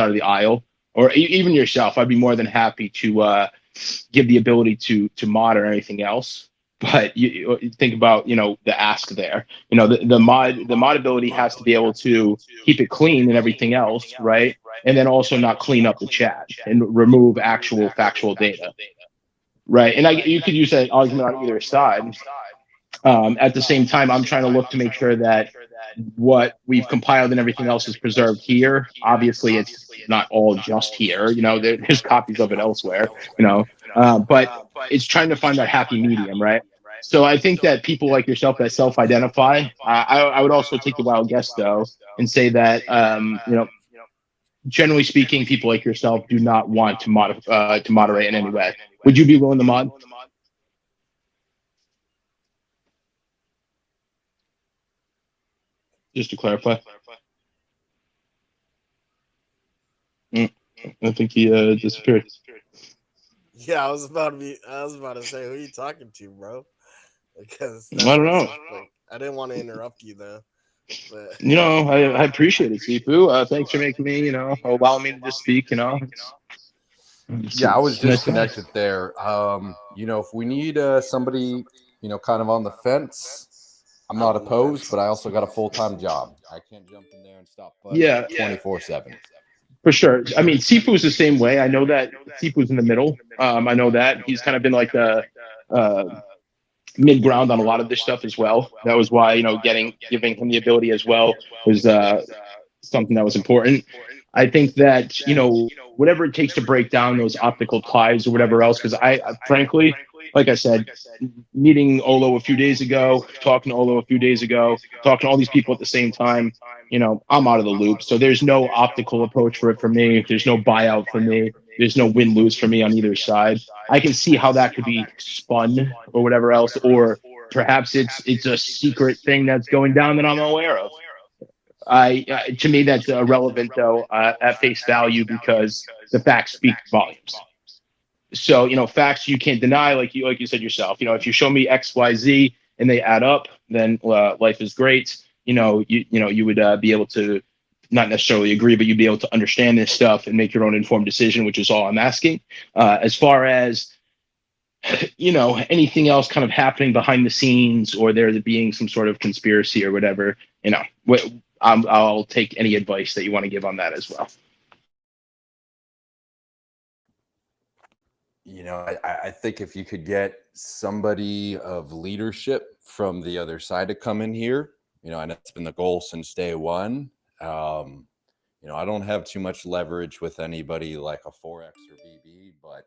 side of the aisle, or even yourself, I'd be more than happy to give the ability to mod or anything else. But you think about, the ask there. The mod ability has to be able to keep it clean and everything else, right? And then also not clean up the chat and remove actual factual data, right? And you could use that argument on either side. At the same time, I'm trying to look to make sure that what we've compiled and everything else is preserved here. Obviously, it's not all just here. There's copies of it elsewhere. But it's trying to find that happy medium, right? So I think that people like yourself that self-identify. I would also take a wild guess though and say that generally speaking, people like yourself do not want to moderate in any way. Would you be willing to mod? Just to clarify. I think he disappeared. Yeah, I was about to say, who are you talking to, bro? Because I don't know. I didn't want to interrupt you though. But I appreciate it, Sifu. Thanks for making me, allowing me to just speak. Yeah, I was disconnected there. If we need somebody, kind of on the fence, I'm not opposed, but I also got a full-time job. I can't jump in there and stop. 24/7. For sure. I mean, Sifu's the same way. I know that Sifu's in the middle. I know that he's kind of been like the mid ground on a lot of this stuff as well. That was why, giving him the ability as well was something that was important. I think that, whatever it takes to break down those optical ties or whatever else, because I frankly, like I said, meeting Olo a few days ago, talking to Olo a few days ago, talking to all these people at the same time, I'm out of the loop. So there's no optical approach for it for me. There's no buyout for me. There's no win-lose for me on either side. I can see how that could be spun or whatever else, or perhaps it's a secret thing that's going down that I'm aware of. To me, that's irrelevant though at face value, because the facts speak volumes. So facts you can't deny, like you said yourself. If you show me X, Y, Z and they add up, then life is great. You would be able to not necessarily agree, but you'd be able to understand this stuff and make your own informed decision, which is all I'm asking. As far as anything else kind of happening behind the scenes, or there being some sort of conspiracy or whatever, I'll take any advice that you want to give on that as well. I think if you could get somebody of leadership from the other side to come in here, and that's been the goal since day one. I don't have too much leverage with anybody like a 4X or BB, but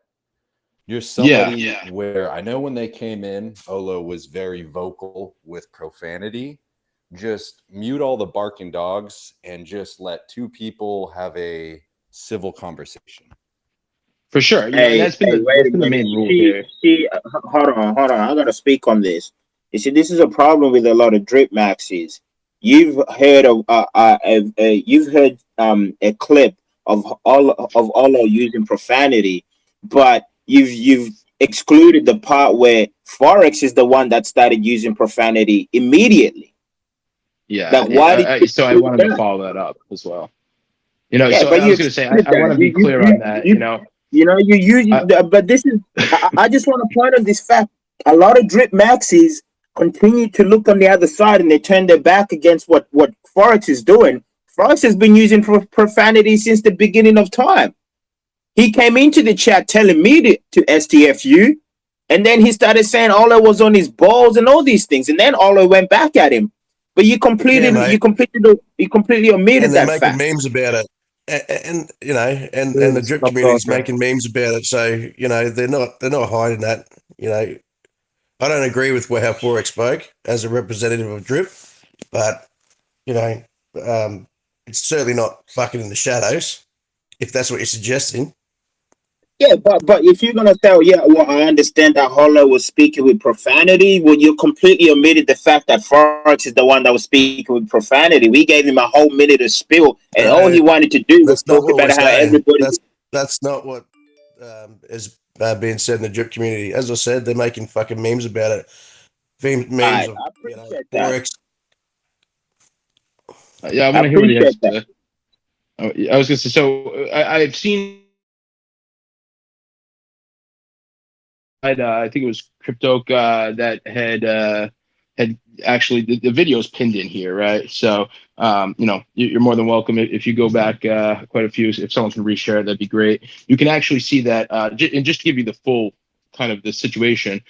you're somebody where I know when they came in, Olo was very vocal with profanity. Just mute all the barking dogs and just let two people have a civil conversation. For sure. That's been the main rule here. Hold on. I got to speak on this. You see, this is a problem with a lot of drip maxis. You've heard a clip of Olo using profanity, but you've excluded the part where Forex is the one that started using profanity immediately. Yeah. So I wanted to follow that up as well. So I was going to say, I want to be clear on that. But this is. I just want to point on this fact. A lot of drip maxis continue to look on the other side, and they turn their back against what Forex is doing. Forex has been using profanity since the beginning of time. He came into the chat telling me to STFU, and then he started saying Olo was on his balls and all these things, and then Olo went back at him. But you completely omitted that fact. Making memes about it, and the drip community is making memes about it. So they're not hiding that. I don't agree with how Forex spoke as a representative of drip, but it's certainly not fucking in the shadows, if that's what you're suggesting. Yeah, but if you're gonna say, I understand that Olo was speaking with profanity, well, you completely omitted the fact that Forex is the one that was speaking with profanity. We gave him a whole minute of spill, and all he wanted to do was talk about how everybody. That's not what is being said in the drip community. As I said, they're making fucking memes about it. Memes of Forex. Yeah, I want to hear what he has to say. I was gonna say. So I've seen. I think it was Crypto that had actually the videos pinned in here, right? So you're more than welcome if you go back quite a few. If someone can reshare, that'd be great. You can actually see that, and just to give you the full kind of the situation.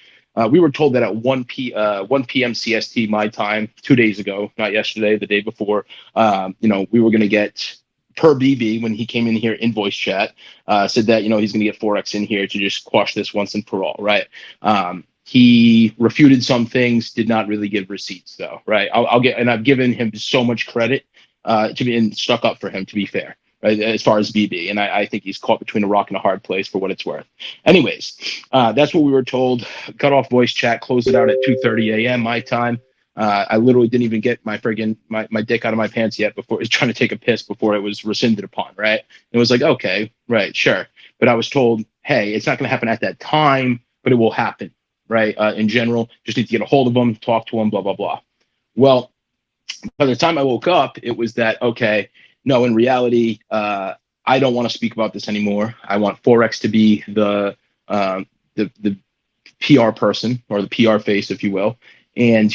We were told that at 1 p.m. CST my time 2 days ago, not yesterday, the day before. We were going to get per BB when he came in here in voice chat, said that he's going to get Forex in here to just quash this once and for all, right? He refuted some things, did not really give receipts though, right? I've given him so much credit to be and stuck up for him, to be fair, right? As far as BB, and I think he's caught between a rock and a hard place for what it's worth. Anyways, that's what we were told. Cut off voice chat, closed it out at 2:30 a.m. my time. I literally didn't even get my dick out of my pants yet before it was trying to take a piss before it was rescinded upon, right? It was like, okay, right, sure. But I was told, hey, it's not going to happen at that time, but it will happen, right? In general, just need to get a hold of them, talk to them, blah, blah, blah. Well, by the time I woke up, it was that, okay, no, in reality, I don't want to speak about this anymore. I want Forex to be the PR person or the PR face, if you will. And,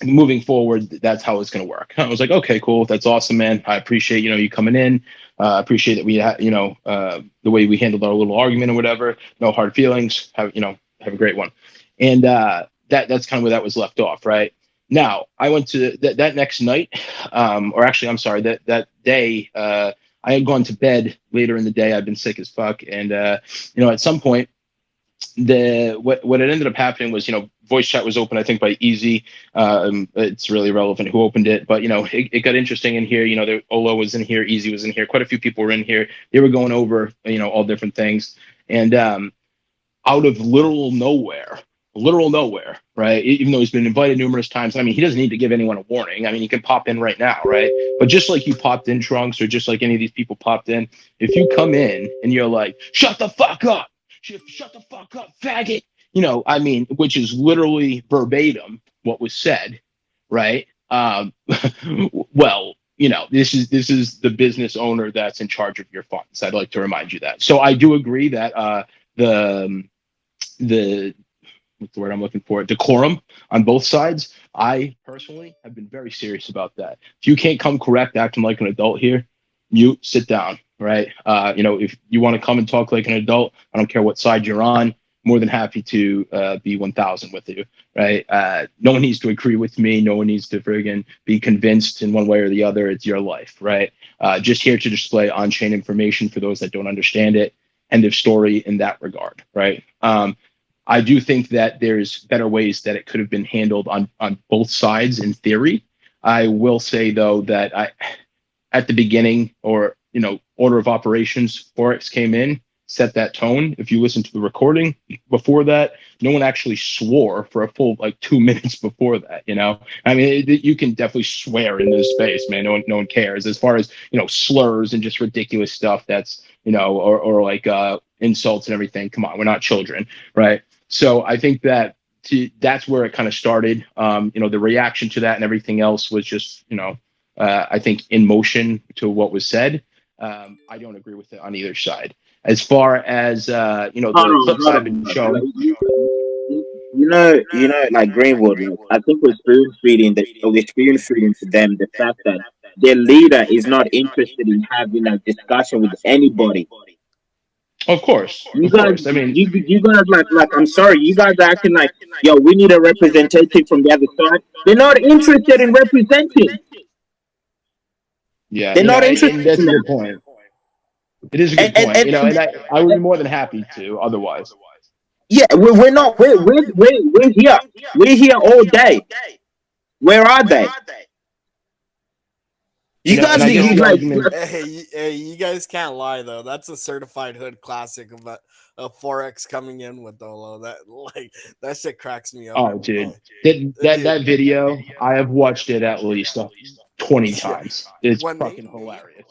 moving forward, that's how it's going to work. I was like, okay, cool. That's awesome, man. I appreciate, you coming in. Appreciate that we had, the way we handled our little argument or whatever. No hard feelings. Have a great one. And that's kind of where that was left off, right? Now, I went to that next night, or actually, I'm sorry, that day, I had gone to bed later in the day. I've been sick as fuck. And, at some point, what had ended up happening was, voice chat was open, I think, by Easy. It's really irrelevant who opened it, but it got interesting in here. Olo was in here, Easy was in here, quite a few people were in here. They were going over all different things, and out of literal nowhere, right? Even though he's been invited numerous times, I mean, he doesn't need to give anyone a warning. I mean, he can pop in right now, right? But just like you popped in, Trunks, or just like any of these people popped in, if you come in and you're like, shut the fuck up, shut the fuck up, faggot, which is literally verbatim what was said, right? Well, this is the business owner that's in charge of your funds. I'd like to remind you that. So I do agree that the what's the word I'm looking for? Decorum on both sides. I personally have been very serious about that. If you can't come correct, acting like an adult here, you sit down, right? If you want to come and talk like an adult, I don't care what side you're on. More than happy to be 1,000 with you, right? No one needs to agree with me. No one needs to friggin' be convinced in one way or the other. It's your life, right? Just here to display on-chain information for those that don't understand it. End of story in that regard, right? I do think that there's better ways that it could have been handled on both sides in theory. I will say, though, that at the beginning or, order of operations, Forex came in, set that tone. If you listen to the recording before that, no one actually swore for a full 2 minutes before that. I mean, you can definitely swear in this space, man. No one cares. As far as slurs and just ridiculous stuff that's or insults and everything. Come on, we're not children, right? So I think that's where it kind of started. The reaction to that and everything else was just I think in motion to what was said. I don't agree with it on either side. As far as the flip side have been shown, like Greenwood, I think we're spoon feeding to them the fact that their leader is not interested in having a discussion with anybody. Of course. You guys, I mean, you guys like I'm sorry, you guys are acting like, yo, we need a representative from the other side. They're not interested in representing. Yeah, they're not interested. That's a good point. It is a good point, and I would be more than happy to. Otherwise, yeah, we're not. We're here. We're here all day. Where are they? You guys, hey, you guys can't lie though. That's a certified hood classic of a Forex coming in with Olo. That shit cracks me up. Oh, dude, that video, I have watched it at least 20 times. It's fucking hilarious.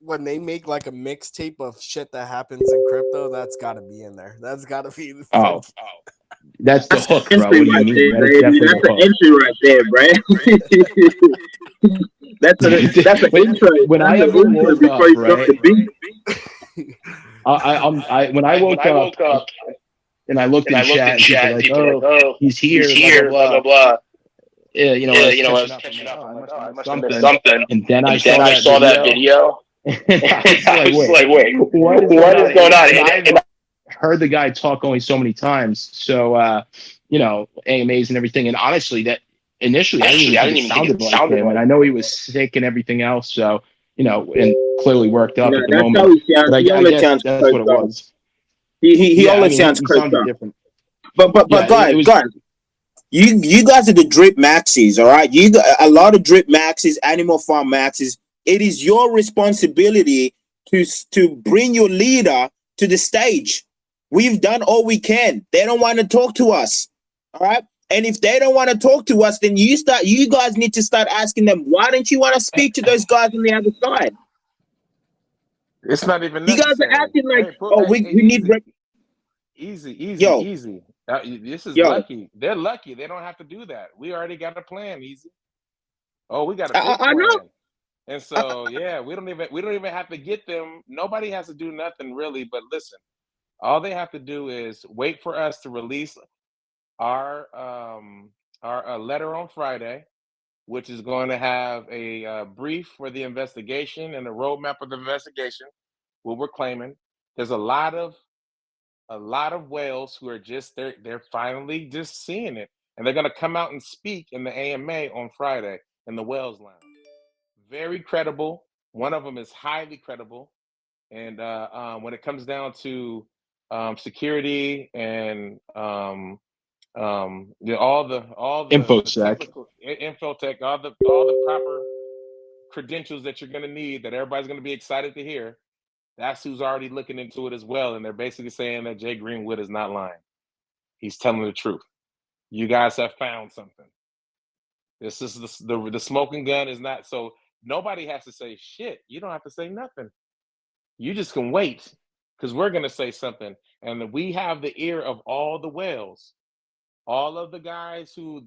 When they make a mixtape of shit that happens in crypto, that's got to be in there. That's got to be. That's the hook, bro. What do you mean? That's the entry right there, bro. That's an intro. When I That's an ever intro woke before up, you drop right? the beat. When I woke up and I looked in chat and people were like, "Oh, he's here," blah blah blah. Yeah, I was catching up. I'm like, "Oh, I must have missed something." And then I saw that video. And I was like, "Wait, what is going on?" And I heard the guy talk only so many times. So, AMAs and everything. And honestly, that initially, I didn't even think it sounded like him. And I know he was sick and everything else. So, and clearly worked up No, at the that's how moment. he sounds. But He I always guess sounds that's what it coked up. was. He Yeah, always sounds he coked sounded up. different. But Yeah, guys, you guys are the drip maxis, all right? You got a lot of drip maxis, Animal Farm maxis. It is your responsibility to bring your leader to the stage. We've done all we can. They don't want to talk to us, all right? And if they don't want to talk to us, then you guys need to start asking them, why don't you want to speak to those guys on the other side? It's not even You guys necessary. are acting like, we need easy. Yo. This is Yo. lucky. They're lucky. They don't have to do that. We already got a plan, easy. Oh, we got a big I plan. know. And so, we don't even have to get them. Nobody has to do nothing really. But listen, all they have to do is wait for us to release our letter on Friday, which is going to have a brief for the investigation and a roadmap of the investigation. What we're claiming. There's a lot of whales who are just they're finally just seeing it, and they're going to come out and speak in the AMA on Friday in the Whales Lounge. Very credible. One of them is highly credible, and when it comes down to security and all the InfoSec. technical infotech, all the proper credentials that you're going to need, that everybody's going to be excited to hear. That's who's already looking into it as well, and they're basically saying that Jay Greenwood is not lying. He's telling the truth. You guys have found something. This is the smoking gun is not, so nobody has to say shit. You don't have to say nothing. You just can wait, because we're going to say something, and we have the ear of all the whales, all of the guys who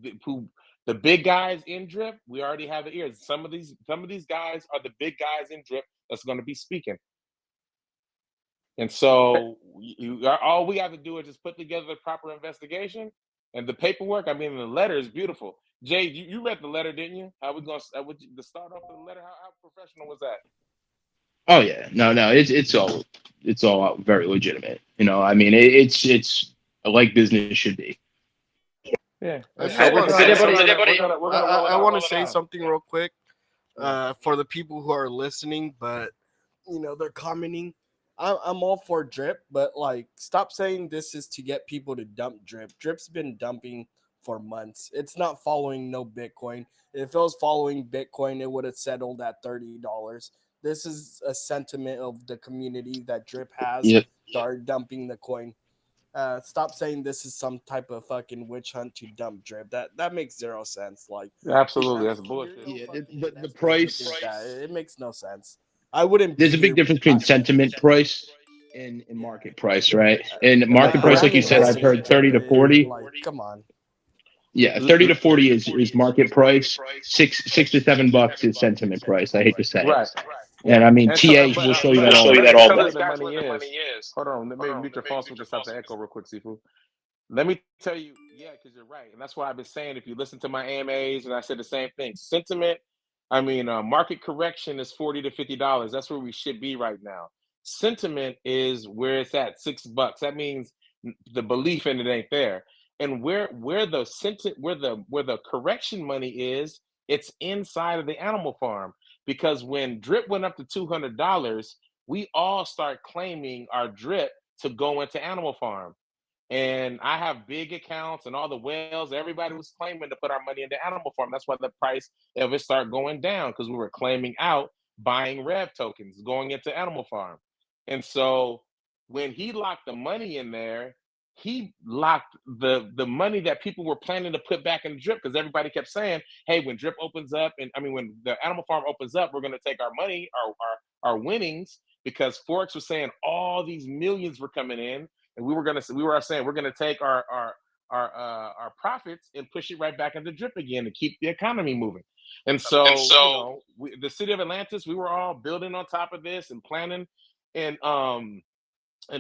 the big guys in Drip. We already have the ears. Some of these guys are the big guys in Drip that's going to be speaking. And so all we have to do is just put together the proper investigation and the paperwork. I mean, the letter is beautiful. Jay, you read the letter, didn't you? How we going to start off with the letter? How professional was that? Oh yeah, no, it's all very legitimate. I mean, it's like business should be. Yeah. I want to say something real quick for the people who are listening, but they're commenting. I'm all for Drip, but stop saying this is to get people to dump Drip. Drip's been dumping for months. It's not following no Bitcoin. If it was following Bitcoin, it would have settled at $30. This is a sentiment of the community that Drip has. Start dumping the coin. Stop saying this is some type of fucking witch hunt to dump Drip. That makes zero sense. Absolutely, that's bullshit. Yeah, the price. It makes no sense. I wouldn't. There's a big difference between sentiment price and market price, right? And market price, like you said, I've heard 30 to 40. Come on. Yeah, 30 to 40 is market price. $6 to $7 is sentiment price. I hate to say it. And I mean, TA will show you that all. Hold on, maybe mute your phone so we can stop the echo real quick, Sifu. Let me tell you, because you're right, and that's why I've been saying, if you listen to my AMAs, and I said the same thing. Sentiment, market correction is $40 to $50. That's where we should be right now. Sentiment is where it's at, $6. That means the belief in it ain't there. And where the correction money is, it's inside of the Animal Farm. Because when Drip went up to $200, we all start claiming our Drip to go into Animal Farm. And I have big accounts and all the whales, everybody was claiming to put our money into Animal Farm. That's why the price of it started going down, because we were claiming out, buying Rev tokens, going into Animal Farm. And so when he locked the money in there, he locked the money that people were planning to put back in Drip, because everybody kept saying, hey, when Drip opens up, when the Animal Farm opens up, we're going to take our money, our winnings, because Forex was saying all these millions were coming in, and we were saying we're going to take our our profits and push it right back into drip again to keep the economy moving. And so, you know, the city of Atlantis, we were all building on top of this and planning, and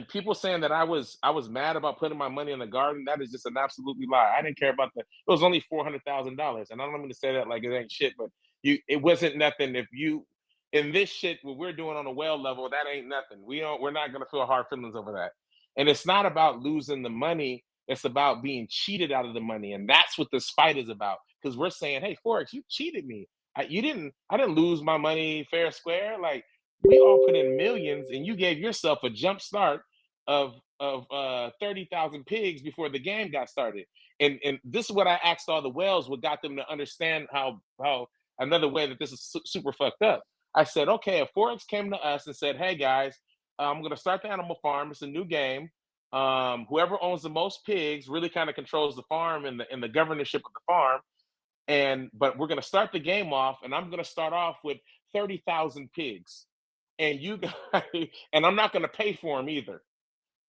people saying that I was mad about putting my money in the garden. That is just an absolutely lie. I didn't care about it was only $400,000, and I don't mean to say that like it ain't shit, but it wasn't nothing. If you in this shit, what we're doing on a well level, that ain't nothing. We're not gonna feel hard feelings over that. And it's not about losing the money. It's about being cheated out of the money, and that's what this fight is about. Because we're saying, hey, Forex, you cheated me. I didn't lose my money fair square. Like, we all put in millions, and you gave yourself a jump start of 30,000 pigs before the game got started. And this is what I asked all the whales, what got them to understand how another way that this is super fucked up. I said, okay, if Forex came to us and said, hey guys, I'm going to start the animal farm. It's a new game. Whoever owns the most pigs really kind of controls the farm and the governorship of the farm. But we're going to start the game off, and I'm going to start off with 30,000 pigs. And you guys, and I'm not going to pay for them either.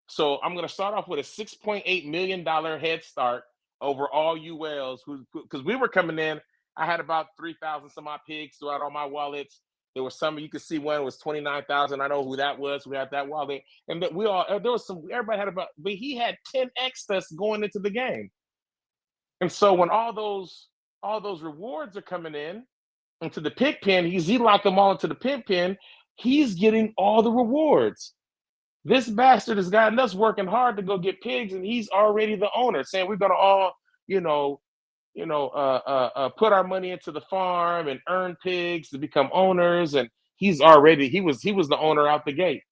So I'm going to start off with a $6.8 million head start over all you whales, because we were coming in. I had about 3,000 some odd pigs throughout all my wallets. There was some, you could see one was 29,000. I know who that was. We had that wallet, and that there was some. Everybody had but he had 10x us going into the game. And so when all those rewards are coming in into the pig pen, he locked them all into the pig pen. He's getting all the rewards. This bastard has gotten us working hard to go get pigs, and he's already the owner, saying we're gonna all, put our money into the farm and earn pigs to become owners. And he was the owner out the gate.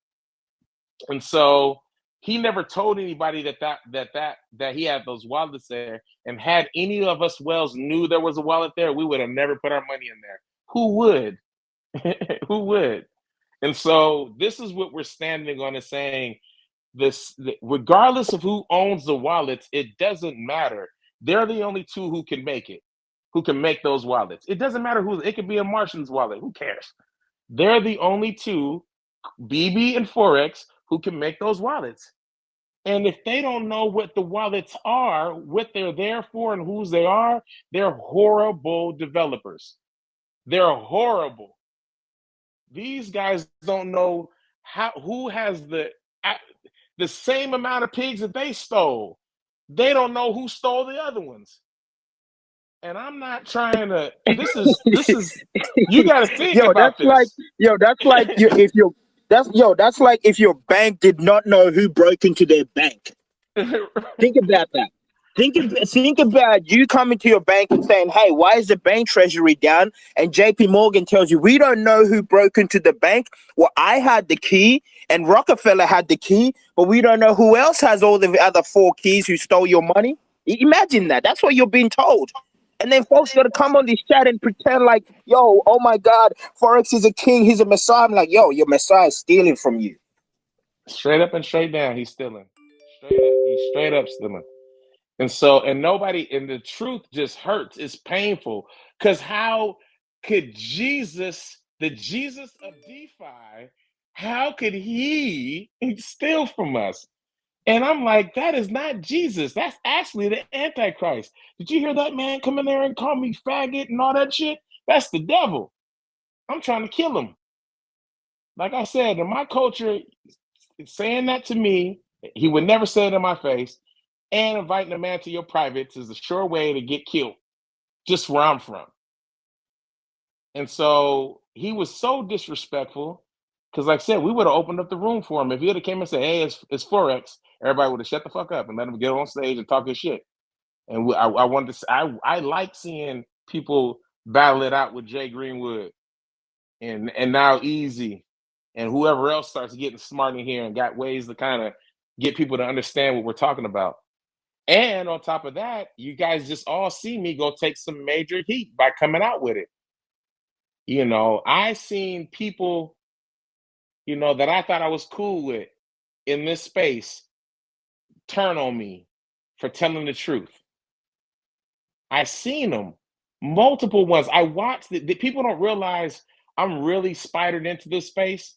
And so he never told anybody that he had those wallets there. And had any of us whales knew there was a wallet there, we would have never put our money in there. Who would? Who would? And so this is what we're standing on, and saying this, regardless of who owns the wallets, it doesn't matter. They're the only two who can make it, who can make those wallets. It doesn't matter it could be a Martian's wallet. Who cares? They're the only two, BB and Forex, who can make those wallets. And if they don't know what the wallets are, what they're there for, and whose they are, they're horrible developers. They're horrible. These guys don't know who has the same amount of pigs that they stole. They don't know who stole the other ones. And I'm not trying to. This is. You got to think about this. That's like if your bank did not know who broke into their bank. Think about that. Think about you coming to your bank and saying, hey, why is the bank treasury down? And JP Morgan tells you, we don't know who broke into the bank. Well, I had the key and Rockefeller had the key, but we don't know who else has all the other 4 keys who stole your money. Imagine that. That's what you're being told. And then folks got to come on this chat and pretend like, yo, oh my God, Forex is a king. He's a messiah. I'm like, yo, your messiah is stealing from you. Straight up and straight down, he's stealing. He's straight up stealing. And the truth just hurts. It's painful. Because how could Jesus, the Jesus of DeFi, how could he steal from us? And I'm like, that is not Jesus. That's actually the Antichrist. Did you hear that man come in there and call me faggot and all that shit? That's the devil. I'm trying to kill him. Like I said, in my culture, saying that to me, he would never say it in my face. And inviting a man to your privates is a sure way to get killed, just where I'm from. And so he was so disrespectful, because like I said, we would have opened up the room for him. If he would have came and said, hey, it's Forex, everybody would have shut the fuck up and let him get on stage and talk his shit. And I wanted to. I like seeing people battle it out with Jay Greenwood and now Easy and whoever else starts getting smart in here and got ways to kind of get people to understand what we're talking about. And on top of that, you guys just all see me go take some major heat by coming out with it. I seen people, that I thought I was cool with in this space turn on me for telling the truth. I seen them, multiple ones. I watched it. People don't realize I'm really spidered into this space.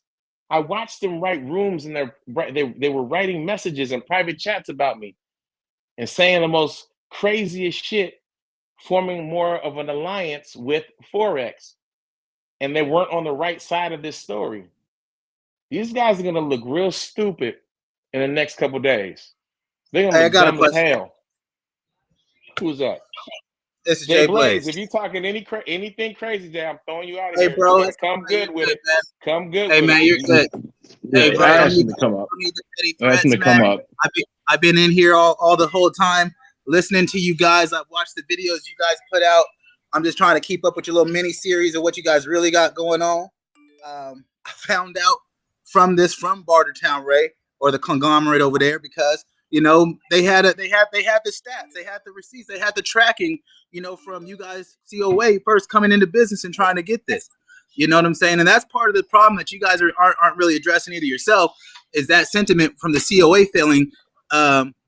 I watched them write rooms and they were writing messages and private chats about me. and saying the most craziest shit, forming more of an alliance with Forex, and they weren't on the right side of this story. These guys are gonna look real stupid in the next couple days. They're gonna look dumb as hell. Who's that? This is Jay Blaze. If you talking anything crazy, Jay, I'm throwing you out of here. Hey, bro, come good with it. Come good. Hey, with man, it. you're good. Yeah, Hey, bro, I asked him to come up. I asked him to come up. I've been in here all the whole time listening to you guys. I've watched the videos you guys put out. I'm just trying to keep up with your little mini series of what you guys really got going on. I found out from Bartertown, Ray, or the conglomerate over there, because you know they had the stats, they had the receipts, they had the tracking, you know, from you guys COA first coming into business and trying to get this. You know what I'm saying? And that's part of the problem that you guys aren't really addressing either yourself, is that sentiment from the COA failing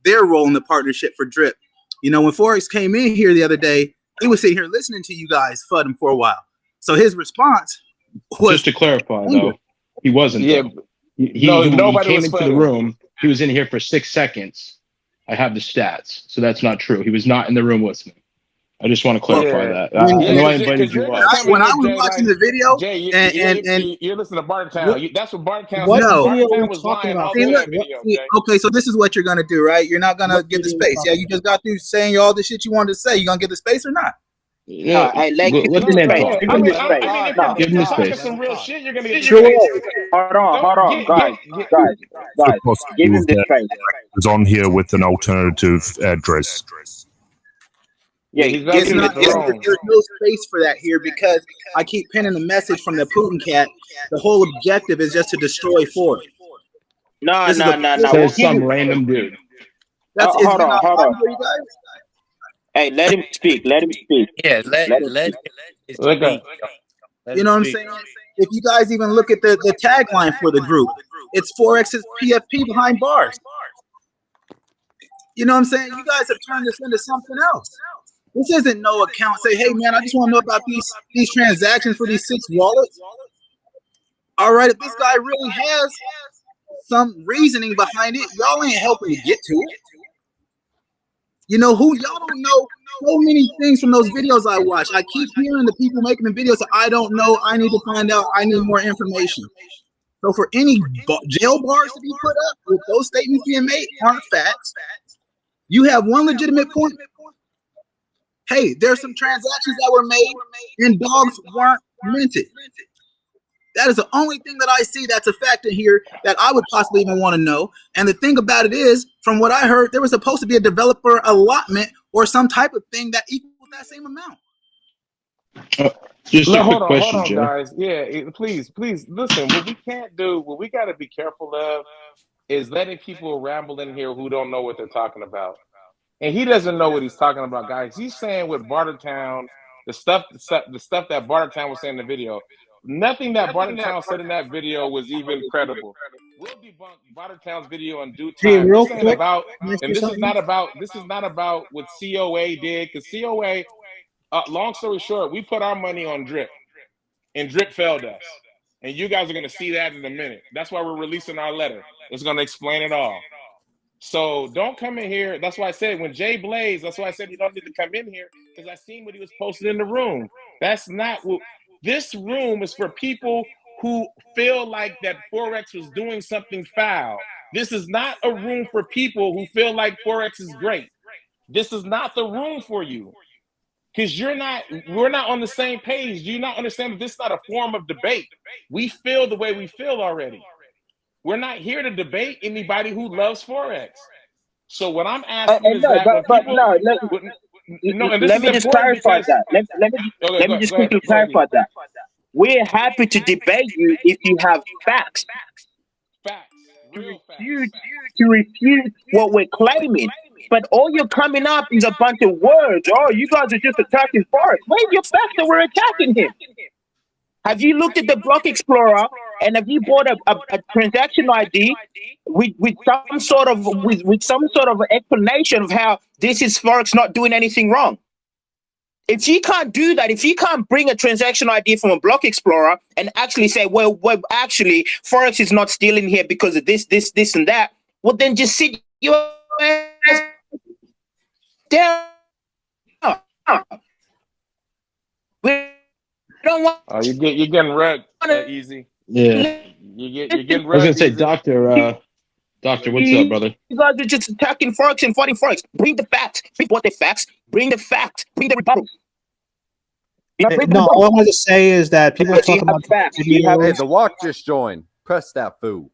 their role in the partnership for Drip. You know, when Forex came in here the other day, he was sitting here listening to you guys FUD him for a while. So his response was, just to clarify, though, he wasn't. Yeah, he came into the room. He was in here for 6 seconds. I have the stats, so that's not true. He was not in the room listening. I just want to clarify that. I know I invited you up. When I was watching the video, Jay, you're listening to Bartertown. That's what Bartertown said. No, Bartertown was lying all through that video. Okay, so this is what you're gonna do, right? You're not gonna give the space. Yeah, you just got through saying all the shit you wanted to say. You gonna give the space or not? Yeah, let the man talk. Give him the space. Give him the space. Some real shit. You're gonna get Hold on, guys. Give him the space. Was on here with an alternative address. Yeah, there's no space for that here, because I keep pinning a message from the Putin cat. The whole objective is just to destroy Ford. No. Says some random dude. Hold on. Hey, let him speak. Yeah, let him speak. You know what I'm saying? If you guys even look at the tagline for the group, it's Forex's PFP behind bars. You know what I'm saying? You guys have turned this into something else. This isn't no account. Say, hey man, I just want to know about these transactions for these 6 wallets. All right, if this guy really has some reasoning behind it, y'all ain't helping to get to it. You know who? Y'all don't know so many things from those videos I watch. I keep hearing the people making the videos. I don't know. I need to find out. I need more information. So for any jail bars to be put up with those statements being made aren't facts. You have one legitimate point. Hey, there's some transactions that were made and dogs weren't minted. That is the only thing that I see that's a factor here that I would possibly even want to know. And the thing about it is, from what I heard, there was supposed to be a developer allotment or some type of thing that equals that same amount. Just a quick question, hold on, Jay. guys. Yeah, please listen. What we can't do, what we got to be careful of, is letting people ramble in here who don't know what they're talking about. And he doesn't know what he's talking about, guys. He's saying with Bartertown, the stuff that Bartertown was saying in the video. Nothing that Bartertown said in that video was even credible. We'll debunk Bartertown's video in due time. This is not about what COA did, because COA, long story short, we put our money on Drip, and Drip failed us. And you guys are going to see that in a minute. That's why we're releasing our letter. It's going to explain it all. So don't come in here. That's why I said when Jay Blaze, that's why I said you don't need to come in here, because I seen what he was posting in the room. That's not what this room is for. People who feel like that Forex was doing something foul. This is not a room for people who feel like Forex is great. This is not the room for you, because we're not on the same page. Do you not understand that this is not a form of debate? We feel the way we feel already. We're not here to debate anybody who loves Forex. So what I'm asking is that let me just clarify that. Let me just quickly clarify that. We're happy to debate you if you have facts. To refute what we're claiming. But all you're coming up is a bunch of words. Oh, you guys are just attacking Forex. Where's your facts that we're attacking him? Have you looked at the Block Explorer and have you bought a transaction ID with some sort of explanation of how this is Forex not doing anything wrong? If you can't do that, if you can't bring a transaction ID from a Block Explorer and actually say, well, actually Forex is not stealing here because of this, and that, well then just sit your ass down. We don't want. You're getting wrecked, Easy. Yeah. You're getting I was gonna wrecked. say, Easy. Doctor, what's up, brother? You guys are just attacking Forex and fighting Forex. Bring the facts. Bring the facts. Bring the facts. Bring the rebuttal. No, all I want to say is that people are talking about videos. Hey, the walk just joined. Press that foo.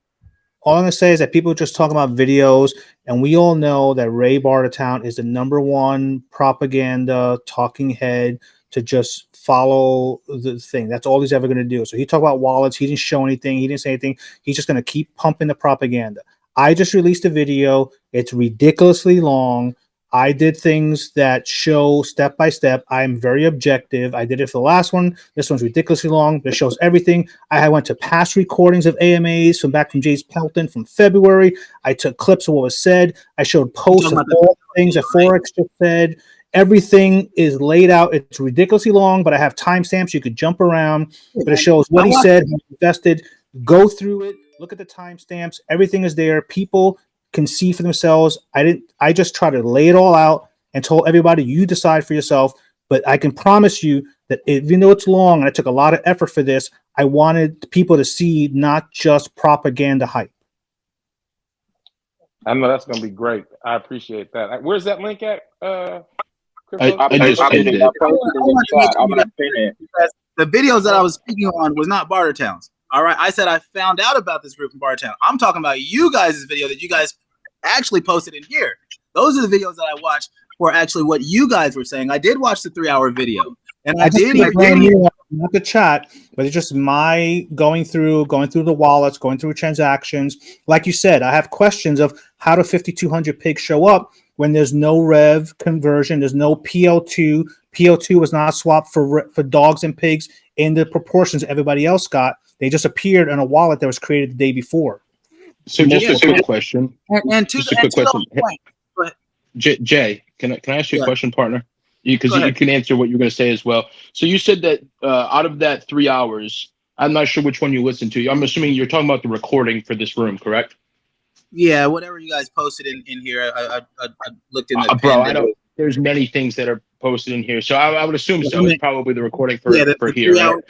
All I'm going to say is that people are just talking about videos, and we all know that Ray Bartertown is the #1 propaganda talking head to just follow the thing. That's all he's ever going to do. So he talked about wallets. He didn't show anything. He didn't say anything. He's just going to keep pumping the propaganda. I just released a video. It's ridiculously long. I did things that show step by step. I'm very objective. I did it for the last one. This one's ridiculously long. It shows everything. I went to past recordings of AMAs from back from Jace Pelton from February. I took clips of what was said. I showed posts of all the things that Forex just said. Everything is laid out. It's ridiculously long, but I have timestamps. You could jump around, but it shows what he said, how he invested. Go through it. Look at the timestamps. Everything is there. People can see for themselves. I just try to lay it all out and told everybody, you decide for yourself. But I can promise you that even though it's long and I took a lot of effort for this, I wanted people to see not just propaganda hype. I know that's gonna be great. I appreciate that. Where's that link at? I just pinned it. The videos that I was speaking on was not Bartertown's. All right, I said I found out about this group in Bartertown. I'm talking about you guys' video that you guys actually posted in here. Those are the videos that I watched for actually what you guys were saying. I did watch the 3-hour video, and I did hear not the chat, but it's just my going through the wallets, going through transactions. Like you said, I have questions of how do 5,200 pigs show up when there's no rev conversion, there's no PL2. PL2 was not swapped for dogs and pigs in the proportions everybody else got. They just appeared in a wallet that was created the day before. So just a quick question. Just a quick question. Jay, can I ask you a question, partner? Because you can answer what you're going to say as well. So you said that out of that 3 hours, I'm not sure which one you listened to. I'm assuming you're talking about the recording for this room, correct? Yeah, whatever you guys posted in here, I looked in the bro. I know there's many things that are posted in here, so I would assume so. It's probably the recording for here. Right?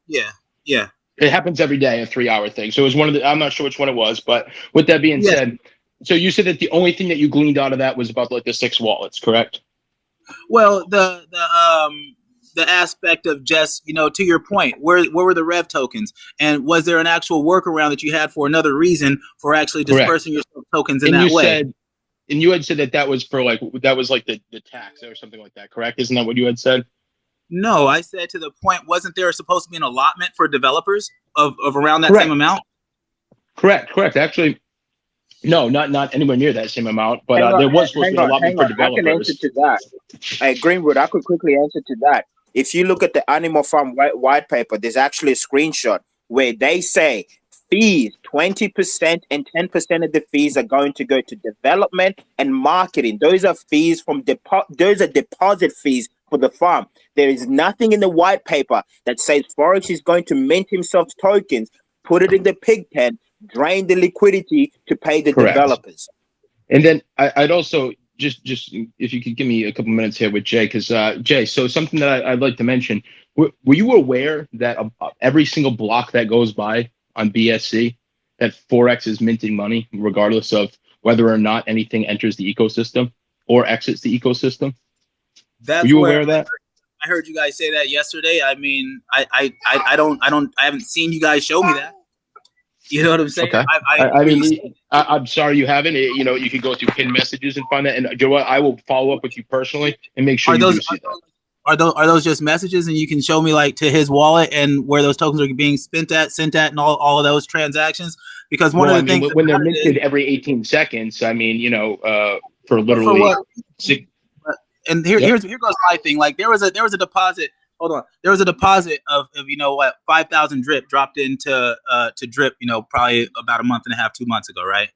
Yeah. It happens every day, a 3-hour thing. So it was one of the. I'm not sure which one it was, but with that being said, so you said that the only thing that you gleaned out of that was about like the 6 wallets, correct? Well, the aspect of just, to your point, where were the rev tokens, and was there an actual workaround that you had for another reason for actually dispersing your tokens in that way? And you had said that was for like the tax or something like that, correct? Isn't that what you had said? No, I said to the point, wasn't there supposed to be an allotment for developers of around that same amount? Correct. Actually, no, not anywhere near that same amount, but there was supposed to be an allotment for developers. I can answer to that. Greenwood, I could quickly answer to that. If you look at the Animal Farm white paper, there's actually a screenshot where they say fees, 20% and 10% of the fees are going to go to development and marketing. Those are fees from those are deposit fees for the farm. There is nothing in the white paper that says Forex is going to mint himself tokens, put it in the pig pen, drain the liquidity to pay the developers. And then I'd also just if you could give me a couple minutes here with Jay, because Jay, so something that I'd like to mention. Were you aware that every single block that goes by on BSC, that Forex is minting money regardless of whether or not anything enters the ecosystem or exits the ecosystem? Were you aware of that? I heard you guys say that yesterday. I mean, I haven't seen you guys show me that. You know what I'm saying? Okay. I'm sorry you haven't. You could go through pinned messages and find that. And Joe, I will follow up with you personally and make sure you do see that. Are those just messages, and you can show me like to his wallet and where those tokens are being sent at, and all of those transactions? Because one of the things when they're minted every 18 seconds, for literally. And here goes my thing. Like there was a deposit. Hold on. There was a deposit of 5,000 drip dropped into to drip. Probably about a month and a half, 2 months ago, right?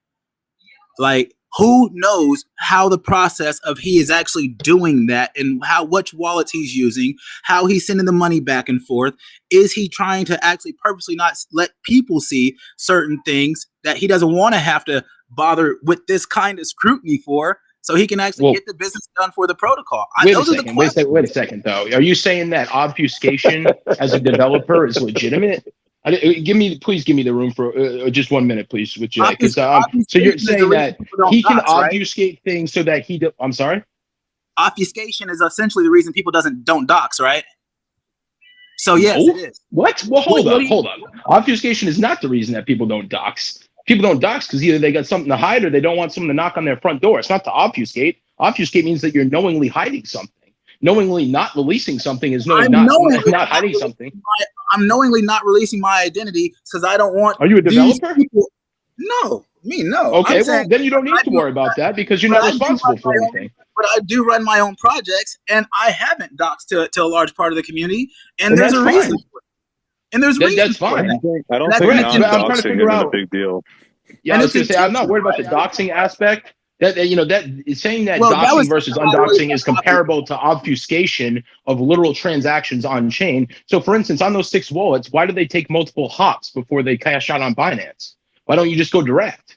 Like, who knows how the process of he is actually doing that, and which wallets he's using, how he's sending the money back and forth. Is he trying to actually purposely not let people see certain things that he doesn't want to have to bother with this kind of scrutiny for? so he can actually get the business done for the protocol. Wait a second, though. Are you saying that obfuscation as a developer is legitimate? Please give me the room for just 1 minute, please, with Jay. Because so you're saying that he can obfuscate things so that he. I'm sorry. Obfuscation is essentially the reason people don't dox, right? So yes, it is. What? Well, hold up. Obfuscation is not the reason that people don't dox. People don't dox because either they got something to hide or they don't want someone to knock on their front door. It's not to obfuscate. Obfuscate means that you're knowingly hiding something. Knowingly not releasing something is not hiding something. I'm knowingly not releasing my identity because I don't want. Are you a developer? No, no. Okay, well then you don't need to worry about that because you're not responsible for anything. But I do run my own projects, and I haven't doxed to a large part of the community, and there's a reason for it. And there's reasons. That's fine. I don't think non-doxing isn't a big deal. Yeah, I was going to say I'm not worried about the doxing aspect. That saying that doxing versus undoxing is comparable to obfuscation of literal transactions on chain. So, for instance, on those 6 wallets, why do they take multiple hops before they cash out on Binance? Why don't you just go direct?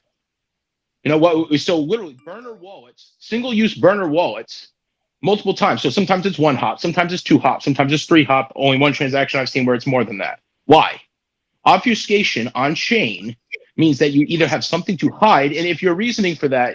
You know what? So literally, burner wallets, single-use burner wallets, multiple times. So sometimes it's 1 hop, sometimes it's 2 hops, sometimes it's 3 hop. Only one transaction I've seen where it's more than that. Why? Obfuscation on chain means that you either have something to hide, and if you're reasoning for that,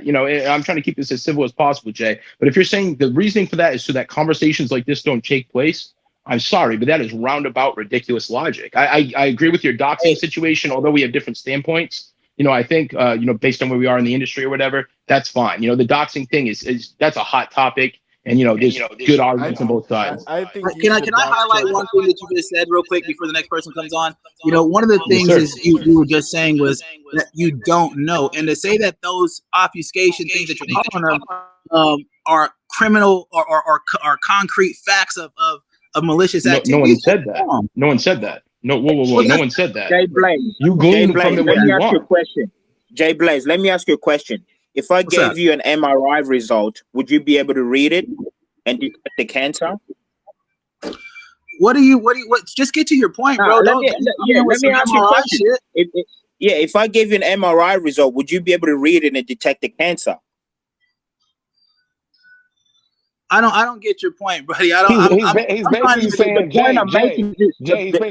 I'm trying to keep this as civil as possible, Jay, but if you're saying the reasoning for that is so that conversations like this don't take place, I'm sorry, but that is roundabout ridiculous logic. I agree with your doxing situation, although we have different standpoints. I think, based on where we are in the industry or whatever, that's fine. The doxing thing is that's a hot topic. And there's good arguments on both sides. I think. Can I highlight one thing that you just said real quick before the next person comes on? One of the things is you were just saying was that you don't know, and to say that those obfuscation things that you're calling them are criminal or concrete facts of malicious activity. No one said that. No one said that. No, whoa. No one said that. Jay Blaze, you glean from it what you want. Jay Blaze, let me ask you a question. If I gave you an MRI result, would you be able to read it and detect the cancer? What just get to your point, bro. Let me ask you a question. If I gave you an MRI result, would you be able to read it and detect the cancer? I don't get your point, buddy. He's basically saying, Jay, you can't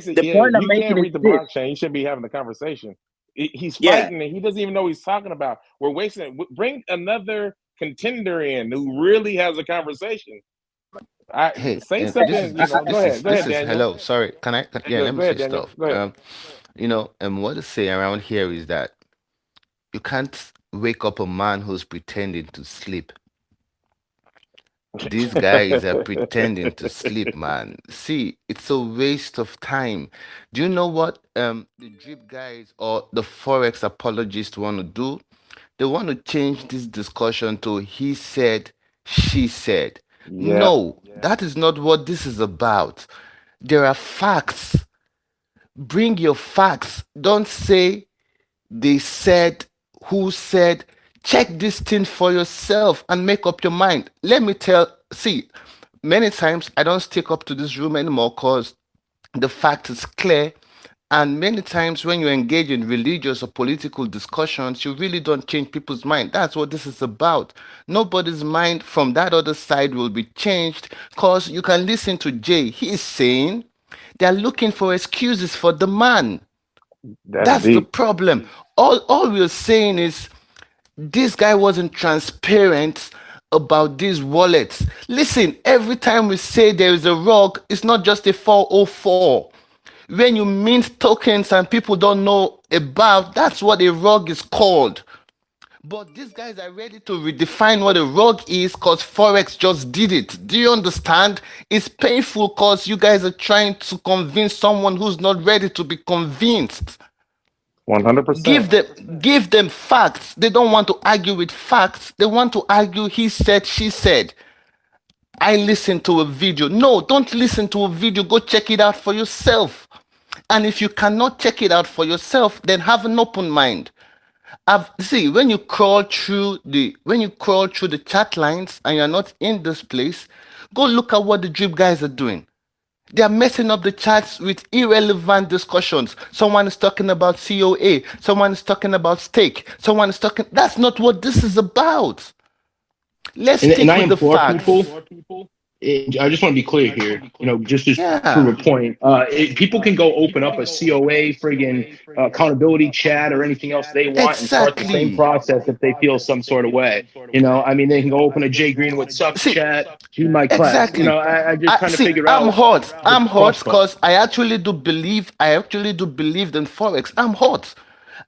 read the blockchain. You shouldn't be having the conversation. He's fighting and he doesn't even know what he's talking about. We're wasting it. Bring another contender in who really has a conversation. Say something. Go ahead, Daniel. Hello, sorry. Can I? Let me say stuff. And what to say around here is that you can't wake up a man who's pretending to sleep. These guys are pretending to sleep, man. See, it's a waste of time. Do you know what the drip guys or the Forex apologists want to do? They want to change this discussion to he said, she said. Yeah. No, that is not what this is about. There are facts. Bring your facts. Don't say they said, who said. Check this thing for yourself and make up your mind. Let me many times I don't stick up to this room anymore because the fact is clear. And many times when you engage in religious or political discussions, you really don't change people's mind. That's what this is about. Nobody's mind from that other side will be changed because you can listen to Jay. He is saying they're looking for excuses for the man. That's the problem. All we're saying is, this guy wasn't transparent about these wallets. Listen, every time we say there is a rug, it's not just a 404. When you mint tokens and people don't know about, that's what a rug is called. But these guys are ready to redefine what a rug is because Forex just did it. Do you understand? It's painful because you guys are trying to convince someone who's not ready to be convinced. 100%. Give them facts. They don't want to argue with facts. They want to argue he said, she said. I listened to a video. No, don't listen to a video. Go check it out for yourself. And if you cannot check it out for yourself, then have an open mind. When you crawl through the chat lines and you're not in this place, go look at what the drip guys are doing. They are messing up the chats with irrelevant discussions. Someone is talking about COA. Someone is talking about stake. Someone is talking. That's not what this is about. Let's And stick I with the implore facts. people. I just want to be clear here. Just to prove Yeah. a point. People can go open up a COA, friggin' accountability chat, or anything else they want, and start the same Exactly. process if they feel some sort of way. I mean, they can go open a Jay Greenwood sucks See, chat, be my class. exactly. I'm just trying to See, figure I'm out hot. the I'm hot crosstalk. because I actually do believe in Forex. I'm hot.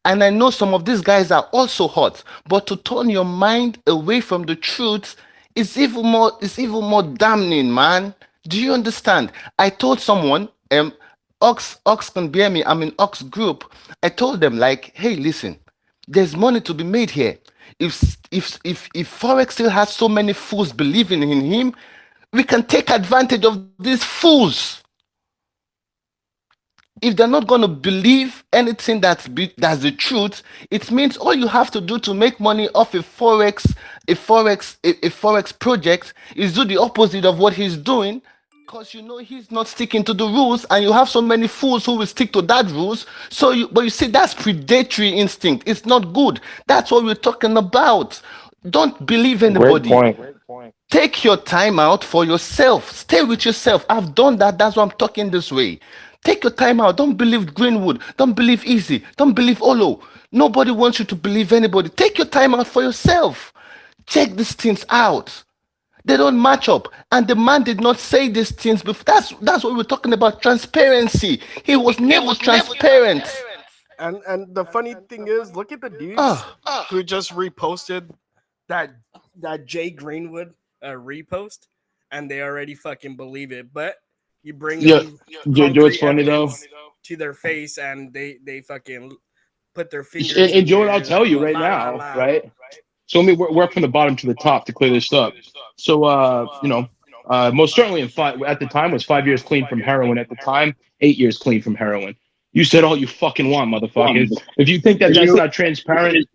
And I know some of these guys are also hot. But to turn your mind away from the truth is even more damning, man. Do you understand? I told someone, Ox can bear me, I'm in Ox group. I told them, like, hey, listen, there's money to be made here. If Forex still has so many fools believing in him, we can take advantage of these fools. If they're not going to believe anything that's the truth, it means all you have to do to make money off a forex project is do the opposite of what he's doing, because he's not sticking to the rules, and you have so many fools who will stick to that rules. But you see, that's predatory instinct. It's not good. That's what we're talking about. Don't believe anybody. Great point. Take your time out for yourself. Stay with yourself. I've done that. That's why I'm talking this way. Take your time out. Don't believe Greenwood. Don't believe Easy. Don't believe Olo. Nobody wants you to believe anybody. Take your time out for yourself. Check these things out. They don't match up. And the man did not say these things before. That's what we're talking about. Transparency. He was never transparent. And the funny thing is, look at the dudes who just reposted that Jay Greenwood repost, and they already fucking believe it. But you bring them what's funny though? to their face, and they fucking put their fingers. And Joe, I'll tell you right now, right? So let me work from the bottom to the top to clear this up. So, most certainly at the time was 5 years clean from heroin. At the time, 8 years clean from heroin. You said all you fucking want, motherfuckers. If you think that's not transparent,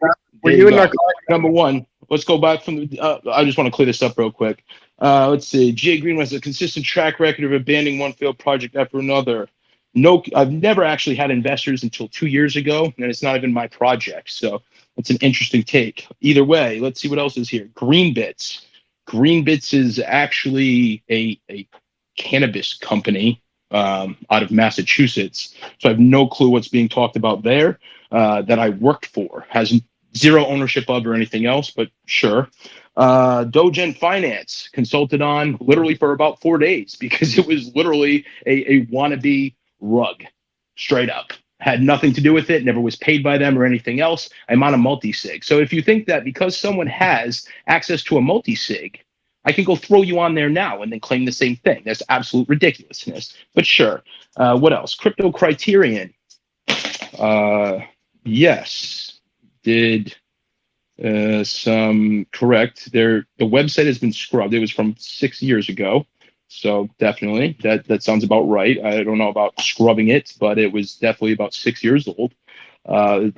there you go. Number one, let's go back from the. I just want to clear this up real quick. Let's see. Jay Green has a consistent track record of abandoning one failed project after another. No, I've never actually had investors until 2 years ago, and it's not even my project. So that's an interesting take. Either way, let's see what else is here. Greenbits. Greenbits is actually a cannabis company out of Massachusetts. So I have no clue what's being talked about there. That I worked for. Has zero ownership of or anything else, but sure. Dogen Finance consulted on literally for about 4 days because it was literally a wannabe rug, straight up. Had nothing to do with it, never was paid by them or anything else. I'm on a multi-sig. So if you think that because someone has access to a multi-sig, I can go throw you on there now and then claim the same thing. That's absolute ridiculousness. But sure. What else? Crypto Criterion. Yes. Did some correct. The website has been scrubbed. It was from 6 years ago. So definitely that sounds about right. I don't know about scrubbing it, but it was definitely about 6 years old.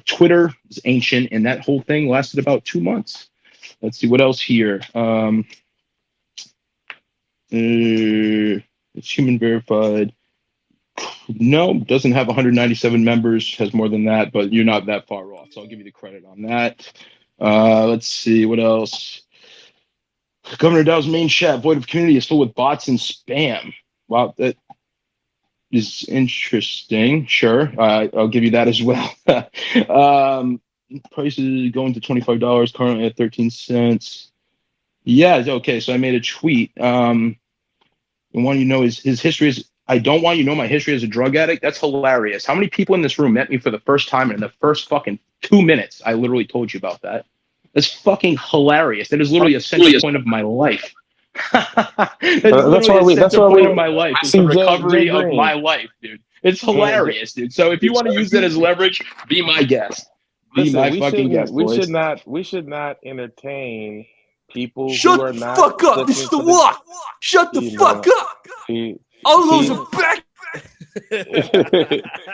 Twitter is ancient, and that whole thing lasted about 2 months. Let's see what else here. It's human verified. No, doesn't have 197 members, has more than that, but you're not that far off. So I'll give you the credit on that. Let's see what else. Governor Dow's main chat, void of community, is filled with bots and spam. Wow, that is interesting. Sure, I'll give you that as well. Prices going to $25, currently at 13 cents. Yeah, okay, so I made a tweet. I want you to know his history is, I don't want you to know my history as a drug addict. That's hilarious. How many people in this room met me for the first time, and in the first fucking 2 minutes, I literally told you about that? That's fucking hilarious. That is literally a central point of my life. That's why we of my life. It's the recovery of my life, dude. It's hilarious, dude. So if you want to use that as leverage, be my guest. Be my fucking guest, boys. We should not entertain people Shut who are the not. fuck up. This is the walk. Shut the fuck up. All those are back.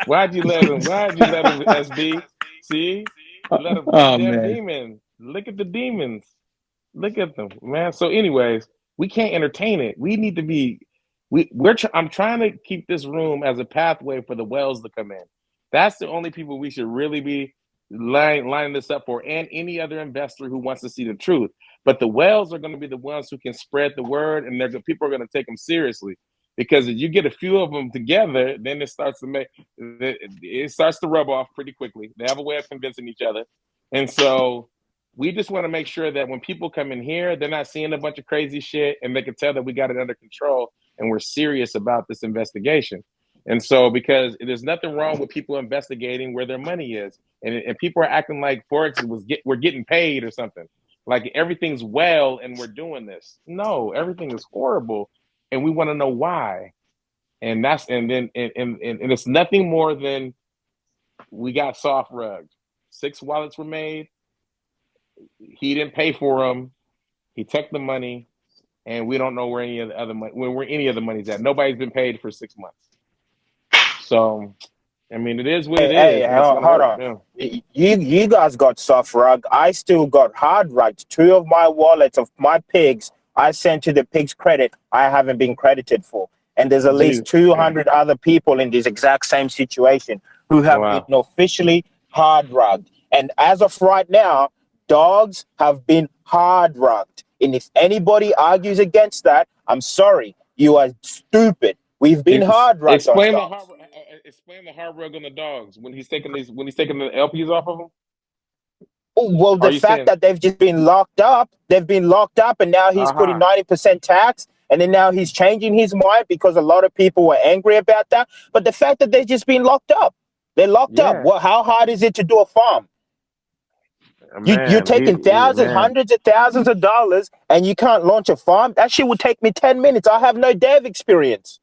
Why'd you let him, SB? See? Let him demon. Look at the demons. Look at them, man. So anyways, we can't entertain it. We need to be I'm trying to keep this room as a pathway for the whales to come in. That's the only people we should really be line this up for, and any other investor who wants to see the truth. But the whales are going to be the ones who can spread the word, and people are going to take them seriously. Because if you get a few of them together, then it starts to rub off pretty quickly. They have a way of convincing each other. And so we just want to make sure that when people come in here, they're not seeing a bunch of crazy shit, and they can tell that we got it under control and we're serious about this investigation. And so, because there's nothing wrong with people investigating where their money is, and people are acting like Forex we're getting paid or something, like everything's well and we're doing this. No, everything is horrible, and we want to know why. And it's nothing more than we got soft rugged. 6 wallets were made. He didn't pay for them. He took the money, and we don't know where any of the other money's at. Nobody's been paid for 6 months. So, I mean, it is what it is. Hold on. Yeah. You guys got soft rug. I still got hard rugged. 2 of my wallets of my pigs I sent to the pigs credit I haven't been credited for. And there's at least 200 other people in this exact same situation who have been officially hard rugged. And as of right now, dogs have been hard rugged. And if anybody argues against that, I'm sorry, you are stupid. We've been hard rugged. Explain the hard rug on the dogs when he's taking the LPs off of them. Oh, well, the fact that they've just been locked up, and now he's putting 90% tax, and then now he's changing his mind because a lot of people were angry about that. But the fact that they've just been locked up, they're locked up. Well, how hard is it to do a farm? You're taking hundreds of thousands of dollars, and you can't launch a farm? That shit would take me 10 minutes. I have no dev experience.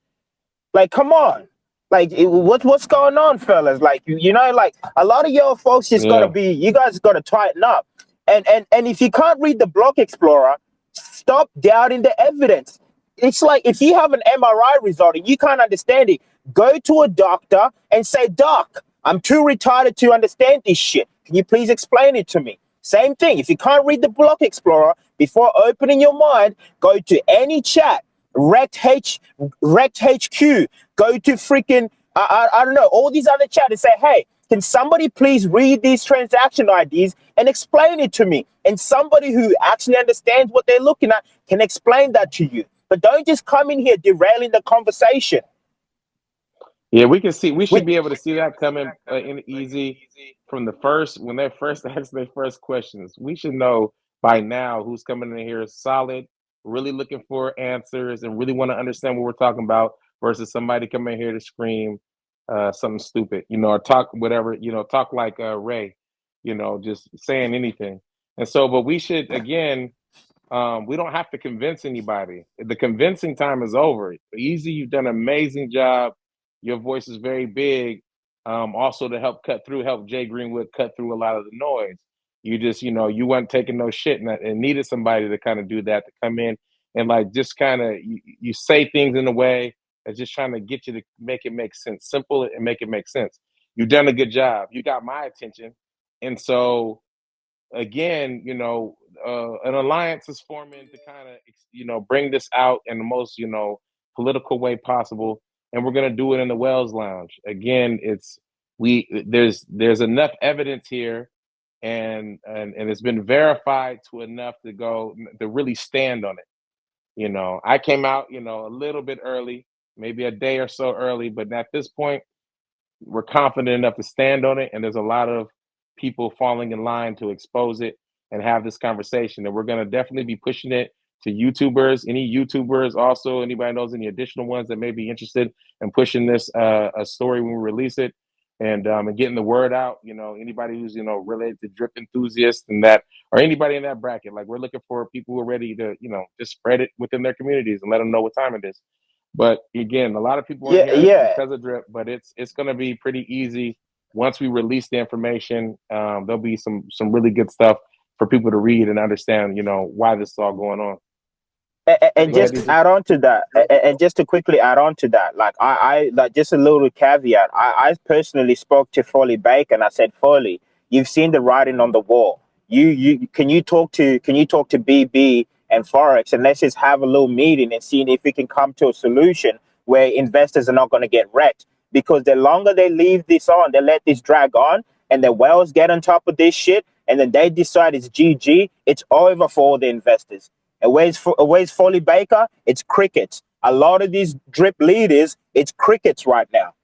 Like, come on. Like, what's going on, fellas? Like, like a lot of your folks just you guys got to tighten up. And if you can't read the Block Explorer, stop doubting the evidence. It's like if you have an MRI result and you can't understand it, go to a doctor and say, Doc, I'm too retarded to understand this shit. Can you please explain it to me? Same thing. If you can't read the Block Explorer, before opening your mind, go to any chat, Rect HQ, go to freaking, I don't know, all these other chats and say, hey, can somebody please read these transaction IDs and explain it to me? And somebody who actually understands what they're looking at can explain that to you. But don't just come in here derailing the conversation. Yeah, we should be able to see that coming in easy from when they first ask their first questions. We should know by now who's coming in here solid, really looking for answers, and really want to understand what we're talking about, versus somebody coming in here to scream something stupid, or talk whatever, talk like Ray, just saying anything. And so, but we should, again, we don't have to convince anybody. The convincing time is over. Easy, you've done an amazing job. Your voice is very big. Also to help Jay Greenwood cut through a lot of the noise. You just, you weren't taking no shit and needed somebody to kind of do that, to come in and like just kind of, you say things in a way that's just trying to get you to make it make sense, simple and make it make sense. You've done a good job. You got my attention. And so, again, an alliance is forming to kind of, bring this out in the most, political way possible. And we're going to do it in the Wells Lounge. Again, there's enough evidence here, and it's been verified to enough to really stand on it. I came out, a little bit early, maybe a day or so early, but at this point, we're confident enough to stand on it. And there's a lot of people falling in line to expose it and have this conversation. And we're going to definitely be pushing it to YouTubers, any YouTubers, also anybody knows any additional ones that may be interested in pushing this a story when we release it, and getting the word out. Anybody who's related to drip enthusiasts and that, or anybody in that bracket. Like, we're looking for people who are ready to just spread it within their communities and let them know what time it is. But again, a lot of people are here because of drip, but it's going to be pretty easy once we release the information. There'll be some really good stuff for people to read and understand, why this is all going on. And just to add on to that, and just to quickly add on to that, like I like just a little caveat. I personally spoke to Foley Baker and I said, Foley, you've seen the writing on the wall. Can you talk to BB and Forex, and let's just have a little meeting and see if we can come to a solution where investors are not going to get wrecked. Because the longer they leave this on, they let this drag on, and the whales get on top of this shit, and then they decide it's GG, it's over for all the investors. And where's Foley Baker? It's crickets. A lot of these drip leaders, it's crickets right now.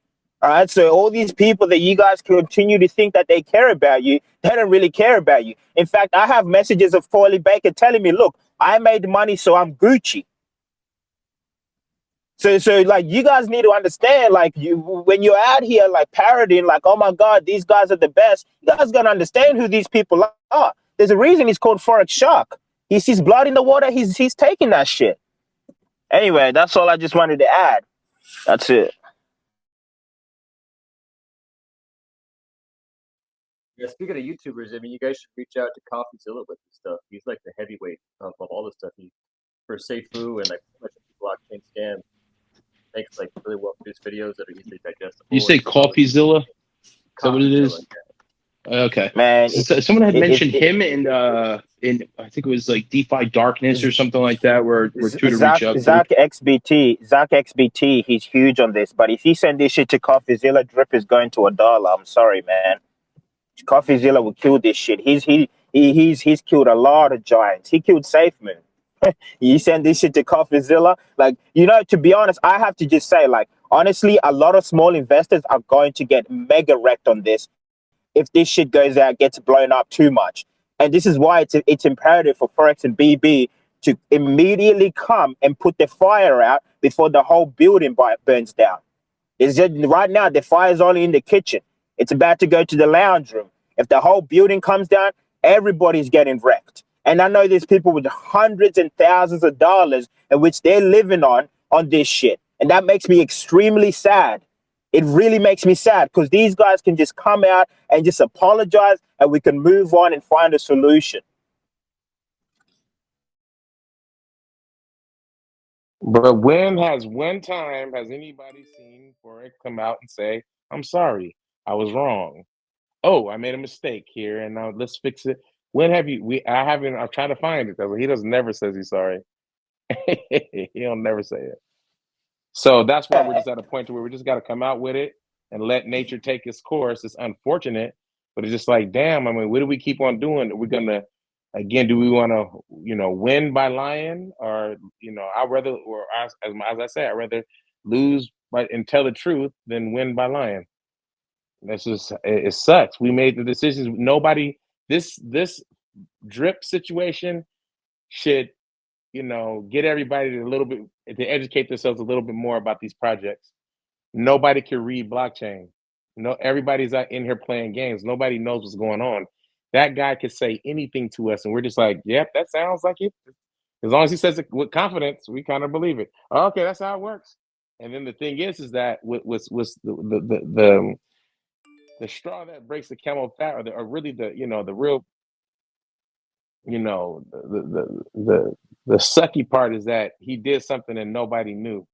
All right, so all these people that you guys continue to think that they care about you, they don't really care about you. In fact, I have messages of Foley Baker telling me, look, I made money, so I'm Gucci. So like, you guys need to understand, like, when you're out here, like, parodying, like, oh my God, these guys are the best, you guys gotta understand who these people are. There's a reason he's called Forex Shark. He sees blood in the water, he's taking that shit. Anyway, that's all I just wanted to add. That's it. Yeah, speaking of YouTubers, I mean, you guys should reach out to CoffeeZilla with this stuff. He's like the heavyweight of all this stuff. He for Seifu and like much blockchain scams makes like really well produced videos that are easily digestible. You say CoffeeZilla? Is that what it is? Okay, man. Someone had mentioned him in I think it was like DeFi Darkness or something like that, where two to reach out to. Zach XBT, he's huge on this. But if he send this shit to CoffeeZilla, drip is going to $1. I'm sorry, man. CoffeeZilla will kill this shit. He's killed a lot of giants. He killed SafeMoon. You send this shit to CoffeeZilla, like, you know, to be honest, I have to just say, like, honestly, a lot of small investors are going to get mega wrecked on this if this shit goes out, gets blown up too much. And this is why it's imperative for Forex and BB to immediately come and put the fire out before the whole building burns down. It's just, right now, the fire's only in the kitchen. It's about to go to the lounge room. If the whole building comes down, everybody's getting wrecked. And I know there's people with hundreds and thousands of dollars in which they're living on this shit. And that makes me extremely sad. It really makes me sad because these guys can just come out and just apologize and we can move on and find a solution. But when time has anybody seen Forex come out and say, I'm sorry, I was wrong. Oh, I made a mistake here and now let's fix it. When have you, I'm trying to find it because he never says he's sorry. He'll never say it. So that's why we're just at a point where we just got to come out with it and let nature take its course. It's unfortunate, but it's just like, damn, I mean, what do we keep on doing? We're going to, again, do we want to, win by lying or, I'd rather, or as I say, I'd rather lose and tell the truth than win by lying. That's just, it sucks. We made the decisions. Nobody, this drip situation should, get everybody to educate themselves a little bit more about these projects. Nobody can read blockchain. No, everybody's out in here playing games. Nobody knows what's going on. That guy could say anything to us, and we're just like, yep, that sounds like it. As long as he says it with confidence, we kind of believe it. Okay, that's how it works. And then the thing is that with the straw that breaks the camel fat, or really the real, the sucky part is that he did something and nobody knew.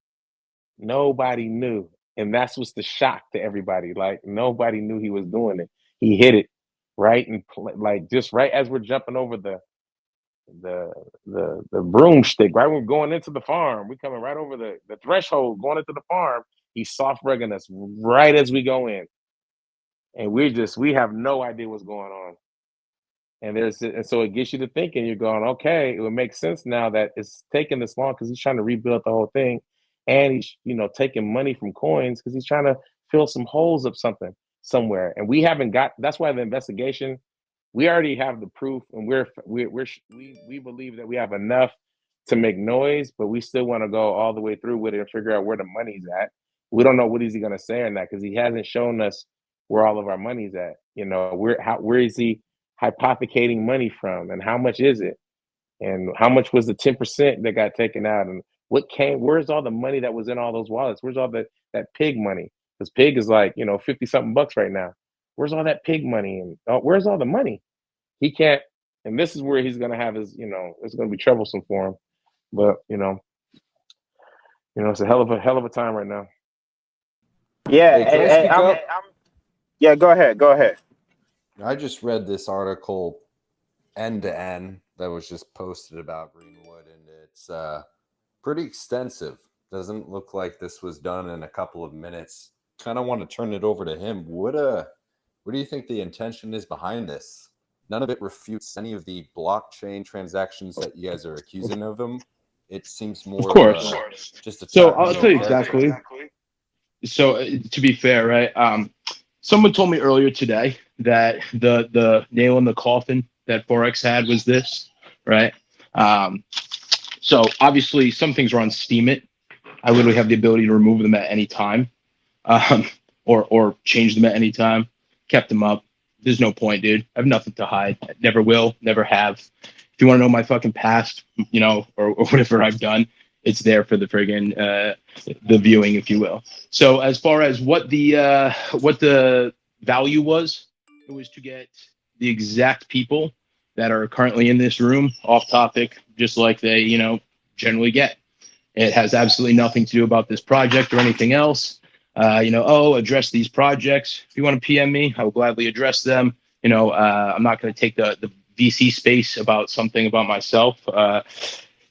Nobody knew. And that's what's the shock to everybody. Like, nobody knew he was doing it. He hit it right and like just right as we're jumping over the broomstick, right? We're going into the farm. We're coming right over the threshold, going into the farm. He's soft rugging us right as we go in. And we have no idea what's going on. And so it gets you to thinking, you're going, okay, it would make sense now that it's taking this long because he's trying to rebuild the whole thing. And he's, taking money from coins because he's trying to fill some holes of somewhere. And we haven't that's why the investigation, we already have the proof and we believe that we have enough to make noise, but we still want to go all the way through with it and figure out where the money's at. We don't know what is he going to say on that because he hasn't shown us where all of our money's at. Where is he hypothecating money from and how much is it? And how much was the 10% that got taken out? And where's all the money that was in all those wallets? Where's all that pig money? Because pig is like, 50 something bucks right now. Where's all that pig money? And where's all the money? He can't, and this is where he's going to have his, it's going to be troublesome for him. But, it's a hell of a time right now. Yeah. Yeah, go ahead. I just read this article end to end that was just posted about Greenwood, and it's pretty extensive. Doesn't look like this was done in a couple of minutes. Kind of want to turn it over to him. What What do you think the intention is behind this? None of it refutes any of the blockchain transactions that you guys are accusing of them. It seems more of course. Just a so I'll tell you exactly. So to be fair, right? Someone told me earlier today that the nail in the coffin that Forex had was this, right? So obviously some things are on Steemit. I literally have the ability to remove them at any time, or change them at any time. Kept them up. There's no point, dude. I have nothing to hide. Never will, never have. If you want to know my fucking past, you know, or whatever I've done, it's there for the friggin' the viewing, if you will. So as far as what the value was, it was to get the exact people that are currently in this room off topic, just like they, you know, generally get. It has absolutely nothing to do about this project or anything else. You know, address these projects. If you want to PM me, I will gladly address them. You know, I'm not going to take the VC space about something about myself.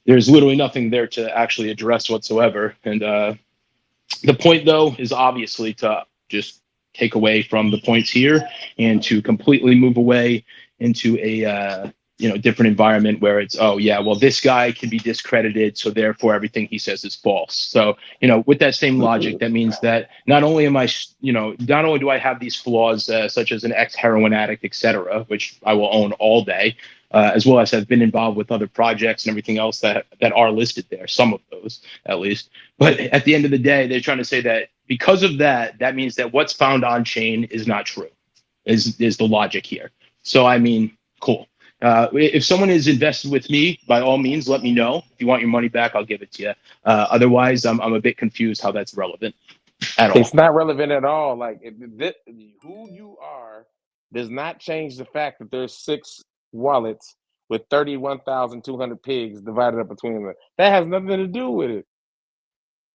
There's literally nothing there to actually address whatsoever. And the point, though, is obviously to just take away from the points here and to completely move away into a different environment where it's, oh yeah, well, this guy can be discredited, so therefore everything he says is false. So, you know, with that same logic, that means that not only do I have these flaws, such as an ex-heroin addict, etc., which I will own all day, as well as have been involved with other projects and everything else that are listed there, some of those at least. But at the end of the day, they're trying to say that because of that, that means that what's found on chain is not true, is the logic here. So, I mean, cool. If someone is invested with me, by all means, let me know. If you want your money back, I'll give it to you. Otherwise, I'm a bit confused how that's relevant at all. It's not relevant at all. Like who you are does not change the fact that there's 6 wallets with 31,200 pigs divided up between them. That has nothing to do with it.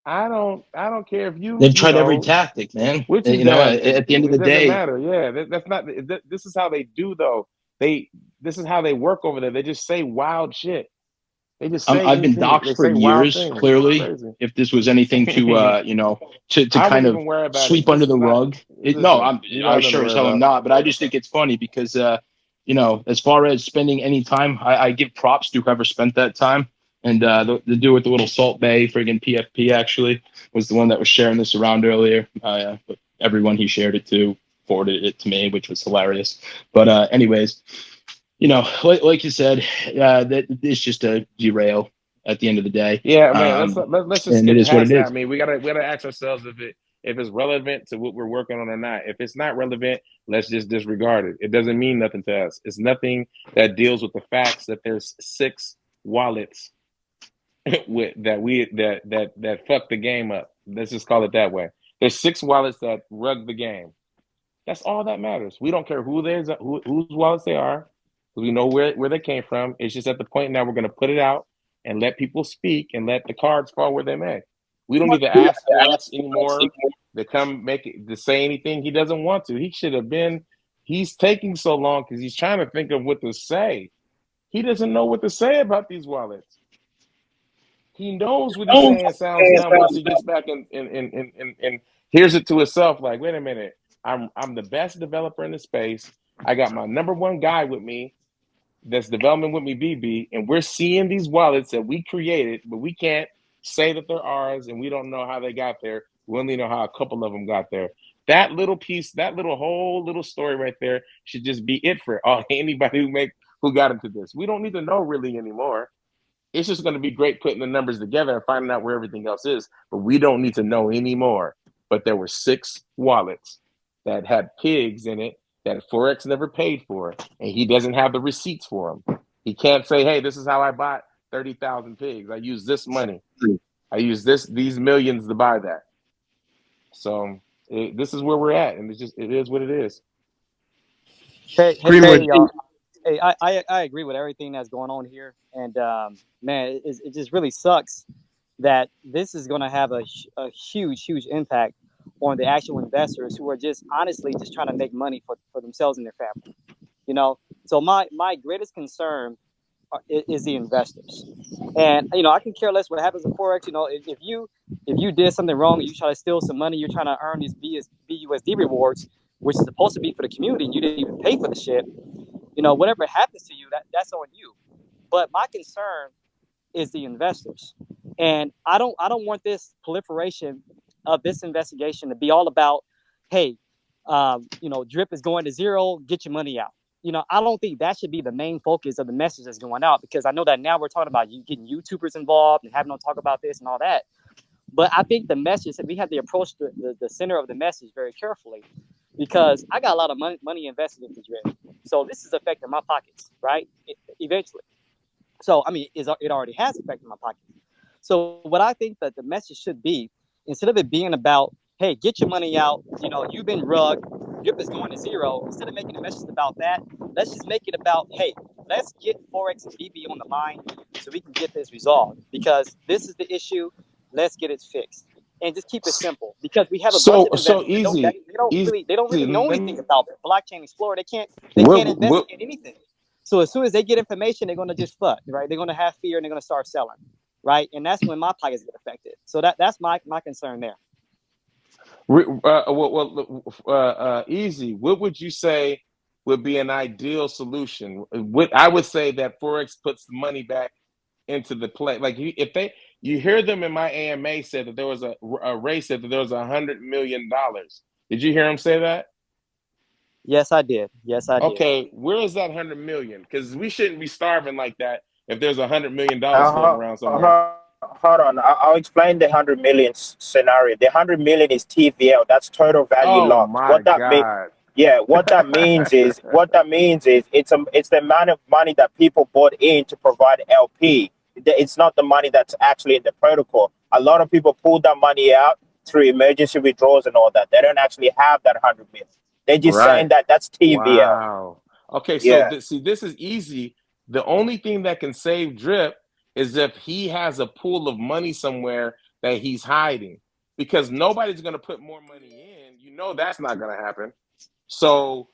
I don't care if you. They've tried every tactic, man. Which you know, at the end of the day, it doesn't matter. Yeah, that's not. This is how they do, though. This is how they work over there. They just say wild shit. They just say I've been doxxed for years. Clearly, if this was anything to to kind of sweep under the rug, I sure as hell am not. But I just think it's funny because you know, as far as spending any time, I give props to whoever spent that time. And the dude with the little Salt Bay friggin' PFP actually was the one that was sharing this around earlier. But everyone he shared it to forwarded it to me, which was hilarious. But anyways, you know, like you said, that it's just a derail at the end of the day. Yeah, man. Let's just get past that. I mean, we gotta ask ourselves if it's relevant to what we're working on or not. If it's not relevant, let's just disregard it. It doesn't mean nothing to us. It's nothing that deals with the facts that there's 6 wallets that fucked the game up. Let's just call it that way. There's 6 wallets that rug the game. That's all that matters. We don't care whose wallets they are. We know where they came from. It's just at the point now we're going to put it out and let people speak and let the cards fall where they may. We don't need to ask us anymore to come to say anything he doesn't want to. He should have been. He's taking so long because he's trying to think of what to say. He doesn't know what to say about these wallets. He knows what he's saying sounds dumb once he gets back and hears it to himself. Like, wait a minute, I'm the best developer in the space. I got my number 1 guy with me that's developing with me, BB, and we're seeing these wallets that we created, but we can't say that they're ours, and we don't know how they got there. We only know how a couple of them got there. That little piece, that whole little story right there should just be it for anybody who got into this. We don't need to know really anymore. It's just going to be great putting the numbers together and finding out where everything else is, but we don't need to know anymore. But there were 6 wallets that had pigs in it that Forex never paid for, and he doesn't have the receipts for them. He can't say, hey, this is how I bought 30,000 pigs. I used this money. I used these millions to buy that. So this is where we're at, and it is what it is. Hey, y'all. Hey, I agree with everything that's going on here, and man, it just really sucks that this is going to have a huge impact on the actual investors who are just honestly just trying to make money for themselves and their family. You know, so my greatest concern is the investors, and you know, I can care less what happens in Forex. You know, if you did something wrong and you try to steal some money, you're trying to earn these BUSD rewards. which is supposed to be for the community, and you didn't even pay for the shit, you know, whatever happens to you, that's on you. But my concern is the investors, and I don't want this proliferation of this investigation to be all about, hey, you know, drip is going to zero, get your money out. You know, I don't think that should be the main focus of the message that's going out, because I know that now we're talking about you getting YouTubers involved and having them talk about this and all that. But I think the message that we have to approach the center of the message very carefully, because I got a lot of money invested into drip. So this is affecting my pockets, right? Eventually. So, I mean, it already has affected my pockets. So what I think that the message should be, instead of it being about, hey, get your money out, you know, you've been rugged, drip is going to zero, instead of making a message about that, let's just make it about, hey, let's get Forex and BB on the line so we can get this resolved, because this is the issue. Let's get it fixed, and just keep it simple, because we have a bunch of investors. They don't really know anything about it. Blockchain Explorer, they can't investigate anything. So as soon as they get information, they're going to just FUD, right? They're going to have fear and they're going to start selling, right? And that's when my pockets get affected. So that's my concern there. Easy. What would you say would be an ideal solution? I would say that Forex puts the money back into the play. Like if you hear them in my AMA said that there was a race said that there was $100 million. Did you hear him say that? Yes, I did. Yes, I did. Okay, where is that 100 million? Because we shouldn't be starving like that if there's $100 million floating around somewhere. Hold on, I'll explain the 100 million scenario. The 100 million is TVL. That's total value locked. What that means is it's the amount of money that people bought in to provide LP. It's not the money that's actually in the protocol. A lot of people pull that money out through emergency withdrawals and all that. They don't actually have that 100 million. They're just saying that that's TVL. Wow. Okay, so this is easy. The only thing that can save Drip is if he has a pool of money somewhere that he's hiding, because nobody's going to put more money in. You know that's not going to happen. So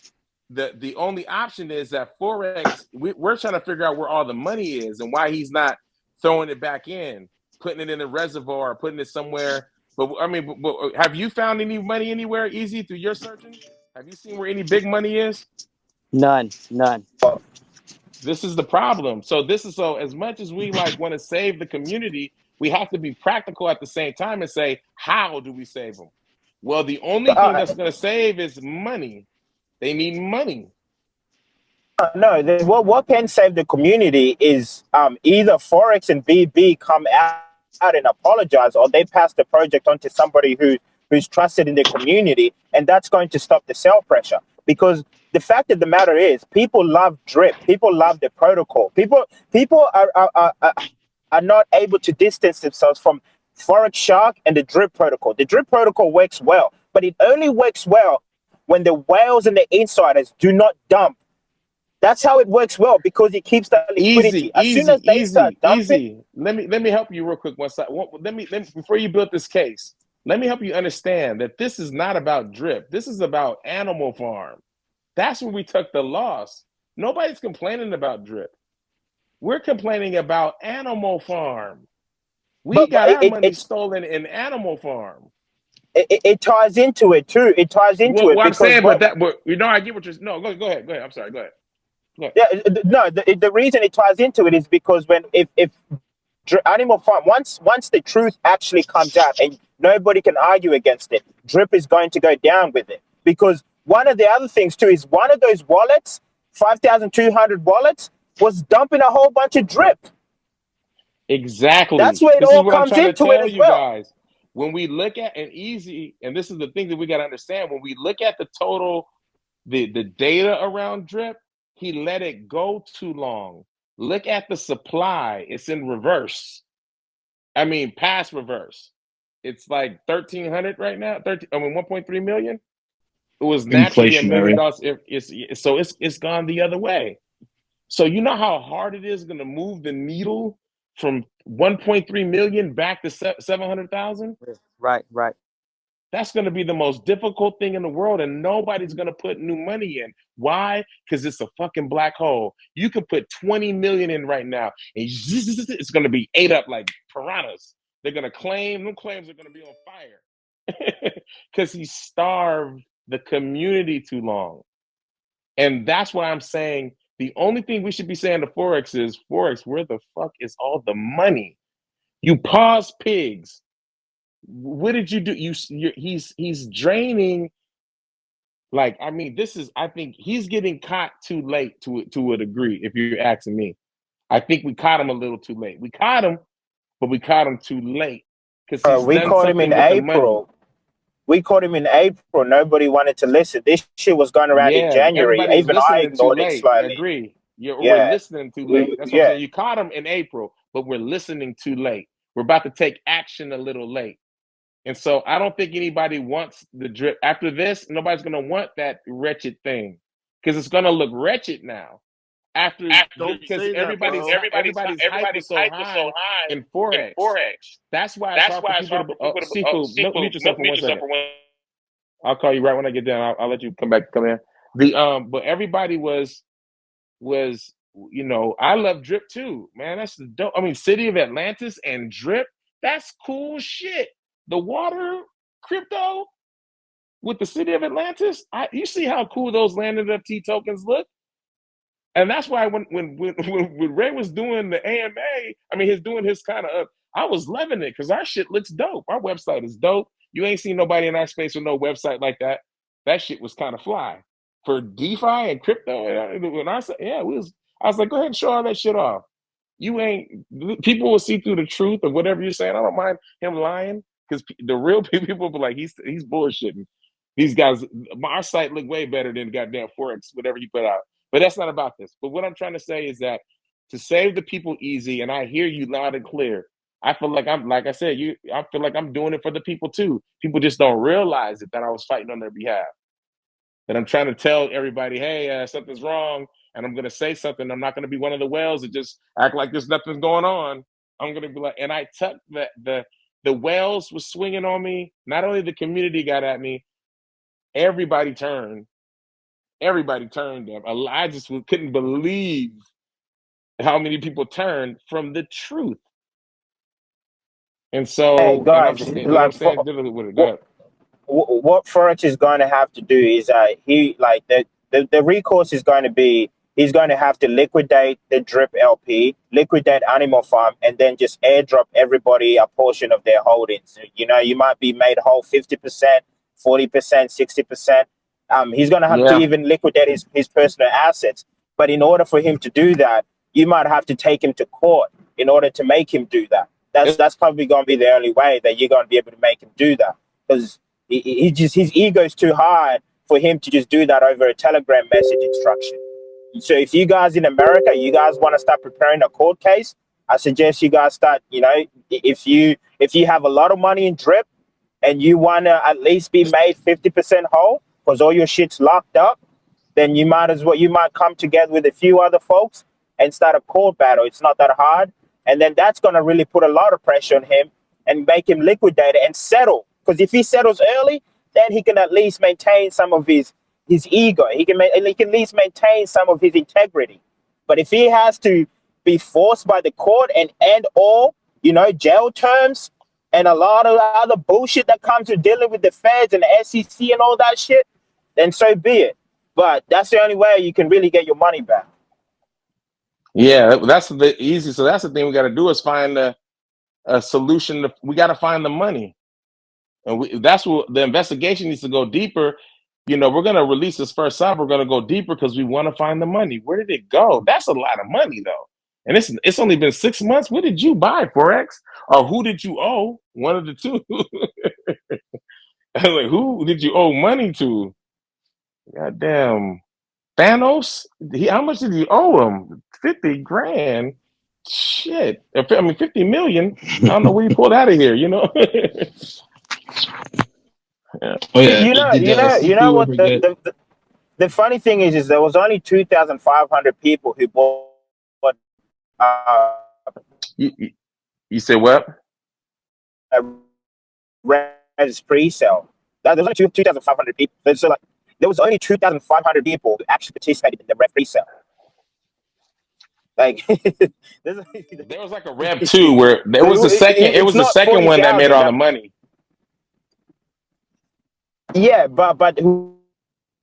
the only option is that Forex, we're trying to figure out where all the money is and why he's not throwing it back in, putting it in a reservoir, putting it somewhere. But I mean, have you found any money anywhere, Easy, through your searching? Have you seen where any big money is? None. This is the problem. So as much as we want to save the community, we have to be practical at the same time and say, how do we save them? Well, the only thing that's going to save is money. They need money. No, what can save the community is either Forex and BB come out and apologize, or they pass the project on to somebody who's trusted in the community, and that's going to stop the sell pressure. Because the fact of the matter is, people love Drip. People love the protocol. People are not able to distance themselves from Forex Shark and the Drip protocol. The Drip protocol works well, but it only works well when the whales and the insiders do not dump. That's how it works well, because it keeps that liquidity. As soon as they start dumping, Let me help you real quick. Let me before you build this case. Let me help you understand that this is not about Drip. This is about Animal Farm. That's where we took the loss. Nobody's complaining about Drip. We're complaining about Animal Farm. We got our money stolen in Animal Farm. It ties into it too. It ties into it. Well, I'm saying, but I get what you're. No, go ahead. I'm sorry. Go ahead. Yeah, no. The reason it ties into it is because if Animal Farm, once the truth actually comes out and nobody can argue against it, Drip is going to go down with it. Because one of the other things too is one of those wallets, 5,200 wallets, was dumping a whole bunch of Drip. Exactly. That's where it all comes into it as well. Guys. When we look at an Easy, and this is the thing that we got to understand, when we look at the total, the data around Drip, he let it go too long. Look at the supply. It's in reverse. I mean, past reverse. It's like 1,300 right now. 1.3 million. It was naturally $1 million. So it's gone the other way. So you know how hard it is going to move the needle from 1.3 million back to 700,000? Right. That's going to be the most difficult thing in the world, and nobody's going to put new money in. Why? Because it's a fucking black hole. You can put 20 million in right now, and it's going to be ate up like piranhas. They're going to claim, them claims are going to be on fire because he's starved the community too long. And that's why I'm saying the only thing we should be saying to Forex is, Forex, where the fuck is all the money? You pause pigs. What did you do? He's draining. Like, I mean, I think he's getting caught too late to a degree, if you're asking me. I think we caught him a little too late. We caught him, but we caught him too late. Because we caught him in April. We caught him in April. Nobody wanted to listen. This shit was going around in January. Even I ignored it slightly. I agree. We're listening too late. That's what I'm saying. You caught him in April, but we're listening too late. We're about to take action a little late. And so I don't think anybody wants the drip. After this, nobody's going to want that wretched thing because it's going to look wretched now. Because everybody's hype is so high in Forex. That's why I talk to people. Mute yourself for 1 second. I'll call you right when I get done. I'll let you come in. But everybody was, I love drip too, man. That's the dope. I mean, City of Atlantis and drip, that's cool shit. The water crypto with the City of Atlantis, you see how cool those land NFT tokens look? And that's why when Ray was doing the AMA, I mean, he's doing his kind of, I was loving it because our shit looks dope. Our website is dope. You ain't seen nobody in our space with no website like that. That shit was kind of fly. For DeFi and crypto, I was like, go ahead and show all that shit off. People will see through the truth of whatever you're saying. I don't mind him lying because the real people will be like, he's bullshitting. These guys, our site look way better than goddamn Forex, whatever you put out. But that's not about this. But what I'm trying to say is that to save the people easy, and I hear you loud and clear, I feel like I feel like I'm doing it for the people too. People just don't realize it, that I was fighting on their behalf. That I'm trying to tell everybody, hey, something's wrong, and I'm going to say something. I'm not going to be one of the whales that just act like there's nothing's going on. I'm going to be like, and I tucked the whales was swinging on me. Not only the community got at me, everybody turned. Everybody turned them. I just couldn't believe how many people turned from the truth. And so, hey guys, what Forex is going to have to do is the recourse is going to be, he's going to have to liquidate the drip LP, liquidate Animal Farm, and then just airdrop everybody a portion of their holdings. You might be made whole 50%, 40%, 60%. He's going to have to even liquidate his personal assets. But in order for him to do that, you might have to take him to court in order to make him do that. That's probably going to be the only way that you're going to be able to make him do that, because his ego is too high for him to just do that over a Telegram message instruction. So if you guys in America, you guys want to start preparing a court case, I suggest you guys start, if you have a lot of money in drip and you want to at least be made 50% whole because all your shit's locked up, then you might come together with a few other folks and start a court battle. It's not that hard. And then that's going to really put a lot of pressure on him and make him liquidate it and settle. Because if he settles early, then he can at least maintain some of his ego. He can at least maintain some of his integrity. But if he has to be forced by the court and all, jail terms and a lot of other bullshit that comes with dealing with the feds and the SEC and all that shit, then so be it. But that's the only way you can really get your money back. Yeah, that's the easy. So that's the thing we got to do is find a solution. We got to find the money. And that's what the investigation needs to go deeper. We're going to release this first side. We're going to go deeper because we want to find the money. Where did it go? That's a lot of money, though. And it's only been 6 months. What did you buy, Forex? Or who did you owe? One of the two. I was like, who did you owe money to? Goddamn. Thanos? How much did you owe him? 50 grand? Shit. 50 million? I don't know where you pulled out of here, Yeah. Oh, yeah. You know what the funny thing is there was only 2,500 people who bought. You said what? Res pre-sale. There was only 2,500 people. So there was only 2,500 people who actually participated in the Rev pre-sale. Like there was like a Rev 2 where there was a second. It was the second one that made all the money. Yeah, but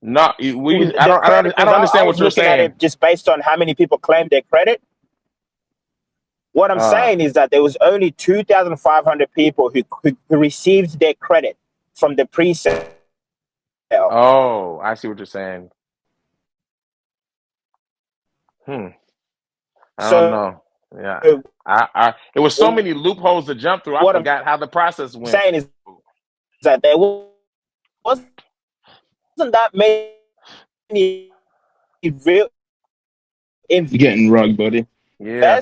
No, I don't understand what you're looking at saying. it just based on how many people claim their credit. What I'm saying is that there was only 2,500 people who received their credit from the pre-sale. Oh, I see what you're saying. I don't know. Yeah, it was so many loopholes to jump through. I forgot how the process went. Saying is that there wasn't that many real You're getting rugged, buddy. Yeah.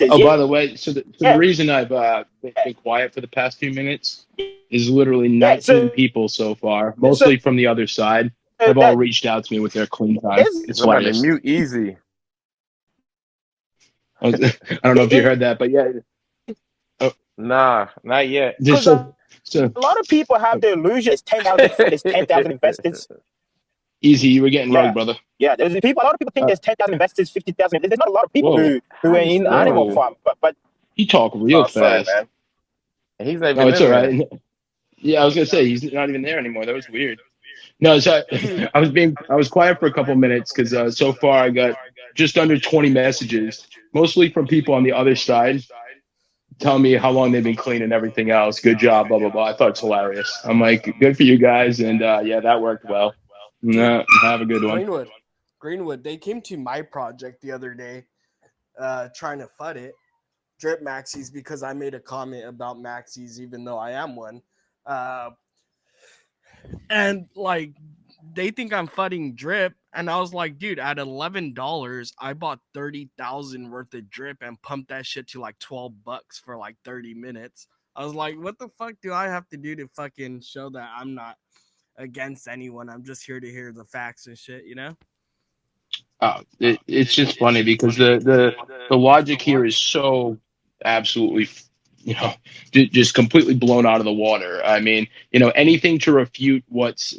Oh, by the way, so the reason I've been quiet for the past few minutes is literally 19 people so far, mostly from the other side, have all reached out to me with their clean time. It's We're about to hilarious. mute Easy. I don't know if you heard that, but yeah. Nah, not yet. A lot of people have the illusion it's 10,000 investors. Easy, you were getting rugged, brother. Yeah, a lot of people think there's 10,000 investors, 50,000. There's not a lot of people who are in Animal Farm, but he talk real fast. Sorry, man. And he's not even. No, it's all right. Yeah, I was gonna say he's not even there anymore. That was weird. No, so I was quiet for a couple minutes because so far I got just under 20 messages, mostly from people on the other side, telling me how long they've been clean and everything else. Good job, blah blah blah. I thought it's hilarious. I'm like, good for you guys, and yeah, that worked well. No, have a good one. Greenwood. They came to my project the other day, trying to FUD it. Drip maxis because I made a comment about maxis, even though I am one. And like they think I'm fudding drip, and I was like, dude, at $11, I bought 30,000 worth of drip and pumped that shit to like $12 for like 30 minutes. I was like, what the fuck do I have to do to fucking show that I'm not against anyone? I'm just here to hear the facts and shit, you know? It's just funny because the logic here is so absolutely, just completely blown out of the water. I mean, anything to refute what's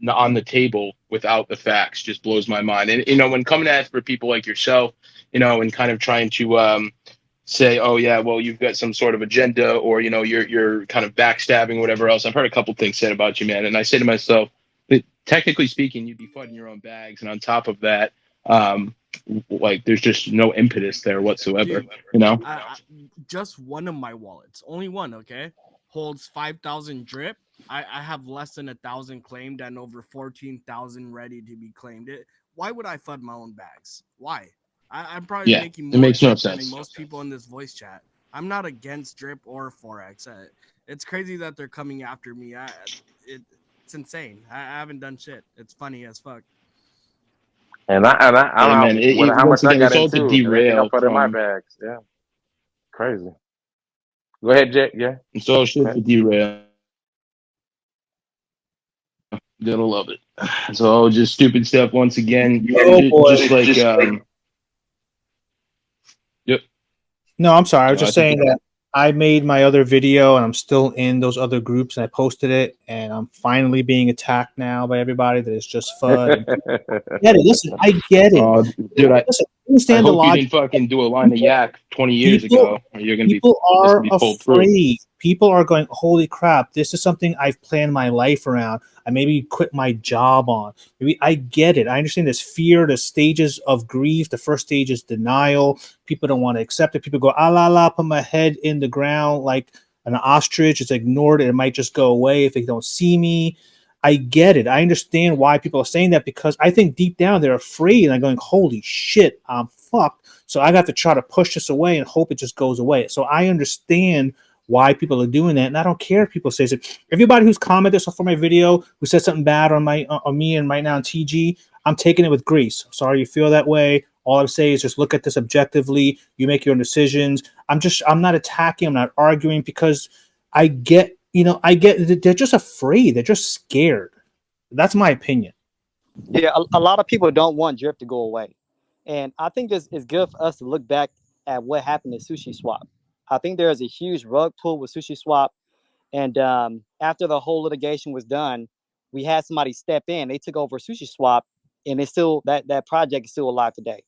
on the table without the facts just blows my mind. And when coming at for people like yourself, and kind of trying to say, oh yeah, well you've got some sort of agenda, or you're kind of backstabbing, whatever else. I've heard a couple things said about you, man, and I say to myself, that technically speaking, you'd be fighting your own bags, and on top of that, like there's just no impetus there whatsoever. Dude, just one of my wallets, only one, okay, holds 5,000 drip. I have less than 1,000 claimed and over 14,000 ready to be claimed. Why would I FUD my own bags? Why? I'm probably making more it makes no than sense. most people in this voice chat. I'm not against drip or Forex. It's crazy that they're coming after me. It's insane. I haven't done shit. It's funny as fuck. And I don't know how much I got into. It's derail put in my bags. Yeah, crazy. Go ahead, Jet. Yeah, it's all shit to derail. Gotta love it. It's all just stupid stuff once again. Just like yep. No, I'm sorry. I was just saying that I made my other video and I'm still in those other groups and I posted it and I'm finally being attacked now by everybody that it's just fun. Get it. Listen, I get it. Dude, I understand hope the logic. you didn't fucking do a line of yak 20 years ago. Or you're gonna People are pulled through. afraid. People are going, holy crap, this is something I've planned my life around. I maybe quit my job on. Maybe I get it. I understand there's fear, the stages of grief. The first stage is denial. People don't want to accept it. People go, la, put my head in the ground like an ostrich. It's ignored. It might just go away if they don't see me. I get it. I understand why people are saying that because I think deep down they're afraid and I'm going, holy shit, I'm fucked. So I got to try to push this away and hope it just goes away. So I understand why people are doing that, and I don't care if people say it. Everybody who's commented for my video, who said something bad on me and right now on TG, I'm taking it with grace. Sorry you feel that way. All I'm saying is just look at this objectively. You make your own decisions. I'm not attacking. I'm not arguing because I get they're just afraid. They're just scared. That's my opinion. Yeah, a lot of people don't want drip to go away, and I think it's good for us to look back at what happened to Sushi Swap. I think there is a huge rug pull with Sushi Swap. And after the whole litigation was done, we had somebody step in. They took over Sushi Swap, and it's still that project is still alive today.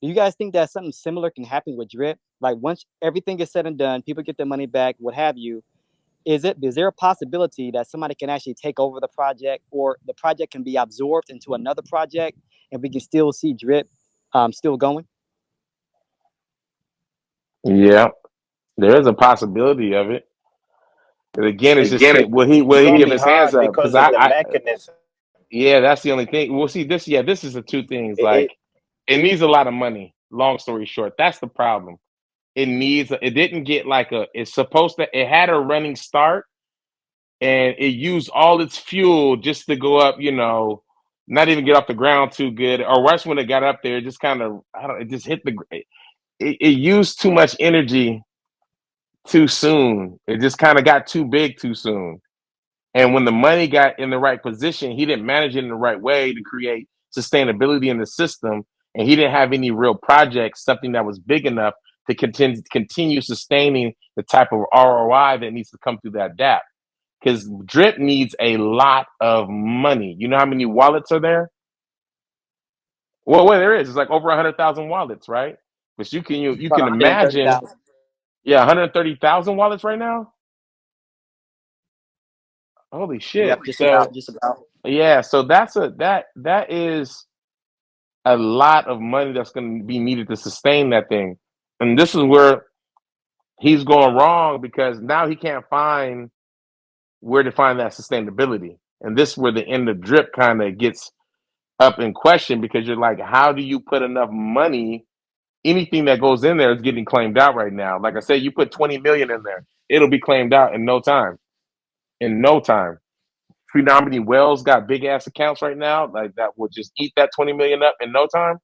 Do you guys think that something similar can happen with Drip? Like once everything is said and done, people get their money back, what have you. is there a possibility that somebody can actually take over the project, or the project can be absorbed into another project, and we can still see Drip still going? Yeah, there is a possibility of it. But again, it's just will he give his hands up? Because of the mechanism. Yeah, that's the only thing. We'll see this. Yeah, this is the two things. Like, it needs a lot of money. Long story short, that's the problem. It didn't get like it had a running start, and it used all its fuel just to go up, not even get off the ground too good. Or worse, when it got up there, it just kind of, it just hit it used too much energy too soon. It just kind of got too big too soon. And when the money got in the right position, he didn't manage it in the right way to create sustainability in the system. And he didn't have any real projects, something that was big enough to continue sustaining the type of ROI that needs to come through that DApp. Because Drip needs a lot of money. You know how many wallets are there? Well, there is. It's like over 100,000 wallets, right? But you can imagine. Yeah, 130,000 wallets right now. Holy shit! Yep, just about. Yeah, so that is a lot of money that's going to be needed to sustain that thing, and this is where he's going wrong, because now he can't find where to find that sustainability, and this is where the end of Drip kind of gets up in question, because you're like, how do you put enough money? Anything that goes in there is getting claimed out right now. Like I said, you put 20 million in there, it'll be claimed out in no time. In no time. You know how many whales got big ass accounts right now, like that will just eat that 20 million up in no time?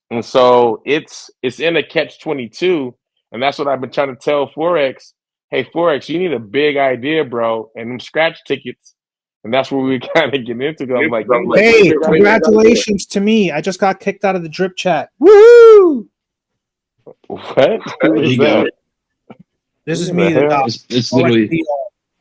And so it's in a catch-22, and that's what I've been trying to tell Forex. Hey, Forex, you need a big idea, bro, and them scratch tickets. And that's where we kind of get into. I'm like, hey, congratulations to me. I just got kicked out of the Drip chat. Woo! What? There you go. This is me. It's literally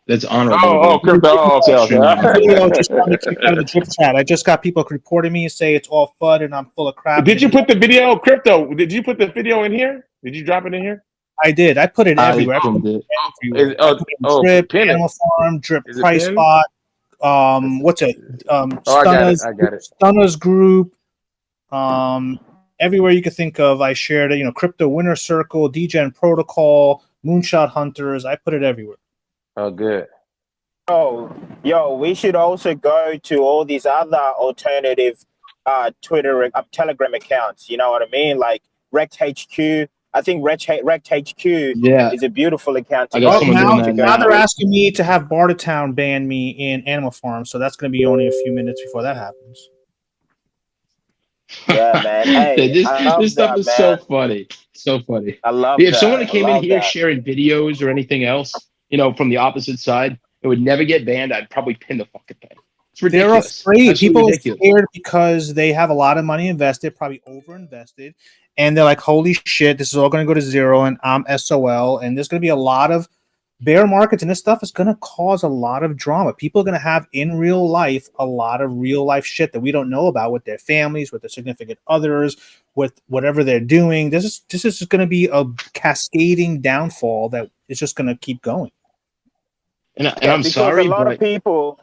that's honorable. Oh, crypto. Okay. Just got me kicked out of the Drip chat. I just got people reporting me and say it's all FUD and I'm full of crap. Did you put the video, Crypto? Did you put the video in here? Did you drop it in here? I did. I put it everywhere. Drip, Animal Farm, Drip Price Spot. What's it? I got it. Stunners Group. Everywhere you could think of, I shared it. Crypto Winner Circle, DGen Protocol, Moonshot Hunters. I put it everywhere. Oh, good. Oh, we should also go to all these other alternative Twitter, Telegram accounts. You know what I mean? Like Rect HQ. I think Rect HQ is a beautiful account. Now they're asking me to have Bartertown ban me in Animal Farm, so that's going to be only a few minutes before that happens. Yeah, man. Hey, this stuff is so funny. So funny. I love if someone came in here sharing videos or anything else, from the opposite side, it would never get banned. I'd probably pin the fucking thing. It's ridiculous. They're afraid. People are scared because they have a lot of money invested, probably overinvested, and they're like, holy shit, this is all going to go to zero, and I'm SOL, and there's going to be a lot of bear markets, and this stuff is going to cause a lot of drama. People are going to have in real life a lot of real life shit that we don't know about with their families, with their significant others, with whatever they're doing. This is just going to be a cascading downfall that is just going to keep going. And I'm sorry, a lot of people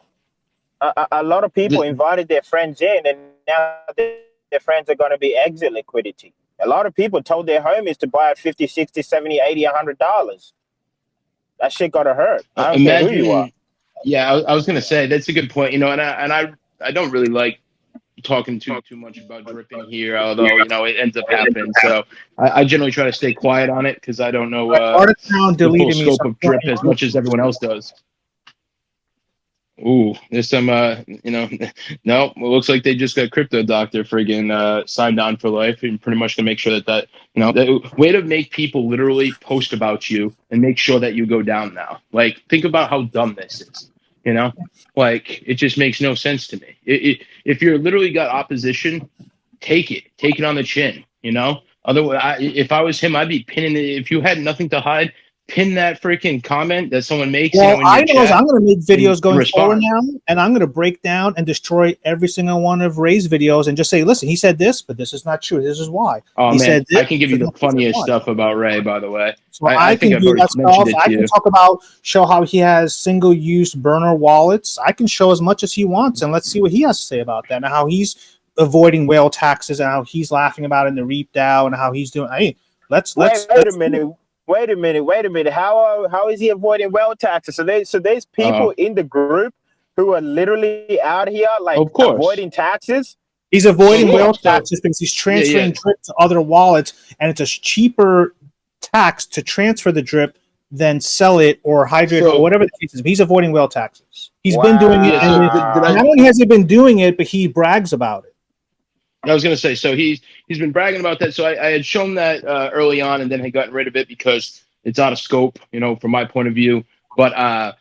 invited their friends in, and now their friends are going to be exit liquidity. A lot of people told their homies to buy at $50, $60, $70, $80, $100. That shit gotta hurt. I don't care who you are. Yeah, I was gonna say that's a good point. And I don't really like talking too much about dripping here, although it ends up happening. So I generally try to stay quiet on it because I don't know the full scope of drip as much as everyone else does. Ooh, there's some no, it looks like they just got Crypto Doctor friggin' signed on for life, and pretty much to make sure that way to make people literally post about you and make sure that you go down now. Like, think about how dumb this is. Like, it just makes no sense to me. If you're literally got opposition, take it on the chin. Otherwise, if I was him, I'd be pinning it. If you had nothing to hide, pin that freaking comment that someone makes. Well, in I your know chat I'm going to make videos going forward respond. now, and I'm going to break down and destroy every single one of Ray's videos and just say, listen, he said this, but this is not true. This is why. Oh He man, said this, I can give you the funniest stuff about Ray, by the way. So I think can I've do already that mentioned stuff. it I to can you. talk about, show how he has single-use burner wallets. I can show as much as he wants, and let's see what he has to say about that, and how he's avoiding whale taxes, and how he's laughing about it in the Reap DAO, and how he's doing. Hey, let's Wait a minute. How is he avoiding wealth taxes? So there's people in the group who are literally out here like Of course. avoiding taxes. He's avoiding Yeah, whale so- taxes because he's transferring yeah. drip to other wallets, and it's a cheaper tax to transfer the drip than sell it or hydrate So- or whatever the case is. He's avoiding whale taxes. He's been doing it, Yeah, so and not only has he been doing it, but he brags about it. I was gonna say, so he's been bragging about that. So I had shown that early on, and then had gotten rid of it because it's out of scope, from my point of view. But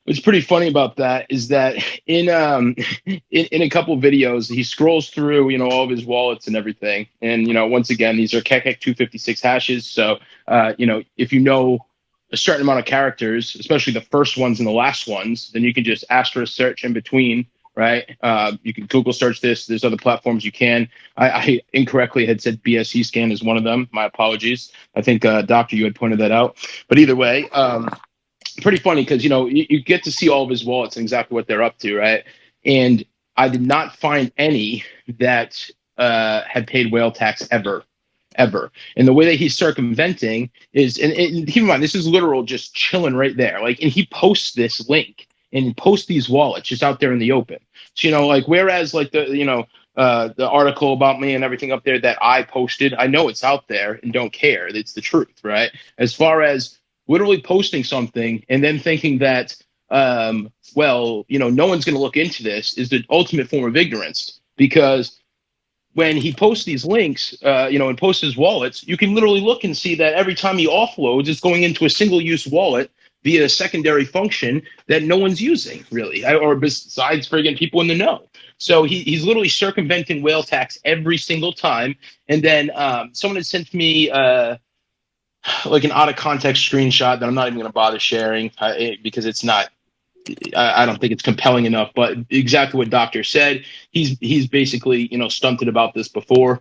what's pretty funny about that is that in a couple of videos, he scrolls through, all of his wallets and everything. And once again, these are Keck 256 hashes. So if you know a certain amount of characters, especially the first ones and the last ones, then you can just asterisk search in between. Right. You can Google search this. There's other platforms you can. I incorrectly had said BSC scan is one of them. My apologies. I think, Doctor, you had pointed that out. But either way, pretty funny because, you get to see all of his wallets and exactly what they're up to. Right. And I did not find any that had paid whale tax ever. And the way that he's circumventing is, and keep in mind, this is literal just chilling right there. And he posts this link. And post these wallets just out there in the open. So, whereas the article about me and everything up there that I posted, I know it's out there and don't care. It's the truth, right? As far as literally posting something and then thinking that, no one's going to look into this is the ultimate form of ignorance. Because when he posts these links, and posts his wallets, you can literally look and see that every time he offloads, it's going into a single-use wallet via a secondary function that no one's using, really, or besides friggin' people in the know. So he's literally circumventing whale tax every single time. And then someone had sent me an out-of-context screenshot that I'm not even going to bother sharing because it's not, I don't think it's compelling enough. But exactly what Doctor said, he's basically, stunted about this before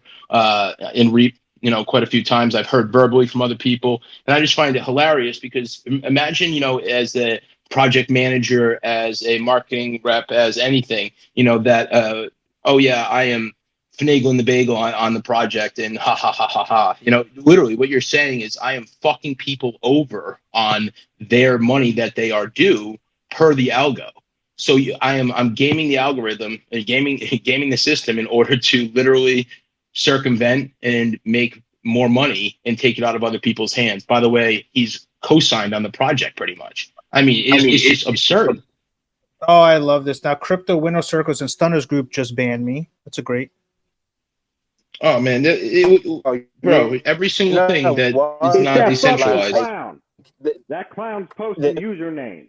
in Reap. Quite a few times I've heard verbally from other people, and I just find it hilarious because imagine, as a project manager, as a marketing rep, as anything, that, I am finagling the bagel on the project and ha ha ha ha ha. Literally what you're saying is I am fucking people over on their money that they are due per the algo. So I'm gaming the algorithm and gaming the system in order to literally circumvent and make more money and take it out of other people's hands. By the way, he's co-signed on the project pretty much. It's just absurd. Oh, I love this. Now, Crypto Winner Circles and Stunners Group just banned me. That's a great. Oh man, bro! Every single thing that is not decentralized. Clown. That clown's posting usernames.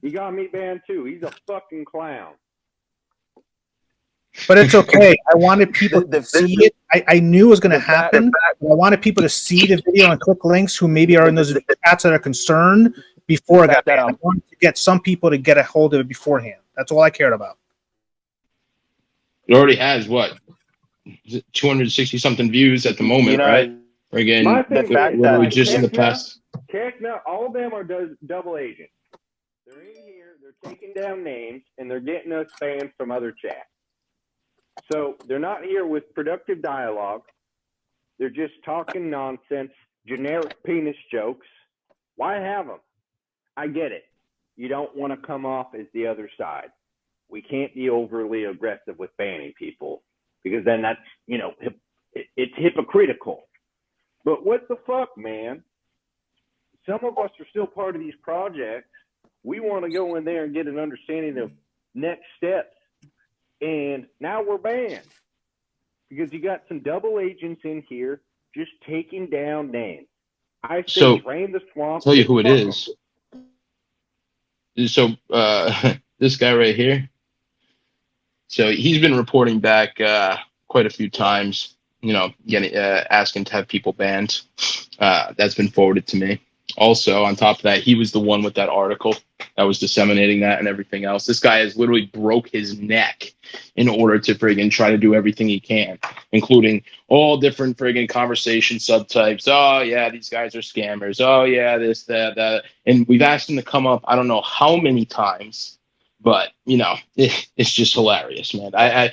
He got me banned too. He's a fucking clown. But it's okay. I wanted people to see it. I knew it was going to happen. I wanted people to see the video and click links who maybe are in those chats that are concerned before I got that. I wanted to get some people to get a hold of it beforehand. That's all I cared about. It already has what? 260 something views at the moment, right? Again, we just in the past. All of them are double agents. They're in here, they're taking down names, and they're getting us banned from other chats. So they're not here with productive dialogue. They're just talking nonsense, generic penis jokes. Why have them? I get it. You don't want to come off as the other side. We can't be overly aggressive with banning people because then that's, it's hypocritical. But what the fuck, man? Some of us are still part of these projects. We want to go in there and get an understanding of next steps. And now we're banned because you got some double agents in here just taking down names. I say drain the swamp. Tell you who it is. So this guy right here. So he's been reporting back quite a few times. Asking to have people banned. That's been forwarded to me. Also, on top of that, he was the one with that article that was disseminating that and everything else. This guy has literally broke his neck in order to friggin' try to do everything he can, including all different friggin' conversation subtypes. Oh, yeah, these guys are scammers. Oh, yeah, this, that, that. And we've asked him to come up, I don't know how many times, but, you know, it's just hilarious, man. I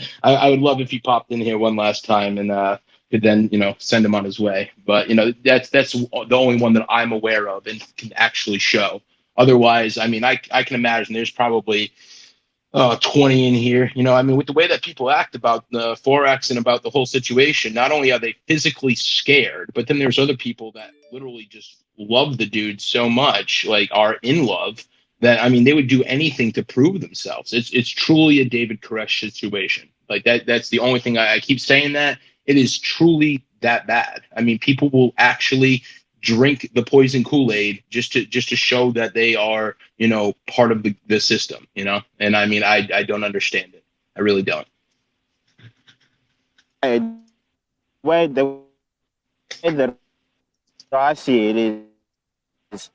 would love if he popped in here one last time and, could then, you know, send him on his way. But, you know, that's the only one that I'm aware of and can actually show. Otherwise, I mean, I can imagine there's probably 20 in here. You know, I mean, with the way that people act about the Forex and about the whole situation, not only are they physically scared, but then there's other people that literally just love the dude so much, like are in love, that I mean, they would do anything to prove themselves. It's truly a David Koresh situation. Like that's the only thing I keep saying that. It is truly that bad. I mean, people will actually drink the poison Kool-Aid just to show that they are, you know, part of the system, you know? And I mean, I don't understand it. I really don't. The way that I see it is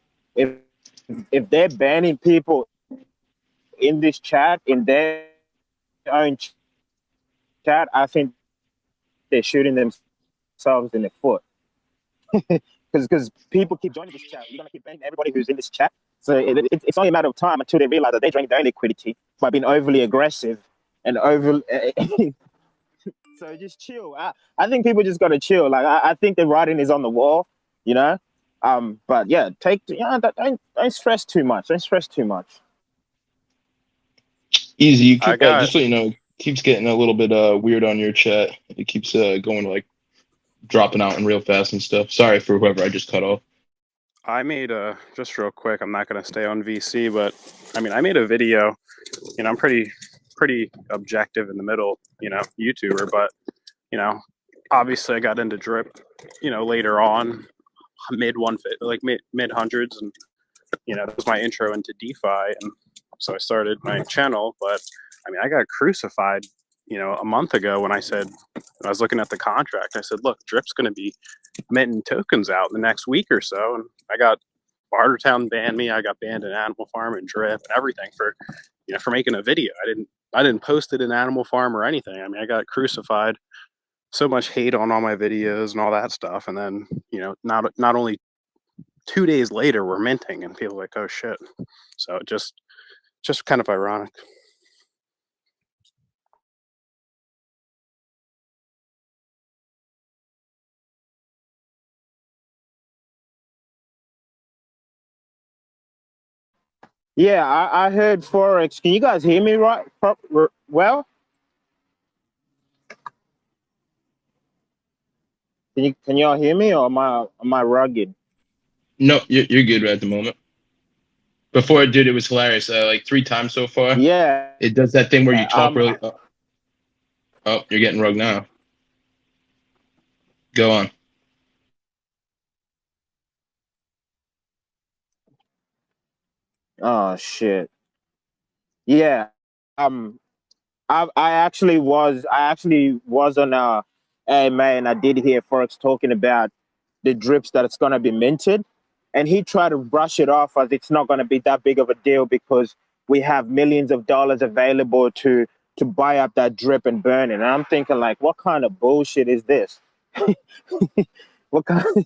if they're banning people in this chat, in their own chat, I think they're shooting themselves in the foot. Because people keep joining this chat. You're going to keep banning everybody who's in this chat. So it's only a matter of time until they realize that they drain their liquidity by being overly aggressive and over. So just chill. I think people just got to chill. Like I think the writing is on the wall, you know. But yeah, don't stress too much. Don't stress too much. Easy. You keep just so you know, it keeps getting a little bit weird on your chat. It keeps going like dropping out and real fast and stuff. Sorry for whoever I just cut off. I made just real quick. I'm not going to stay on VC, but I mean, I made a video. You know, I'm pretty objective in the middle. You know, YouTuber, but you know, obviously I got into drip. You know, later on, mid hundreds, and you know, that was my intro into DeFi, and so I started my channel. But I mean, I got crucified, you know, a month ago when I said, when I was looking at the contract, I said, look, Drip's going to be minting tokens out in the next week or so. And I got Bartertown banned me. I got banned in Animal Farm and Drip and everything for, you know, for making a video. I didn't post it in Animal Farm or anything. I mean, I got crucified, so much hate on all my videos and all that stuff. And then, you know, not only 2 days later, we're minting and people are like, oh shit. So just kind of ironic. Yeah, I heard Forex. Can you guys hear me right? Well, can y'all hear me, or am I rugged? No, you're good at the moment. Before it did, it was hilarious. Like 3 times so far. Yeah. It does that thing where you talk really. Oh, you're getting rugged now. Go on. Oh shit. Yeah. I actually was on AMA, and I did hear Forex talking about the drips that it's gonna be minted, and he tried to brush it off as it's not gonna be that big of a deal because we have millions of dollars available to buy up that drip and burn it. And I'm thinking, like, what kind of bullshit is this? What kind?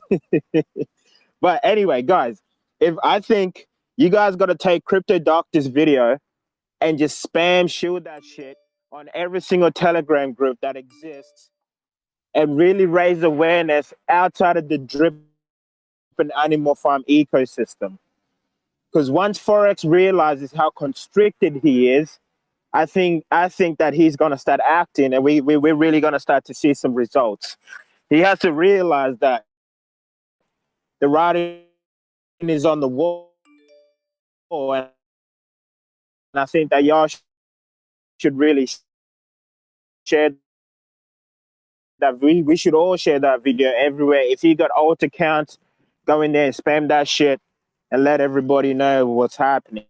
But anyway, guys, if I think you guys got to take Crypto Doctor's video and just spam shoot that shit on every single Telegram group that exists and really raise awareness outside of the drip and Animal Farm ecosystem. Because once Forex realizes how constricted he is, I think that he's gonna start acting, and we're really gonna start to see some results. He has to realize that the writing is on the wall, and I think that y'all should really share that. We should all share that video everywhere. If you got alt accounts, go in there and spam that shit and let everybody know what's happening.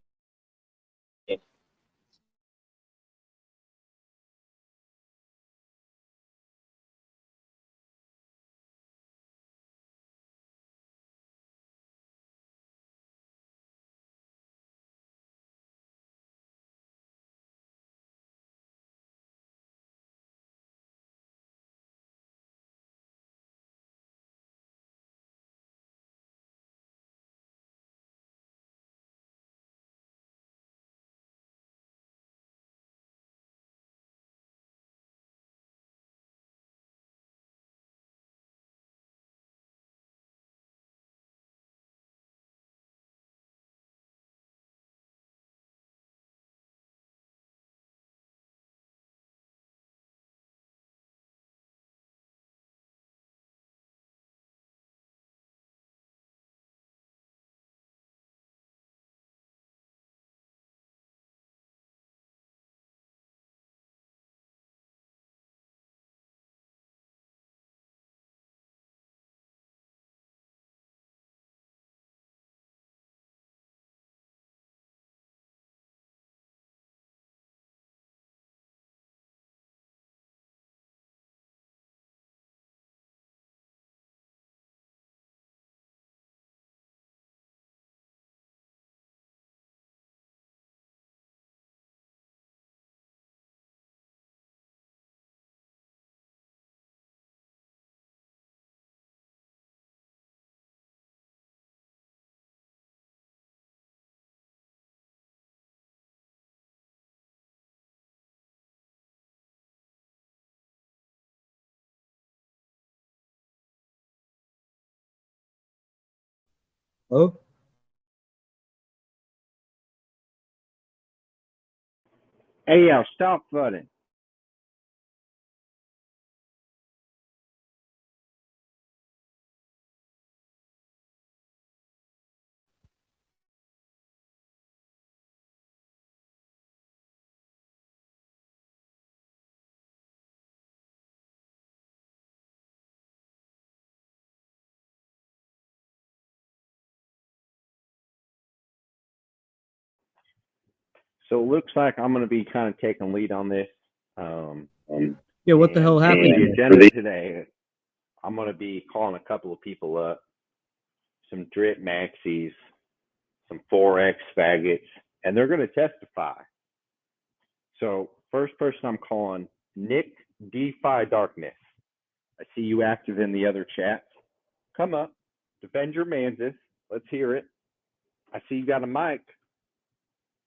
Oh, Hey, yo, stop flooding. So it looks like I'm going to be kind of taking lead on this. yeah. What the hell happened? The agenda today, I'm going to be calling a couple of people up, some drip maxis, some Forex faggots, and they're going to testify. So first person I'm calling, Nick DeFi Darkness. I see you active in the other chats. Come up, defend your manses. Let's hear it. I see you got a mic.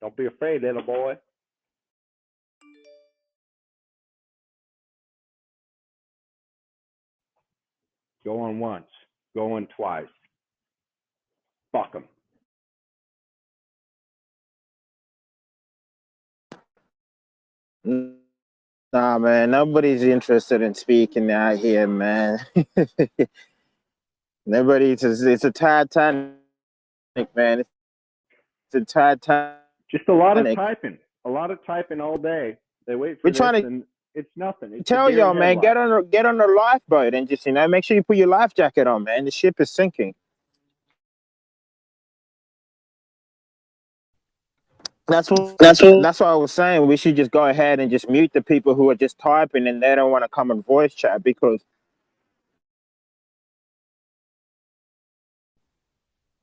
Don't be afraid, little boy. Going once, going twice. Fuck them. Nah, man, nobody's interested in speaking out here, man. Nobody's. It's a Titanic, man. It's a Titanic. Just a lot of typing. A lot of typing all day. They wait for We're this, trying to and it's nothing. It's tell y'all, man, get on the lifeboat and just make sure you put your life jacket on, man. The ship is sinking. That's what I was saying. We should just go ahead and just mute the people who are just typing and they don't want to come and voice chat because.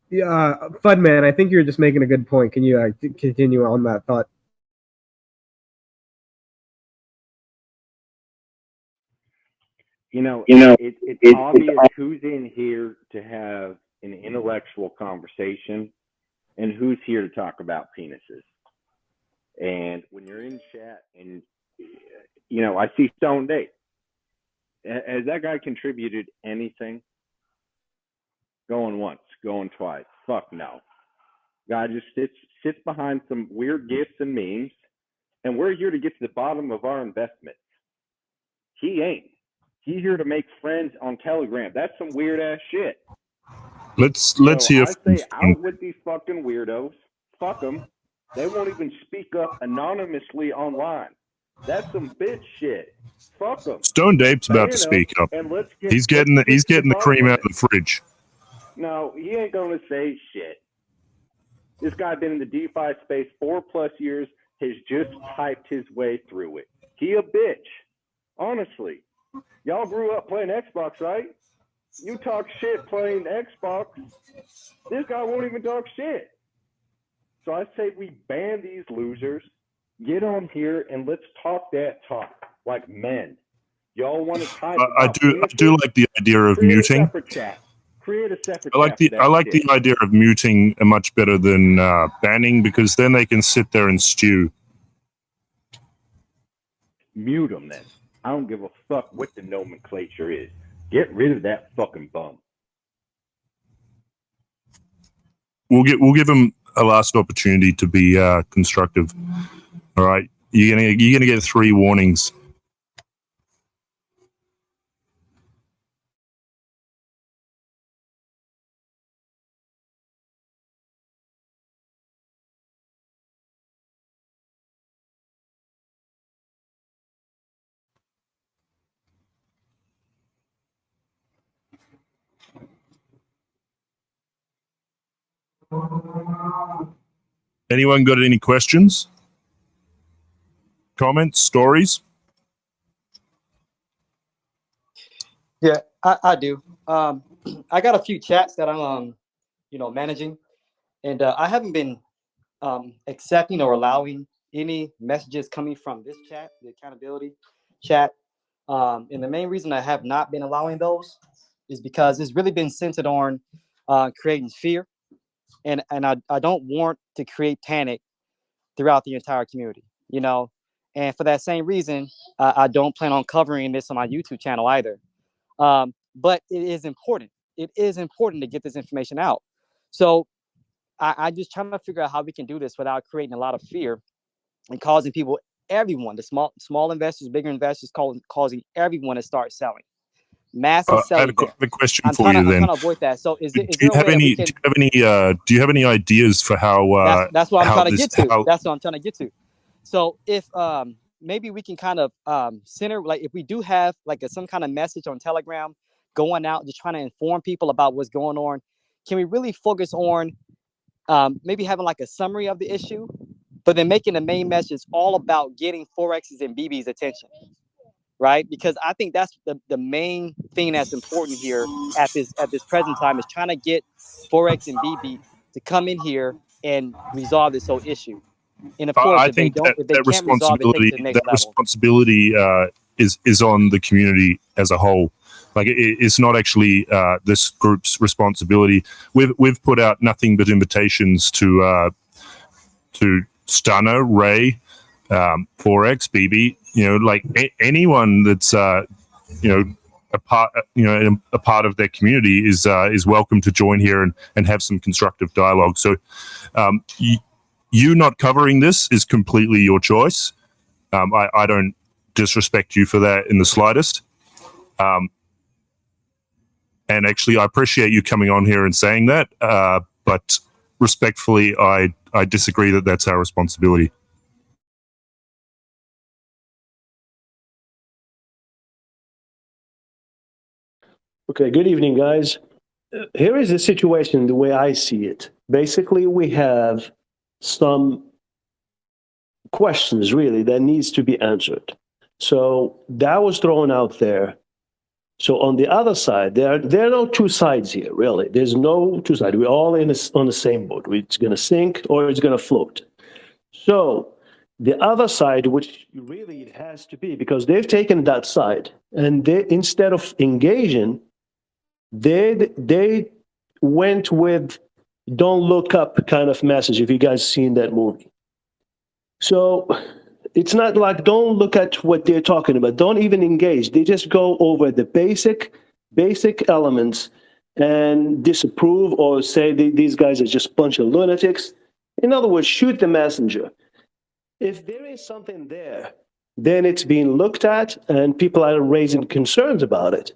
Yeah, Fudman, I think you're just making a good point. Can you continue on that thought? It's obvious who's in here to have an intellectual conversation and who's here to talk about penises. And when you're in chat and, I see Stone Date. Has that guy contributed anything? Going once, going twice. Fuck no. Guy just sits behind some weird gifts and memes, and we're here to get to the bottom of our investments. He ain't. He's here to make friends on Telegram. That's some weird ass shit. Let's hear. I say out with these fucking weirdos. Fuck them. They won't even speak up anonymously online. That's some bitch shit. Fuck them. Stone Dape's about to speak up. He's getting the cream out of the fridge. No, he ain't gonna say shit. This guy been in the DeFi space 4+ years, has just typed his way through it. He a bitch. Honestly. Y'all grew up playing Xbox, right? You talk shit playing Xbox. This guy won't even talk shit. So I say we ban these losers, get on here, and let's talk that talk like men. Y'all want to type? I do like the idea of muting. Create a separate I like the idea of muting much better than banning, because then they can sit there and stew. Mute them then. I don't give a fuck what the nomenclature is. Get rid of that fucking bum. We'll give them a last opportunity to be constructive. All right, you're gonna get 3 warnings. Anyone got any questions? Comments? Stories? Yeah, I do. I got a few chats that I'm managing, and I haven't been accepting or allowing any messages coming from this chat, the accountability chat. And the main reason I have not been allowing those is because it's really been centered on creating fear, and I don't want to create panic throughout the entire community, and for that same reason, I don't plan on covering this on my YouTube channel either. But it is important. It is important to get this information out. So I just trying to figure out how we can do this without creating a lot of fear and causing people, everyone, the small investors, bigger investors, causing everyone to start selling. Massive I have selling there. a question I'm for trying you to, I'm then. trying to avoid that. So is Do there you a way have that we any? can? Do you have any ideas for how? That's what I'm how trying to this? get to. How? That's what I'm trying to get to. So if maybe we can kind of center, like if we do have like some kind of message on Telegram going out, just trying to inform people about what's going on, can we really focus on maybe having like a summary of the issue, but then making the main message all about getting Forex's and BB's attention, right? Because I think that's the main thing that's important here at this present time, is trying to get Forex and BB to come in here and resolve this whole issue. And of course, I if they think that can't resolve it, take it to the next level. responsibility is on the community as a whole. Like it's not actually this group's responsibility. We've put out nothing but invitations to Stunner, Ray, Forex, BB. You know, like anyone that's a part of their community is welcome to join here and have some constructive dialogue. So you not covering this is completely your choice. I don't disrespect you for that in the slightest. And actually, I appreciate you coming on here and saying that. But respectfully, I disagree that that's our responsibility. Okay, good evening, guys. Here is the situation the way I see it. Basically, we have some questions, really, that needs to be answered. So that was thrown out there. So on the other side, there are no two sides here, really. There's no two sides. We're all on the same boat. It's going to sink or it's going to float. So the other side, which really it has to be, because they've taken that side, and they, instead of engaging, they went with "don't look up" kind of message. If you guys seen that movie, so it's not like don't look at what they're talking about. Don't even engage. They just go over the basic elements and disapprove or say these guys are just a bunch of lunatics. In other words, shoot the messenger. If there is something there, then it's being looked at, and people are raising concerns about it.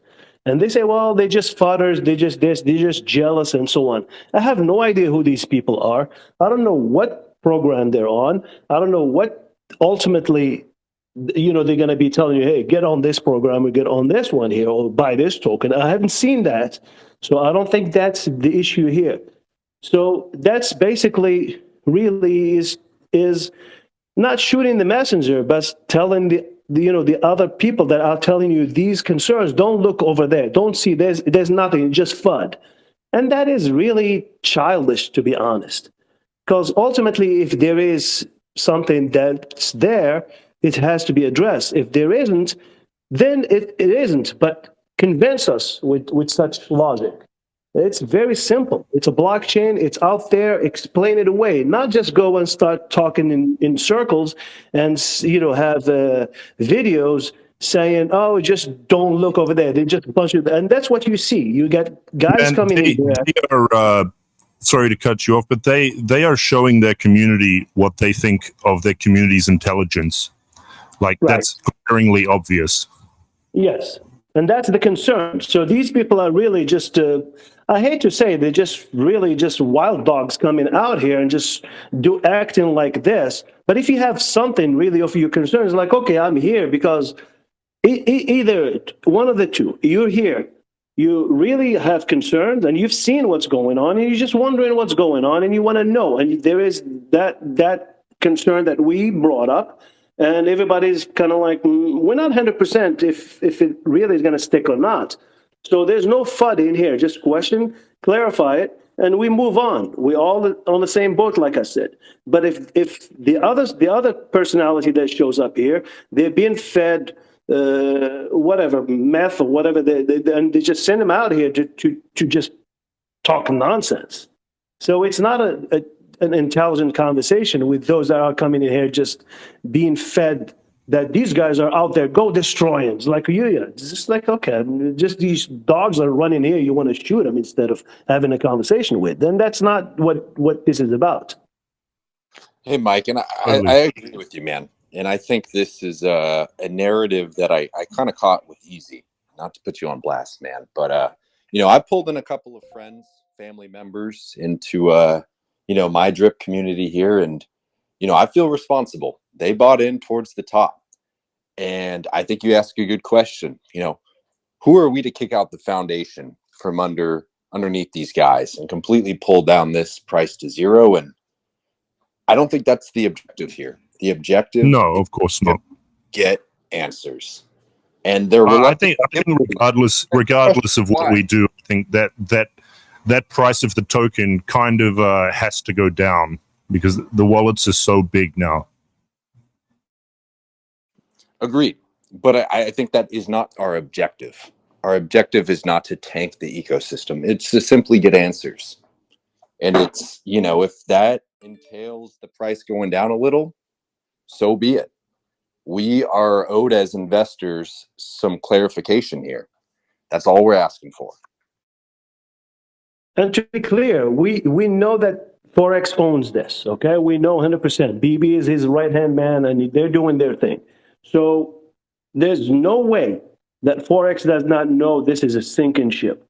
And they say, well, they just fodders, they just this, they're just jealous, and so on. I have no idea who these people are. I don't know what program they're on. I don't know what ultimately, they're going to be telling you, hey, get on this program or get on this one here or buy this token. I haven't seen that. So I don't think that's the issue here. So that's basically really is not shooting the messenger, but telling the other people that are telling you these concerns, don't look over there. Don't see, there's nothing, just FUD. And that is really childish, to be honest. Because ultimately, if there is something that's there, it has to be addressed. If there isn't, then it isn't. But convince us with such logic. It's very simple. It's a blockchain. It's out there. Explain it away. Not just go and start talking in circles and have videos saying, "Oh, just don't look over there." They just a bunch of, and that's what you see. You get guys coming in there. They are, sorry to cut you off, but they are showing their community what they think of their community's intelligence. Like that's glaringly obvious. Yes, and that's the concern. So these people are really just. I hate to say, they're just really just wild dogs coming out here and just acting like this. But if you have something really of your concerns, like, okay, I'm here because either one of the two, you're here, you really have concerns and you've seen what's going on and you're just wondering what's going on and you want to know. And there is that concern that we brought up. And everybody's kind of like, we're not 100% if it really is going to stick or not. So there's no FUD in here. Just question, clarify it, and we move on. We're all on the same boat, like I said. But if the other personality that shows up here, they're being fed whatever meth or whatever, and they just send them out here to just talk nonsense. So it's not an intelligent conversation with those that are coming in here just being fed that these guys are out there, go destroy him. It's like, it's just like, okay, just these dogs are running here, you want to shoot them instead of having a conversation with. Then that's not what this is about. Hey, Mike, and I agree with you, man. And I think this is a narrative that I kind of caught with Easy. Not to put you on blast, man, but I pulled in a couple of friends, family members into my drip community here, and I feel responsible. They bought in towards the top, and I think you ask a good question. Who are we to kick out the foundation from underneath these guys and completely pull down this price to zero? And I don't think that's the objective here. The objective, no, of course not. Get answers, and they're. I think regardless of what we do, I think that price of the token kind of has to go down because the wallets are so big now. Agreed, but I think that is not our objective. Our objective is not to tank the ecosystem. It's to simply get answers, and it's if that entails the price going down a little, so be it. We are owed as investors some clarification here. That's all we're asking for. And to be clear, we know that Forex owns this, okay? We know 100%. BB is his right-hand man, and they're doing their thing. So there's no way that Forex does not know this is a sinking ship.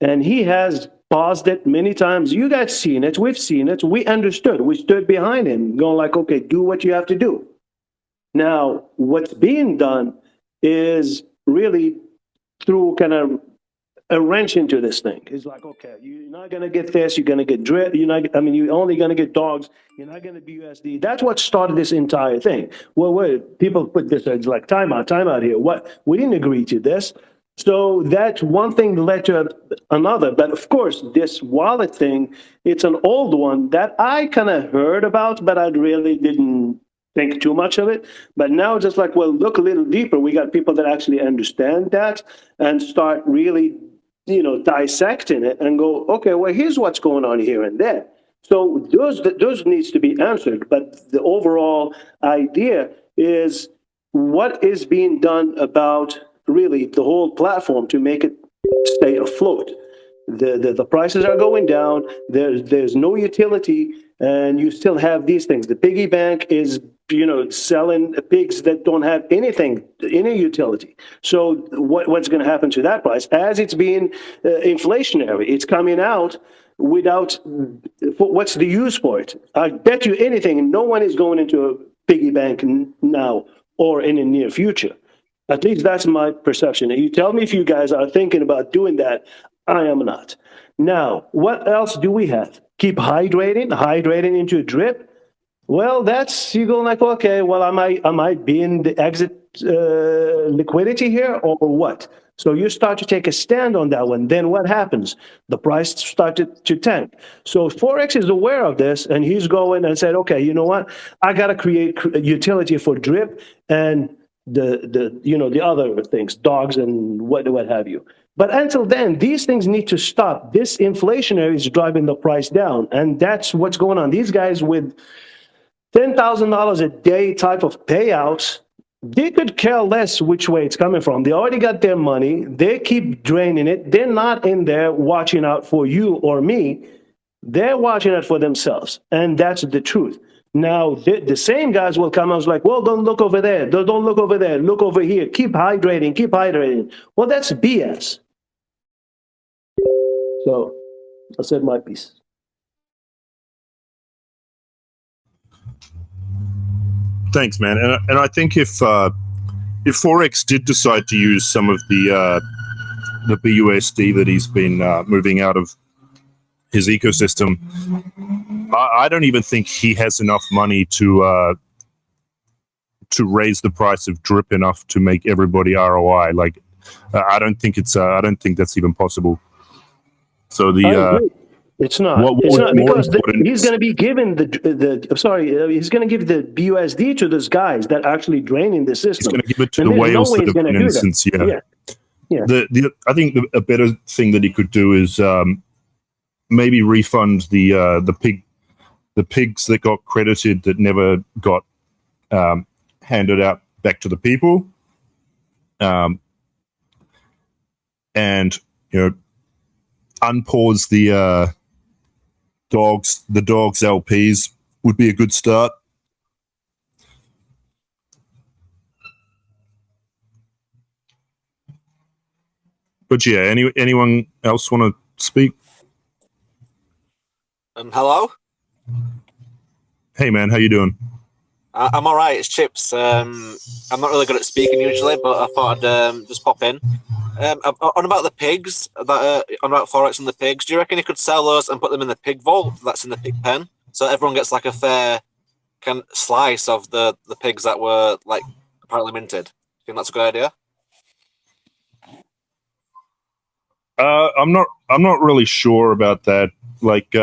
And he has paused it many times. You guys seen it. We've seen it. We understood. We stood behind him, going like, okay, do what you have to do. Now, what's being done is really through kind of a wrench into this thing. It's like, okay, you're not going to get this. You're going to get drip. You're only going to get dogs. You're not going to be USD. That's what started this entire thing. Well, people put this as like timeout here. What? We didn't agree to this. So that one thing led to another. But of course, this wallet thing, it's an old one that I kind of heard about, but I really didn't think too much of it. But now just like, well, look a little deeper. We got people that actually understand that and start really, dissecting it and go, okay, well, here's what's going on here and there. So those needs to be answered. But the overall idea is what is being done about really the whole platform to make it stay afloat. The prices are going down. There's no utility, and you still have these things. The piggy bank is selling pigs that don't have any utility. So what's going to happen to that price as it's being inflationary? It's coming out without what's the use for it? I bet you anything, no one is going into a piggy bank now or in the near future. At least that's my perception. You tell me if you guys are thinking about doing that. I am not. Now, what else do we have? Keep hydrating into a drip. Well, that's you go like, okay, well, am I being the exit liquidity here or what? So you start to take a stand on that one. Then what happens? The price started to tank. So Forex is aware of this, and he's going and said, okay, you know what? I got to create utility for drip and the other things, dogs and what have you. But until then, these things need to stop. This inflationary is driving the price down, and that's what's going on. These guys with $10,000 a day type of payouts, they could care less which way it's coming from. They already got their money. They keep draining it. They're not in there watching out for you or me. They're watching out for themselves, and that's the truth. Now, the same guys will come out like, well, don't look over there. Don't look over there. Look over here. Keep hydrating. Well, that's BS. So I said my piece. Thanks, man. And I think if Forex did decide to use some of the BUSD that he's been moving out of his ecosystem, I don't even think he has enough money to raise the price of drip enough to make everybody ROI. Like, I don't think that's even possible. So it's not. Because he's going to be given he's going to give the BUSD to those guys that actually draining the system. He's going to give it to the whales that have been in since, yeah. I think a better thing that he could do is maybe refund the pigs that got credited that never got handed out back to the people. And unpause the dogs LPs would be a good start. But yeah, anyone else want to speak? Hello. Hey man, how you doing? I'm all right. It's Chips. I'm not really good at speaking usually, but I thought I'd just pop in. On about the pigs, on about Forex and the pigs. Do you reckon you could sell those and put them in the pig vault that's in the pig pen, so everyone gets like a fair kind of slice of the pigs that were like apparently minted? Do you think that's a good idea? I'm not really sure about that. Like,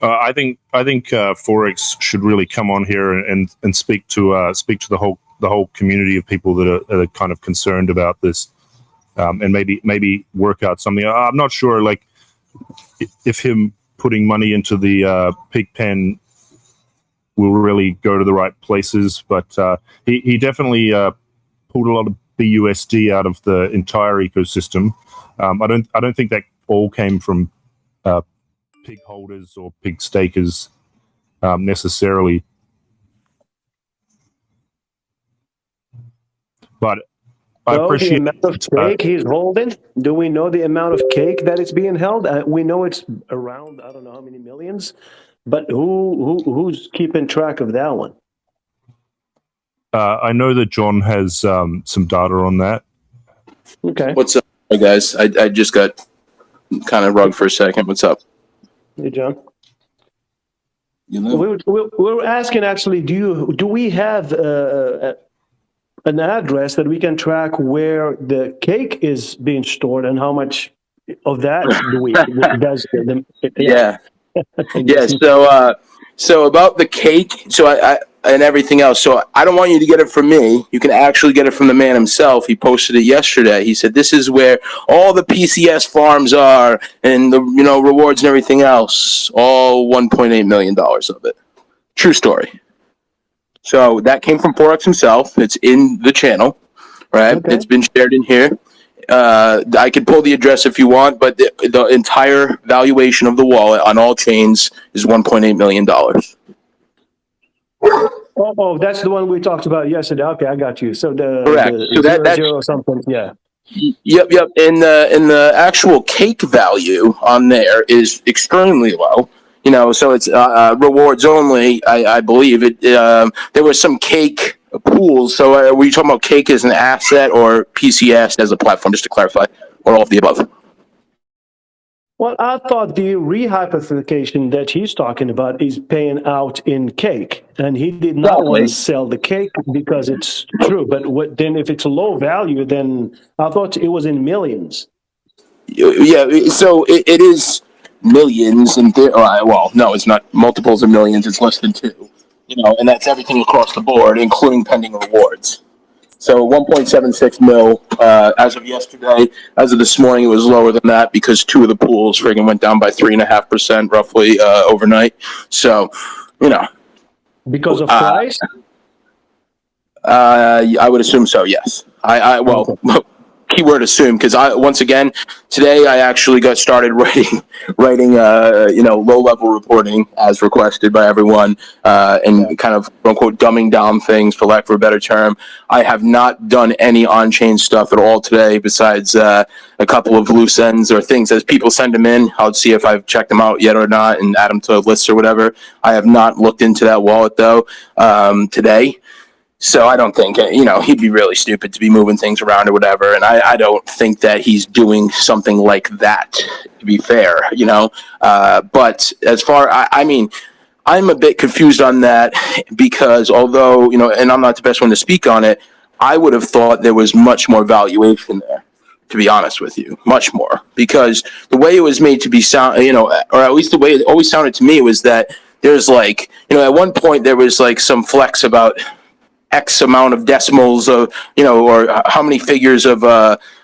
I think Forex should really come on here and speak to the whole community of people that are kind of concerned about this, and maybe work out something. I'm not sure, like, if him putting money into the pig pen will really go to the right places, but he definitely pulled a lot of BUSD out of the entire ecosystem. I don't think that all came from pig holders or pig stakers necessarily, but I appreciate the amount of cake he's holding. Do we know the amount of cake that is being held? We know it's around, I don't know how many millions, but who's keeping track of that one? I know that John has some data on that. Okay. What's up, guys? I just got kind of rugged for a second. What's up? Hey, John. We were asking actually, do we have an address that we can track where the cake is being stored and how much of that do we does the Yeah. Yeah. So about the cake, I and everything else. So I don't want you to get it from me. You can actually get it from the man himself. He posted it yesterday. He said, this is where all the PCS farms are and the rewards and everything else. All $1.8 million of it. True story. So that came from Forex himself. It's in the channel, right? Okay. It's been shared in here. I could pull the address if you want, but the entire valuation of the wallet on all chains is $1.8 million. Oh, that's the one we talked about yesterday. Okay, I got you. So correct. So that's zero something. Yeah. Yep. And the actual cake value on there is extremely low. So it's rewards only. I believe it. There was some cake pools. So were you talking about cake as an asset or PCS as a platform? Just to clarify, or all of the above. Well, I thought the rehypothecation that he's talking about is paying out in cake, and he did not want to sell the cake because it's true. But then if it's low value, then I thought it was in millions. Yeah, so it is millions, and well, no, it's not multiples of millions. It's less than 2, and that's everything across the board, including pending rewards. So 1.76 mil as of yesterday. As of this morning, it was lower than that because 2 of the pools friggin' went down by 3.5% roughly overnight. So, because of price. I would assume so. Yes. Keyword assume, because once again today I actually got started writing low level reporting as requested by everyone, and kind of quote unquote dumbing down things for lack of a better term. I have not done any on-chain stuff at all today besides a couple of loose ends or things as people send them in. I'll see if I've checked them out yet or not and add them to lists or whatever. I have not looked into that wallet though today. So I don't think, he'd be really stupid to be moving things around or whatever. And I don't think that he's doing something like that, to be fair, But as far, I'm a bit confused on that because although, and I'm not the best one to speak on it, I would have thought there was much more valuation there, to be honest with you, much more. Because the way it was made to be sound, or at least the way it always sounded to me was that there's like, at one point there was like some flex about X amount of decimals of, or how many figures of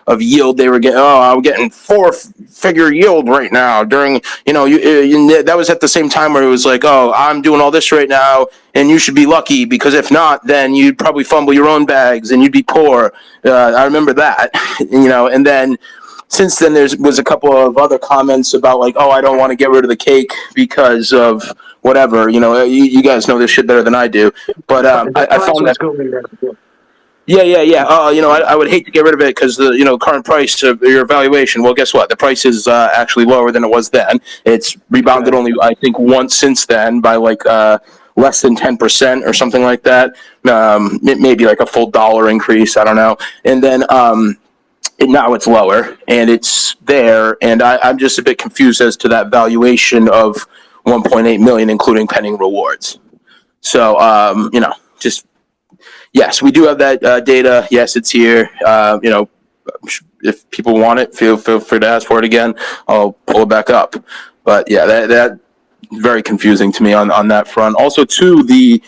of yield they were getting. Oh, I'm getting 4-figure yield right now during, that was at the same time where it was like, oh, I'm doing all this right now and you should be lucky because if not, then you'd probably fumble your own bags and you'd be poor. I remember that, and then since then there was a couple of other comments about like, oh, I don't want to get rid of the cake because of whatever, you guys know this shit better than I do, but I found that. Yeah. I would hate to get rid of it because the current price of your valuation. Well, guess what? The price is actually lower than it was then. It's rebounded only, I think, once since then by like less than 10% or something like that. Maybe like a full dollar increase. I don't know. And then now it's lower and it's there. And I'm just a bit confused as to that valuation of 1.8 million, including pending rewards. So, just. Yes, we do have that data. Yes, it's here. If people want it, feel free to ask for it again. I'll pull it back up. But yeah, that very confusing to me on that front. Also, too, the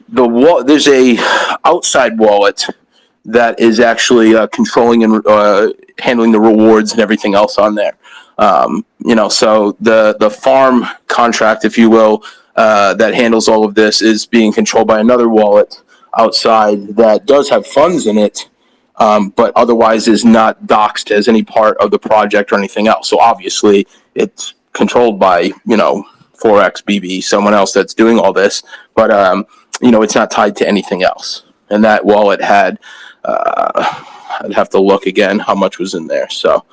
there's a outside wallet that is actually controlling and handling the rewards and everything else on there. So the farm contract, if you will, that handles all of this is being controlled by another wallet outside that does have funds in it, but otherwise is not doxed as any part of the project or anything else. So obviously it's controlled by, Forex, BB, someone else that's doing all this, but, it's not tied to anything else. And that wallet had, I'd have to look again how much was in there. So,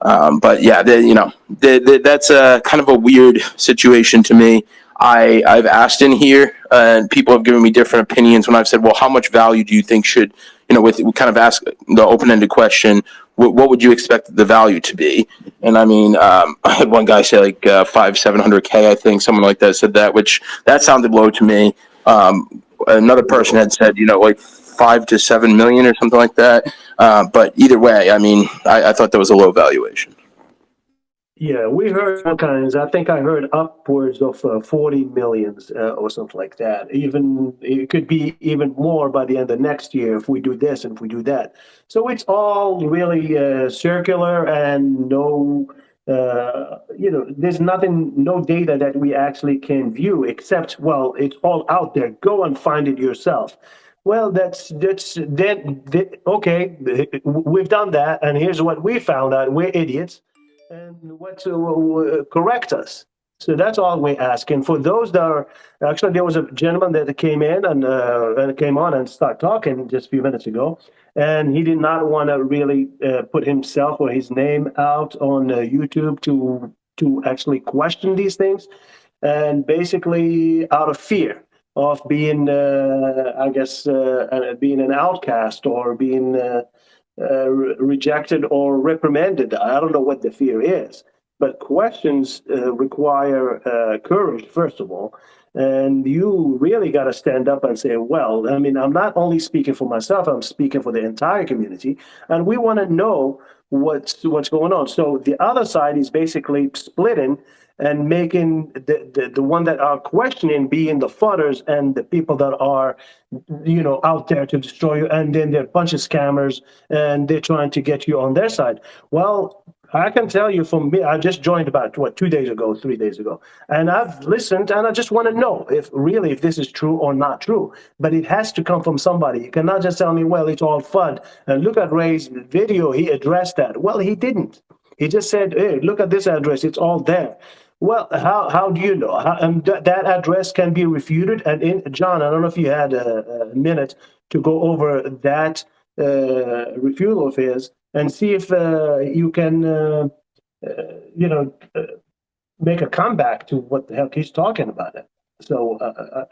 but yeah, that's kind of a weird situation to me. I've asked in here, and people have given me different opinions when I've said, well, how much value do you think should, we kind of ask the open-ended question, what would you expect the value to be? And I mean, I had one guy say like 700K, I think, someone like that said that, which that sounded low to me. Another person had said, like 5 to 7 million or something like that. But either way, I mean, I thought that was a low valuation. Yeah, we heard all kinds. I think I heard upwards of 40 millions or something like that. Even it could be even more by the end of next year if we do this and if we do that. So it's all really circular and no, there's no data that we actually can view except, well, it's all out there. Go and find it yourself. Well, that's okay. We've done that, and here's what we found out. We're idiots. And what to correct us. So that's all we ask. And for those that are actually, there was a gentleman that came in and came on and started talking just a few minutes ago, and he did not want to really put himself or his name out on YouTube to actually question these things, and basically out of fear of being, being an outcast or being. Rejected or reprimanded. I don't know what the fear is, but questions require courage, first of all. And you really got to stand up and say, well, I mean, I'm not only speaking for myself, I'm speaking for the entire community. And we want to know what's going on. So the other side is basically splitting and making the one that are questioning being the fudders and the people that are, out there to destroy you. And then there are a bunch of scammers and they're trying to get you on their side. Well, I can tell you from me, I just joined about 3 days ago, and I've listened and I just want to know if this is true or not true, but it has to come from somebody. You cannot just tell me, well, it's all FUD. And look at Ray's video. He addressed that. Well, he didn't. He just said, hey, look at this address. It's all there. Well, how do you know? That address can be refuted. And John, I don't know if you had a minute to go over that refutal of his and see if you can, make a comeback to what the heck he's talking about. So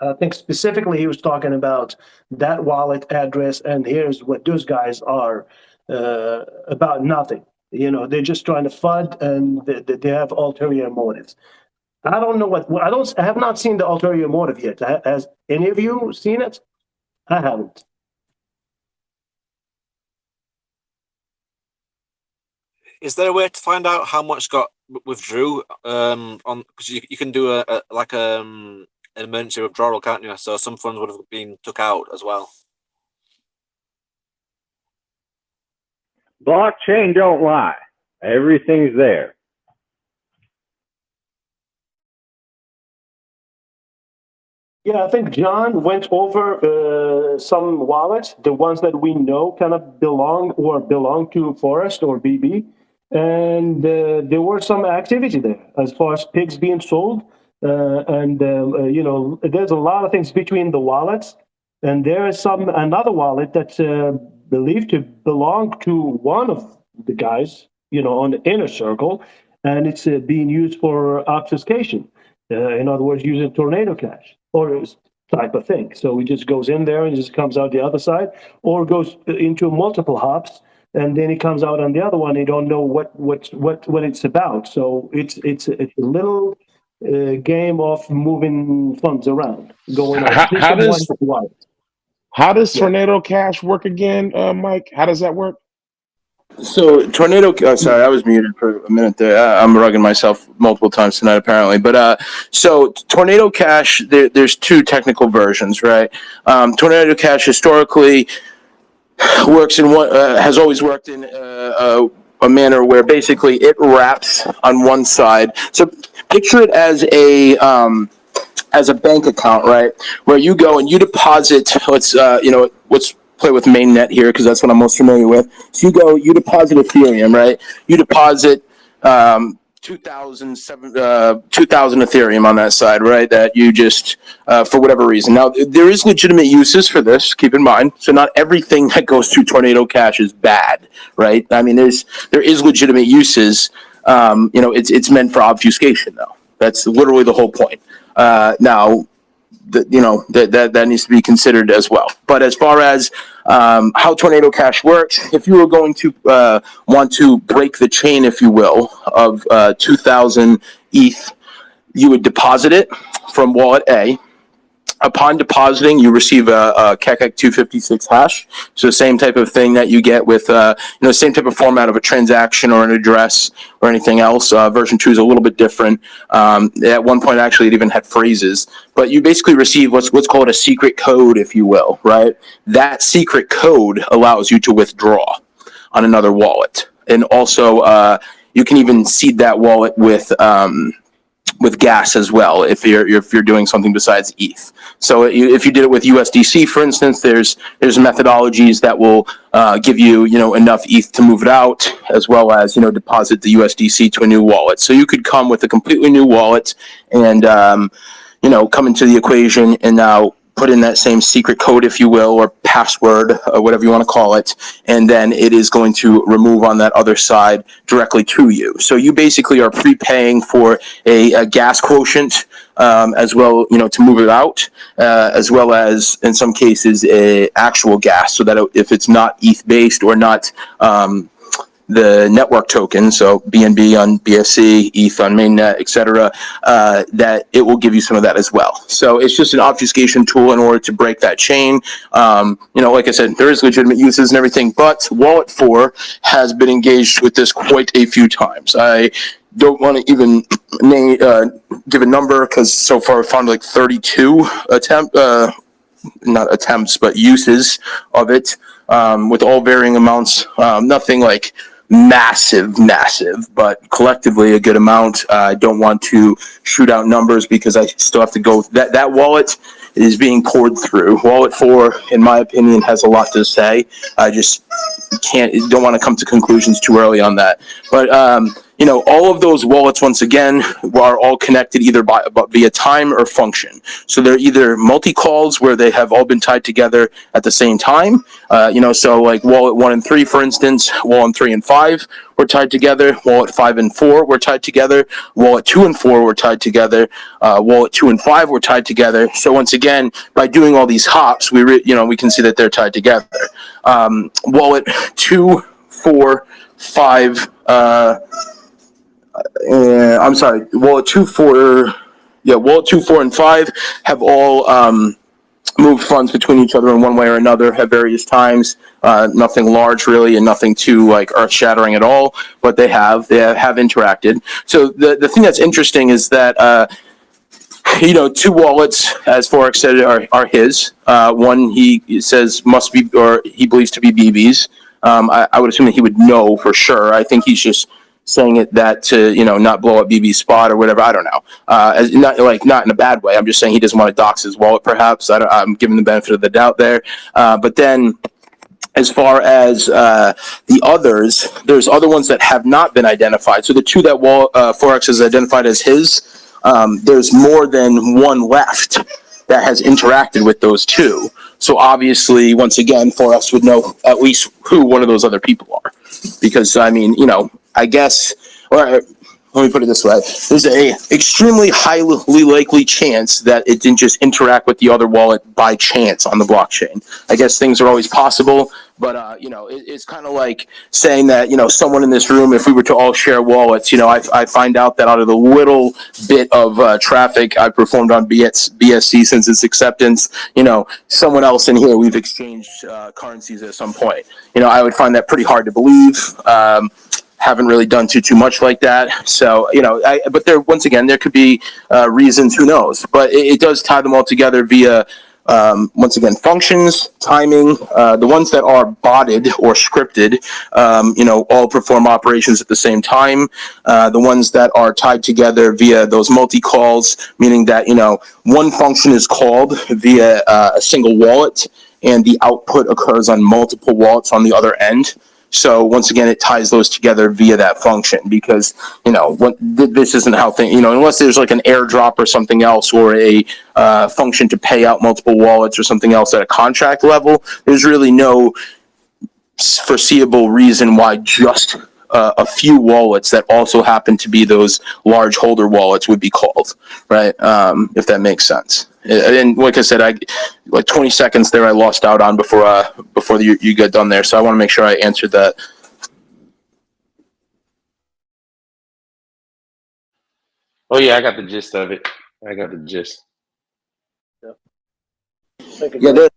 I think specifically he was talking about that wallet address, and here's what those guys are about nothing. They're just trying to FUD, and they have ulterior motives. I don't know I have not seen the ulterior motive yet. Has any of you seen it? I haven't. Is there a way to find out how much got withdrew? Because you can do an emergency withdrawal, can't you? So some funds would have been took out as well. Blockchain don't lie. Everything's there. Yeah, I think John went over some wallets, the ones that we know kind of belong to Forest or BB, and there were some activity there as far as pigs being sold, and there's a lot of things between the wallets, and there is another wallet that's believed to belong to one of the guys, on the inner circle, and it's being used for obfuscation. In other words, using Tornado Cash or type of thing. So it just goes in there and just comes out the other side, or goes into multiple hops, and then it comes out on the other one. You don't know what it's about. So it's a little game of moving funds around, going on. How does Tornado Cash work again, Mike? How does that work? So Tornado, sorry, I was muted for a minute there. I'm rugging myself multiple times tonight, apparently. But so Tornado Cash, there's two technical versions, right? Tornado Cash historically works in one, has always worked in a manner where basically it wraps on one side. So picture it as a bank account, right? Where you go and you deposit. Let's play with mainnet here because that's what I'm most familiar with. So you deposit Ethereum, right? You deposit 2,000 Ethereum on that side, right? That you just, for whatever reason. Now, there is legitimate uses for this, keep in mind. So not everything that goes through Tornado Cash is bad, right? I mean, there is legitimate uses. It's meant for obfuscation, though. That's literally the whole point. Now, that needs to be considered as well. But as far as how Tornado Cash works, if you were going to want to break the chain, if you will, of 2,000 ETH, you would deposit it from wallet A. Upon depositing, you receive a KEKEK 256 hash. So same type of thing that you get with, same type of format of a transaction or an address or anything else. Version 2 is a little bit different. At one point, actually, it even had phrases. But you basically receive what's called a secret code, if you will, right? That secret code allows you to withdraw on another wallet. And also, you can even seed that wallet with gas as well if you're doing something besides ETH. So if you did it with USDC, for instance, there's methodologies that will give you enough ETH to move it out, as well as deposit the USDC to a new wallet. So you could come with a completely new wallet and come into the equation and now put in that same secret code, if you will, or password, or whatever you want to call it, and then it is going to remove on that other side directly to you. So you basically are prepaying for a gas quotient as well, to move it out, as well as in some cases a actual gas, so that if it's not ETH based or not the network token, so BNB on BSC, ETH on mainnet, etc., that it will give you some of that as well. So it's just an obfuscation tool in order to break that chain. Like I said, there is legitimate uses and everything, but Wallet 4 has been engaged with this quite a few times. I don't want to even give a number because so far I've found like 32 not attempts, but uses of it, with all varying amounts. Nothing like massive, but collectively a good amount. I don't want to shoot out numbers because I still have to go. That wallet is being poured through. Wallet 4, in my opinion, has a lot to say. I just don't want to come to conclusions too early on that. But all of those wallets, once again, are all connected either via time or function. So they're either multi-calls where they have all been tied together at the same time. So like wallet 1 and 3, for instance, wallet 3 and 5 were tied together. Wallet 5 and 4 were tied together. Wallet 2 and 4 were tied together. Wallet 2 and 5 were tied together. So once again, by doing all these hops, we can see that they're tied together. Wallet 2, 4, 5. I'm sorry. Wallet 2, 4, and 5 have all moved funds between each other in one way or another at various times. Nothing large really, and nothing too earth-shattering at all. But they have interacted. So the thing that's interesting is that 2 wallets, as Forex said, are his. One he says must be, or he believes to be BB's. I would assume that he would know for sure. I think he's just saying it that to, you know, not blow up BB's spot or whatever. I don't know. As not in a bad way. I'm just saying he doesn't want to dox his wallet. Perhaps I'm giving the benefit of the doubt there. But then, as far as the others, there's other ones that have not been identified. So the two that Forex has identified as his, there's more than one left that has interacted with those two. So obviously, once again, Forex would know at least who one of those other people are. Because, I mean, you know, I guess, or let me put it this way. There's a extremely highly likely chance that it didn't just interact with the other wallet by chance on the blockchain. I guess things are always possible, but, you know, it's kind of like saying that, you know, someone in this room, if we were to all share wallets, you know, I find out that out of the little bit of traffic I performed on BSC since its acceptance, you know, someone else in here, we've exchanged currencies at some point. You know, I would find that pretty hard to believe. Haven't really done too much like that. So, you know, but there, once again, there could be reasons, who knows, but it does tie them all together via, once again, functions, timing. The ones that are botted or scripted, you know, all perform operations at the same time. The ones that are tied together via those multi-calls, meaning that, you know, one function is called via a single wallet and the output occurs on multiple wallets on the other end. So once again, it ties those together via that function because, you know, this isn't how things, you know, unless there's like an airdrop or something else or a function to pay out multiple wallets or something else at a contract level, there's really no foreseeable reason why just a few wallets that also happen to be those large holder wallets would be called, right? If that makes sense. And like I said, like 20 seconds there I lost out on before you get done there. So I want to make sure I answered that. Oh yeah, I got the gist of it. I got the gist. Yeah,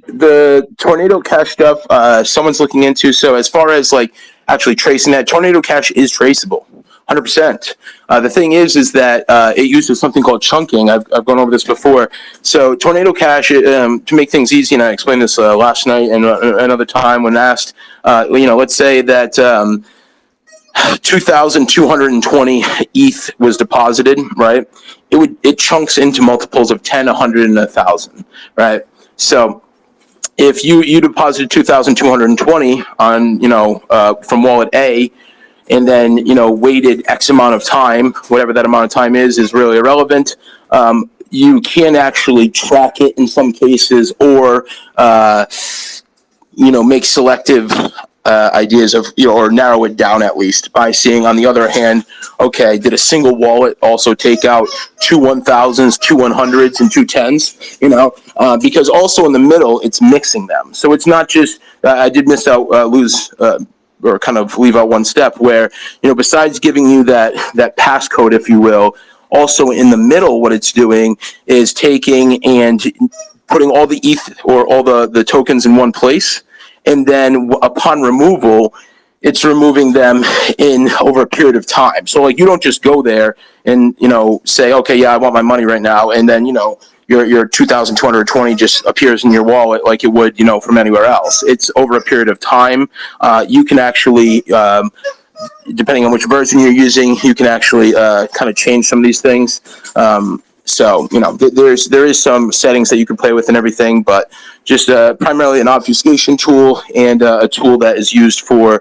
the Tornado Cash stuff, someone's looking into. So as far as like actually tracing that, Tornado Cash is traceable, 100%. The thing is that it uses something called chunking. I've gone over this before. So Tornado Cash, to make things easy, and I explained this last night and another time when asked, you know, let's say that 2,220 ETH was deposited, right? It chunks into multiples of 10, 100, and 1,000, right? So if you deposited 2,220 on, you know, from wallet A, and then, you know, waited X amount of time, whatever that amount of time is really irrelevant. You can actually track it in some cases or, you know, make selective ideas of, you know, or narrow it down at least by seeing, on the other hand, okay, did a single wallet also take out 2 1,000s, 2 100s, and 2 10s, you know, because also in the middle, it's mixing them. So it's not just, I did miss out, or kind of leave out one step where, you know, besides giving you that passcode, if you will, also in the middle, what it's doing is taking and putting all the ETH or all the tokens in one place. And then upon removal, it's removing them in over a period of time. So like, you don't just go there and, you know, say, okay, yeah, I want my money right now. And then, you know, your 2,220 just appears in your wallet like it would, you know, from anywhere else. It's over a period of time. You can actually, depending on which version you're using, you can actually kind of change some of these things. So, you know, there is some settings that you can play with and everything, but just primarily an obfuscation tool and a tool that is used for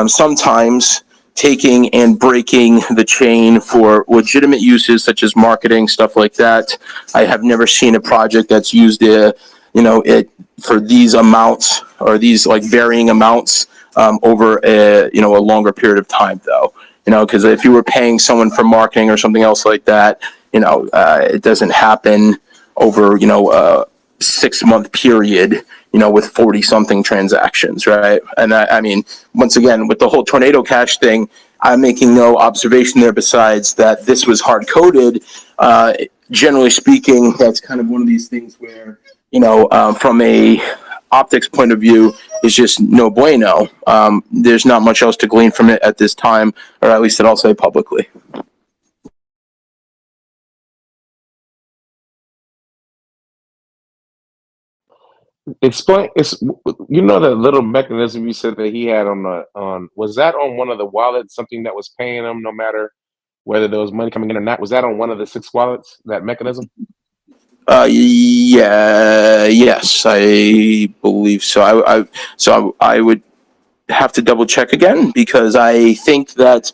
sometimes taking and breaking the chain for legitimate uses such as marketing, stuff like that. I have never seen a project that's used you know, it for these amounts or these like varying amounts over a, you know, a longer period of time though, you know, because if you were paying someone for marketing or something else like that, you know, it doesn't happen over, you know, a 6-month period, you know, with 40 something transactions, right? And I mean, once again, with the whole Tornado Cash thing, I'm making no observation there besides that this was hard coded. Generally speaking, that's kind of one of these things where, you know, from a optics point of view, is just no bueno. There's not much else to glean from it at this time, or at least that I'll say publicly. Explain. It's you know the little mechanism you said that he had on was that on one of the wallets? Something that was paying him no matter whether there was money coming in or not. Was that on one of the 6 wallets? That mechanism? Yeah, yes, I believe so. I would have to double check again because I think that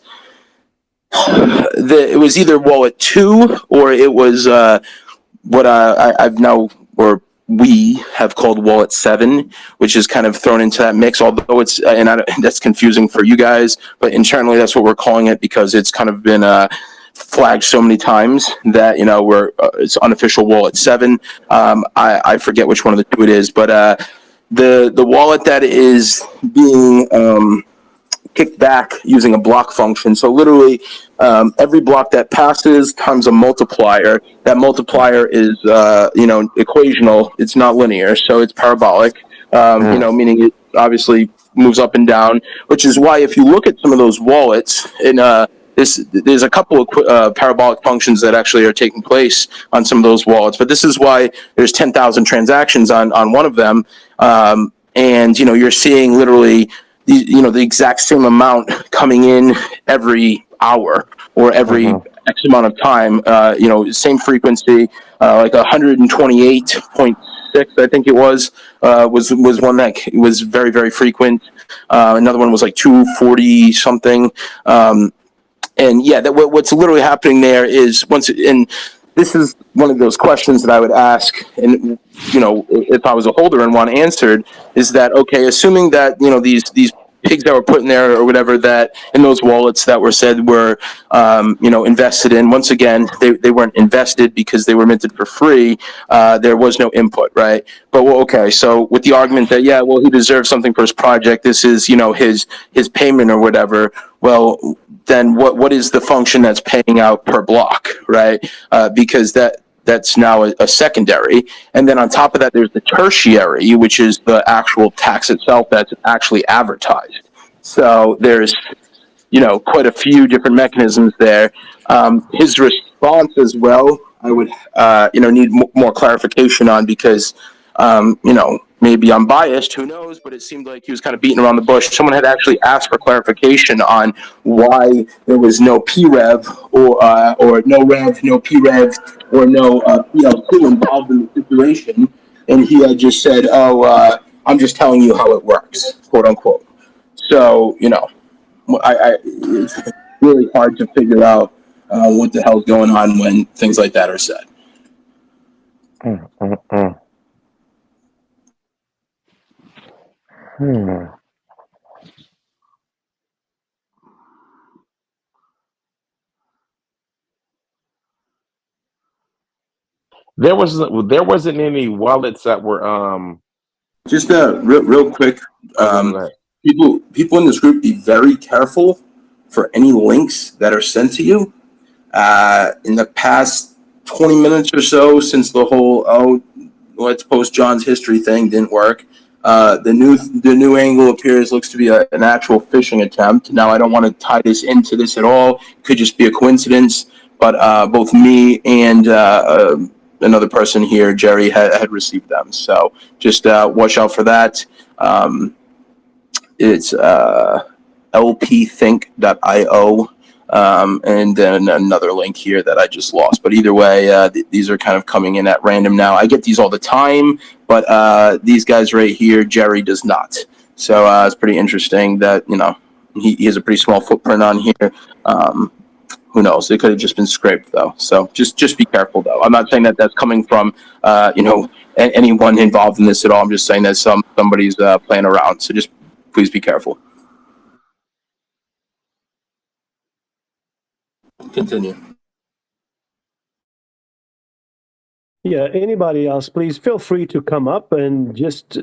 it was either wallet 2 or it was what I've now, or we have called wallet 7, which is kind of thrown into that mix, although it's that's confusing for you guys, but internally that's what we're calling it because it's kind of been flagged so many times that it's unofficial wallet 7. I forget which one of the 2 it is, but the wallet that is being kicked back using a block function. So literally, every block that passes times a multiplier. That multiplier is, equational. It's not linear, so it's parabolic. Meaning it obviously moves up and down. Which is why, if you look at some of those wallets, there's a couple of parabolic functions that actually are taking place on some of those wallets. But this is why there's 10,000 transactions on one of them, and you're seeing literally the exact same amount coming in every hour or every X amount of time, same frequency, like 128.6, I think it was one that was very, very frequent. Another one was like 240 something. And yeah, what's literally happening there is and this is one of those questions that I would ask, and if I was a holder and want answered, is that okay? Assuming that these pigs that were put in there or whatever that in those wallets that were said were invested in. Once again, they weren't invested because they were minted for free. There was no input, right? But okay, so with the argument that he deserves something for his project. This is his payment or whatever. Well, then what is the function that's paying out per block, right? Because that's now a secondary. And then on top of that, there's the tertiary, which is the actual tax itself that's actually advertised. So there's, quite a few different mechanisms there. His response as well, I would, need more clarification on because, maybe I'm biased, who knows, but it seemed like he was kind of beating around the bush. Someone had actually asked for clarification on why there was no PREV or no REV, no PREV, or no PLC involved in the situation. And he had just said, I'm just telling you how it works, quote unquote. So, it's really hard to figure out what the hell's going on when things like that are said. There wasn't any wallets that were Just real quick, people in this group, be very careful for any links that are sent to you. In the past 20 minutes or so, since the whole let's post John's history thing didn't work, the new angle looks to be an actual phishing attempt. Now, I don't want to tie this into this at all. It could just be a coincidence, but both me and another person here, Jerry, had received them. So just watch out for that. It's lpthink.io, and then another link here that I just lost. But either way, these are kind of coming in at random now. I get these all the time, but these guys right here, Jerry does not. So it's pretty interesting that, he has a pretty small footprint on here. Who knows? It could have just been scraped, though. So just be careful, though. I'm not saying that that's coming from, anyone involved in this at all. I'm just saying that somebody's playing around. So just please be careful. Continue. Yeah, anybody else, please feel free to come up and just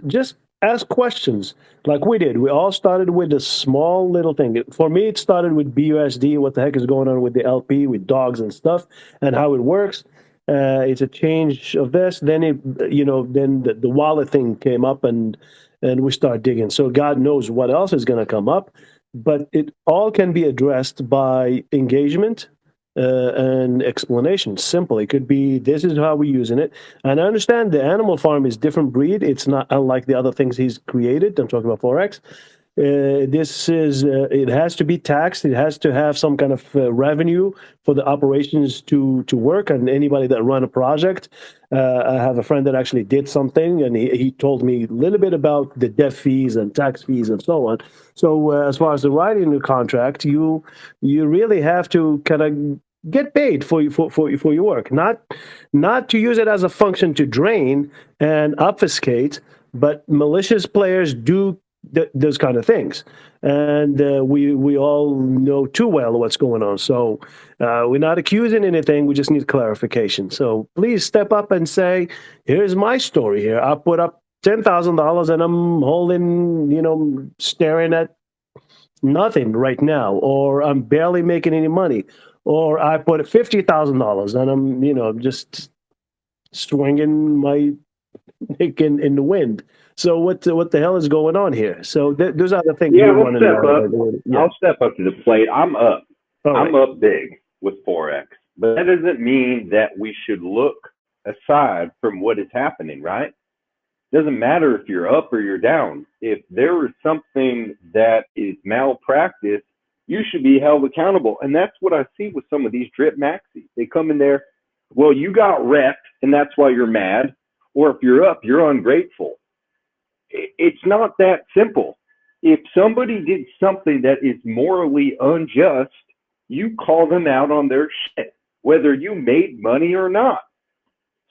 ask questions like we did. We all started with a small little thing. For me, it started with BUSD, what the heck is going on with the LP, with dogs and stuff, and how it works. It's a change of this. Then then the wallet thing came up, and we start digging. So God knows what else is going to come up, but it all can be addressed by engagement an explanation. Simple. It could be, this is how we're using it. And I understand the animal farm is different breed. It's not unlike the other things he's created. I'm talking about Forex. This is, it has to be taxed. It has to have some kind of revenue for the operations to work. And anybody that run a project, I have a friend that actually did something, and he told me a little bit about the dev fees and tax fees and so on. So as far as the writing the contract, you really have to kind of get paid for your work, not to use it as a function to drain and obfuscate, but malicious players do those kind of things, and we all know too well what's going on. So we're not accusing anything. We just need clarification. So please step up and say, "Here's my story. Here, I put up $10,000 and I'm holding, staring at nothing right now, or I'm barely making any money, or I put $50,000 and I'm, just swinging my dick in the wind." So what the hell is going on here? So those are the things Yeah, we I'll want to step up. know. Yeah. I'll step up to the plate. I'm up. I'm up big with Forex, but that doesn't mean that we should look aside from what is happening, right? Doesn't matter if you're up or you're down. If there is something that is malpractice, you should be held accountable. And that's what I see with some of these drip maxis. They come in there, well, you got wrecked and that's why you're mad. Or if you're up, you're ungrateful. It's not that simple. If somebody did something that is morally unjust, you call them out on their shit, whether you made money or not.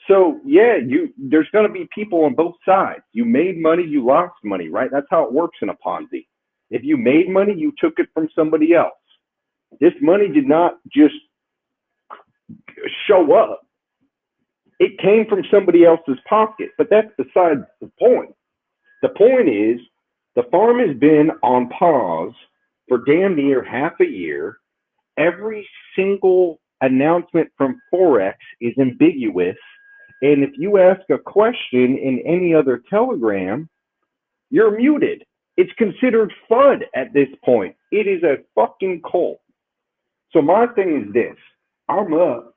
So yeah, there's going to be people on both sides. You made money, you lost money, right? That's how it works in a Ponzi. If you made money, you took it from somebody else. This money did not just show up. It came from somebody else's pocket, but that's besides the point. The point is, the farm has been on pause for damn near half a year. Every single announcement from Forex is ambiguous. And if you ask a question in any other Telegram, you're muted. It's considered FUD at this point. It is a fucking cult. So my thing is this. I'm up,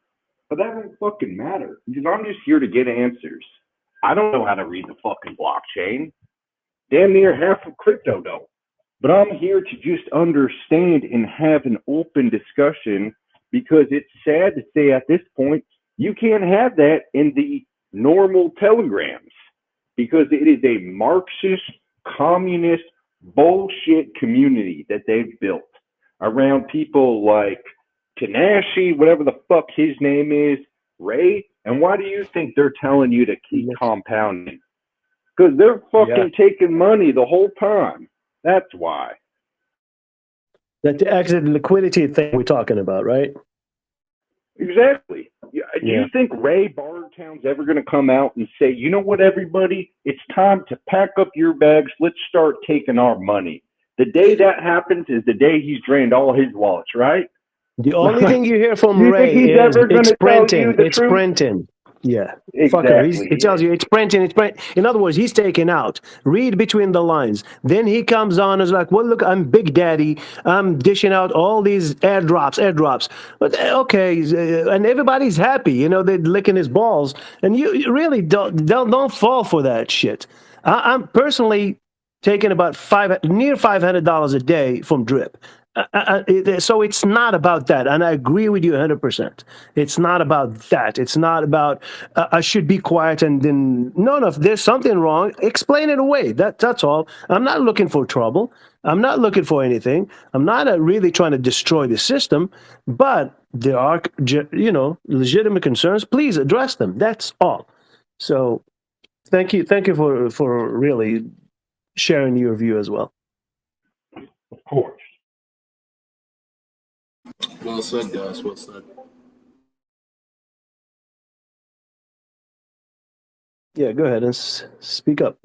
but that don't fucking matter because I'm just here to get answers. I don't know how to read the fucking blockchain. Damn near half of crypto don't. But I'm here to just understand and have an open discussion because it's sad to say at this point, you can't have that in the normal telegrams because it is a Marxist, communist, bullshit community that they've built around people like Tanashi, whatever the fuck his name is, Ray. And why do you think they're telling you to keep compounding? Because they're fucking taking money the whole time. That's why. That the exit liquidity thing we're talking about, right? Exactly. Do you think Ray Bartertown's ever going to come out and say, you know what, everybody? It's time to pack up your bags. Let's start taking our money. The day that happens is the day he's drained all his wallets, right? The only thing you hear from Ray is it's printing. It's printing. Yeah. Fucker. He tells you it's printing. It's print. In other words, he's taking out. Read between the lines. Then he comes on and is like, well, look, I'm Big Daddy. I'm dishing out all these airdrops. But okay, and everybody's happy. They're licking his balls. And you really don't fall for that shit. I'm personally taking about near $500 a day from Drip. So it's not about that, and I agree with you 100%. It's not about that. It's not about I should be quiet and then no. If there's something wrong, explain it away. That's all. I'm not looking for trouble. I'm not looking for anything. I'm not really trying to destroy the system, but there are legitimate concerns. Please address them. That's all. So thank you for really sharing your view as well. Of course. Well said, guys. Well said. Yeah, go ahead and speak up.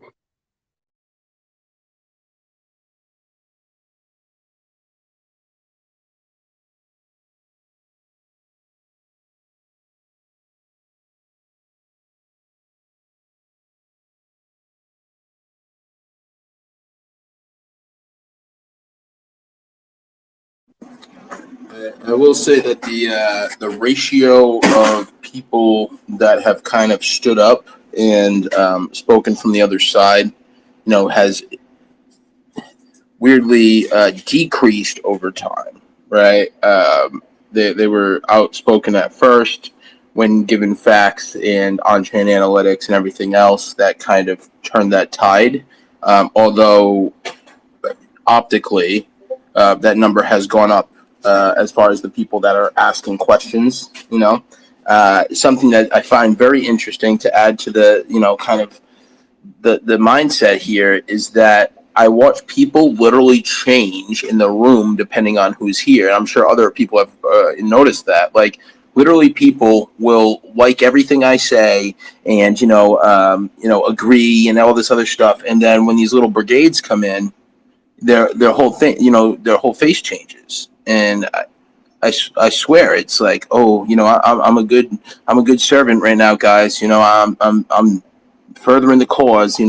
I will say that the ratio of people that have kind of stood up and spoken from the other side, has weirdly decreased over time, right? They were outspoken at first when given facts and on-chain analytics and everything else that kind of turned that tide. Although optically, that number has gone up as far as the people that are asking questions, something that I find very interesting to add to the, kind of the mindset here is that I watch people literally change in the room depending on who's here. And I'm sure other people have noticed that. Like, literally, people will like everything I say and agree and all this other stuff. And then when these little brigades come in, their whole thing, their whole face changes. And I swear it's like, oh, I'm a good servant right now, guys. I'm furthering the cause.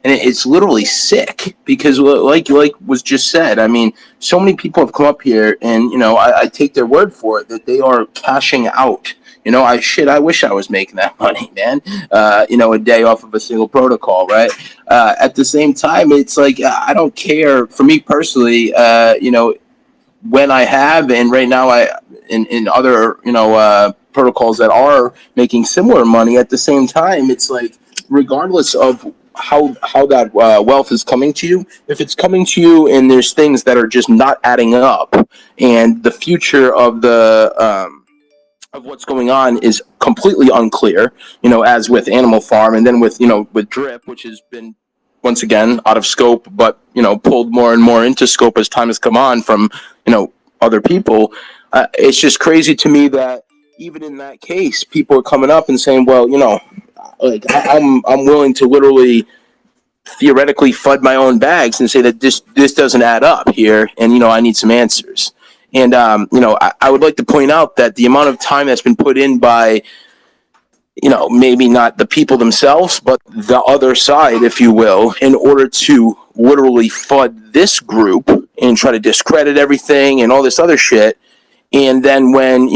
And it's literally sick because, like was just said, I mean, so many people have come up here, and I take their word for it that they are cashing out. I wish I was making that money, man. A day off of a single protocol, right? At the same time, it's like I don't care. For me personally, when I have, and right now in other protocols that are making similar money. At the same time, it's like regardless of how that wealth is coming to you, if it's coming to you and there's things that are just not adding up, and the future of the of what's going on is completely unclear, as with Animal Farm, and then with Drip, which has been once again out of scope, but pulled more and more into scope as time has come on from other people. It's just crazy to me that even in that case, people are coming up and saying, well, like I'm willing to literally theoretically FUD my own bags and say that this doesn't add up here, and I need some answers. And I would like to point out that the amount of time that's been put in by maybe not the people themselves, but the other side, if you will, in order to literally FUD this group and try to discredit everything and all this other shit. And then when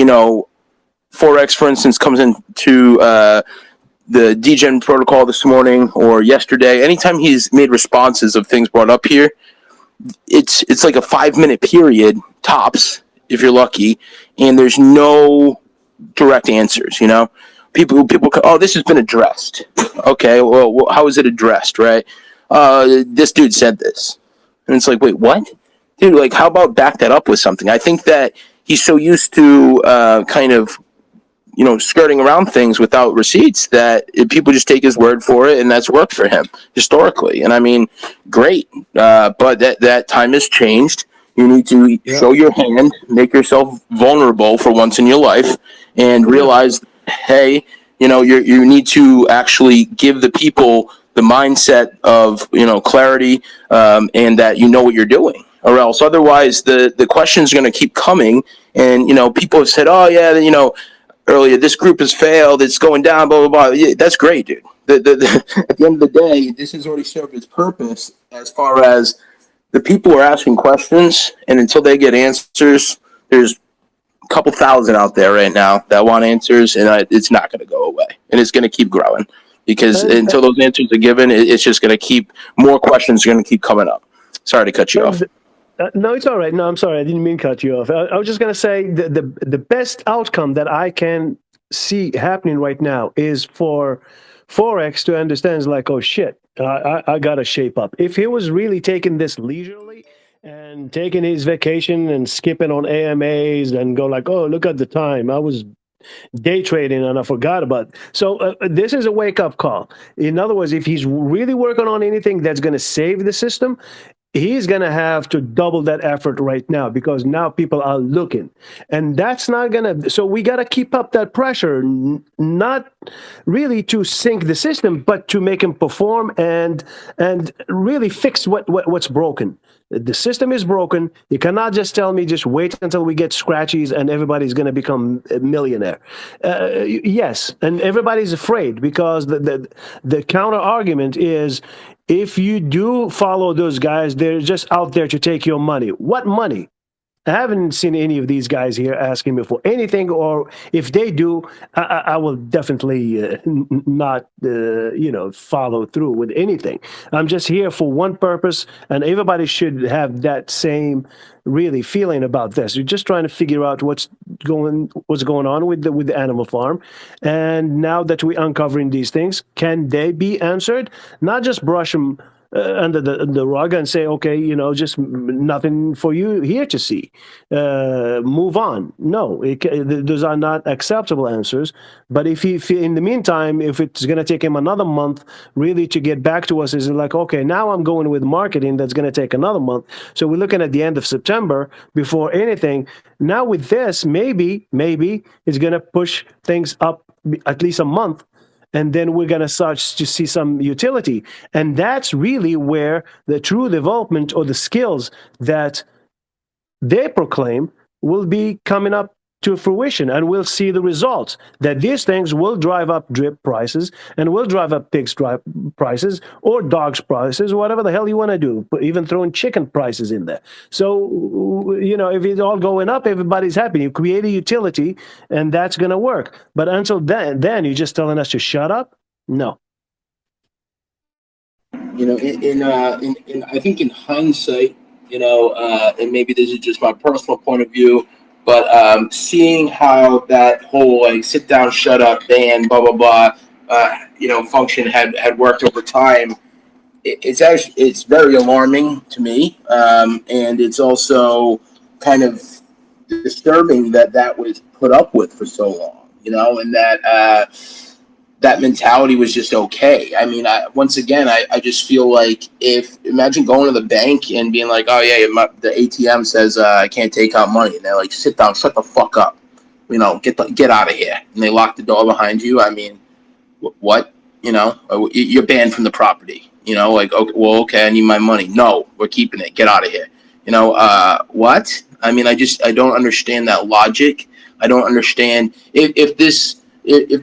Forex, for instance, comes into the DGen protocol this morning or yesterday, anytime he's made responses of things brought up here, it's like a 5-minute period tops if you're lucky, and there's no direct answers. People oh, this has been addressed. Okay, well how is it addressed, right? This dude said this, and it's like, wait, what, dude? Like, how about back that up with something? I think that he's so used to kind of skirting around things without receipts that people just take his word for it, and that's worked for him historically. And I mean, great, but that time has changed. You need to show your hand, make yourself vulnerable for once in your life, and realize, hey, you need to actually give the people the mindset of clarity, and that what you're doing, or else otherwise the questions are going to keep coming. And people have said, oh yeah, earlier, this group has failed, it's going down, blah, blah, blah. Yeah, that's great, dude. At the end of the day, this has already served its purpose as far as the people are asking questions, and until they get answers, there's a couple thousand out there right now that want answers, and it's not going to go away, and it's going to keep growing, because until those answers are given, it's just going to keep, more questions are going to keep coming up. Sorry to cut you off. No, it's all right. No, I'm sorry. I didn't mean to cut you off. I was just going to say the best outcome that I can see happening right now is for Forex to understand, is like, oh, shit, I got to shape up. If he was really taking this leisurely and taking his vacation and skipping on AMAs and go like, oh, look at the time, I was day trading and I forgot about it. So this is a wake-up call. In other words, if he's really working on anything that's going to save the system, he's going to have to double that effort right now, because now people are looking, and that's not going to, so we got to keep up that pressure, not really to sink the system, but to make him perform and really fix what's broken. The system is broken. You cannot just tell me, just wait until we get scratchies and everybody's going to become a millionaire. Yes, and everybody's afraid, because the counter argument is, if you do follow those guys, they're just out there to take your money. What money? I haven't seen any of these guys here asking me for anything, or if they do, I will definitely not, follow through with anything. I'm just here for one purpose, and everybody should have that same really feeling about this. You're just trying to figure out what's going on with the animal farm, and now that we're uncovering these things, can they be answered? Not just brush them under the rug and say, okay, just nothing for you here to see. Move on. No, those are not acceptable answers. But if in the meantime, if it's going to take him another month really to get back to us, is like, okay, now I'm going with marketing, that's going to take another month. So we're looking at the end of September before anything. Now with this, maybe it's going to push things up at least a month. And then we're going to start to see some utility. And that's really where the true development or the skills that they proclaim will be coming up to fruition. And we'll see the results, that these things will drive up drip prices and will drive up pigs prices or dogs prices, whatever the hell you want to do, but even throwing chicken prices in there. So, if it's all going up, everybody's happy. You create a utility and that's going to work. But until then you're just telling us to shut up? No. I think in hindsight, and maybe this is just my personal point of view, but seeing how that whole sit down, shut up, ban, blah blah blah, function had worked over time, it's very alarming to me, and it's also kind of disturbing that was put up with for so long, and that mentality was just okay. I mean, once again, I just feel like imagine going to the bank and being like, oh yeah, the ATM says I can't take out money, and they're like, sit down, shut the fuck up, get out of here, and they lock the door behind you. I mean, what? You're banned from the property. Okay, well, okay, I need my money. No, we're keeping it. Get out of here. What? I mean, I don't understand that logic. I don't understand if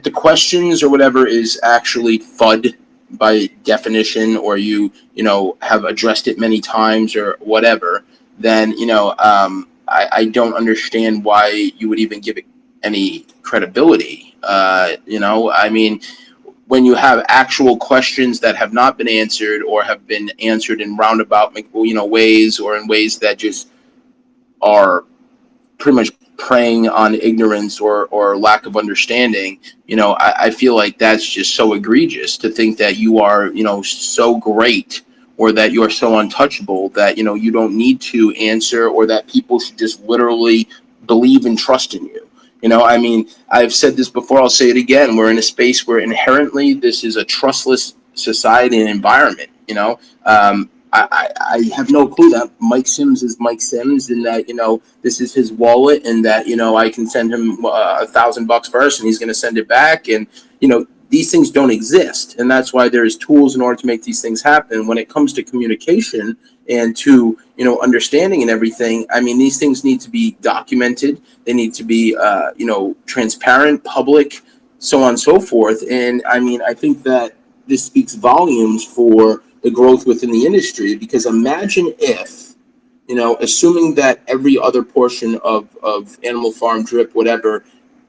the questions or whatever is actually FUD by definition, or you have addressed it many times or whatever, then I don't understand why you would even give it any credibility. I mean, when you have actual questions that have not been answered or have been answered in roundabout ways, or in ways that just are pretty much preying on ignorance or lack of understanding, I feel like that's just so egregious to think that you are, so great, or that you're so untouchable that, you don't need to answer, or that people should just literally believe and trust in you. I mean, I've said this before, I'll say it again. We're in a space where inherently this is a trustless society and environment. I have no clue that Mike Sims is Mike Sims, and that, this is his wallet, and that, I can send him $1,000 first and he's going to send it back. And, these things don't exist. And that's why there's tools in order to make these things happen. When it comes to communication and to, understanding and everything, I mean, these things need to be documented. They need to be, transparent, public, so on and so forth. And I mean, I think that this speaks volumes for the growth within the industry, because imagine if, assuming that every other portion of Animal Farm, drip, whatever,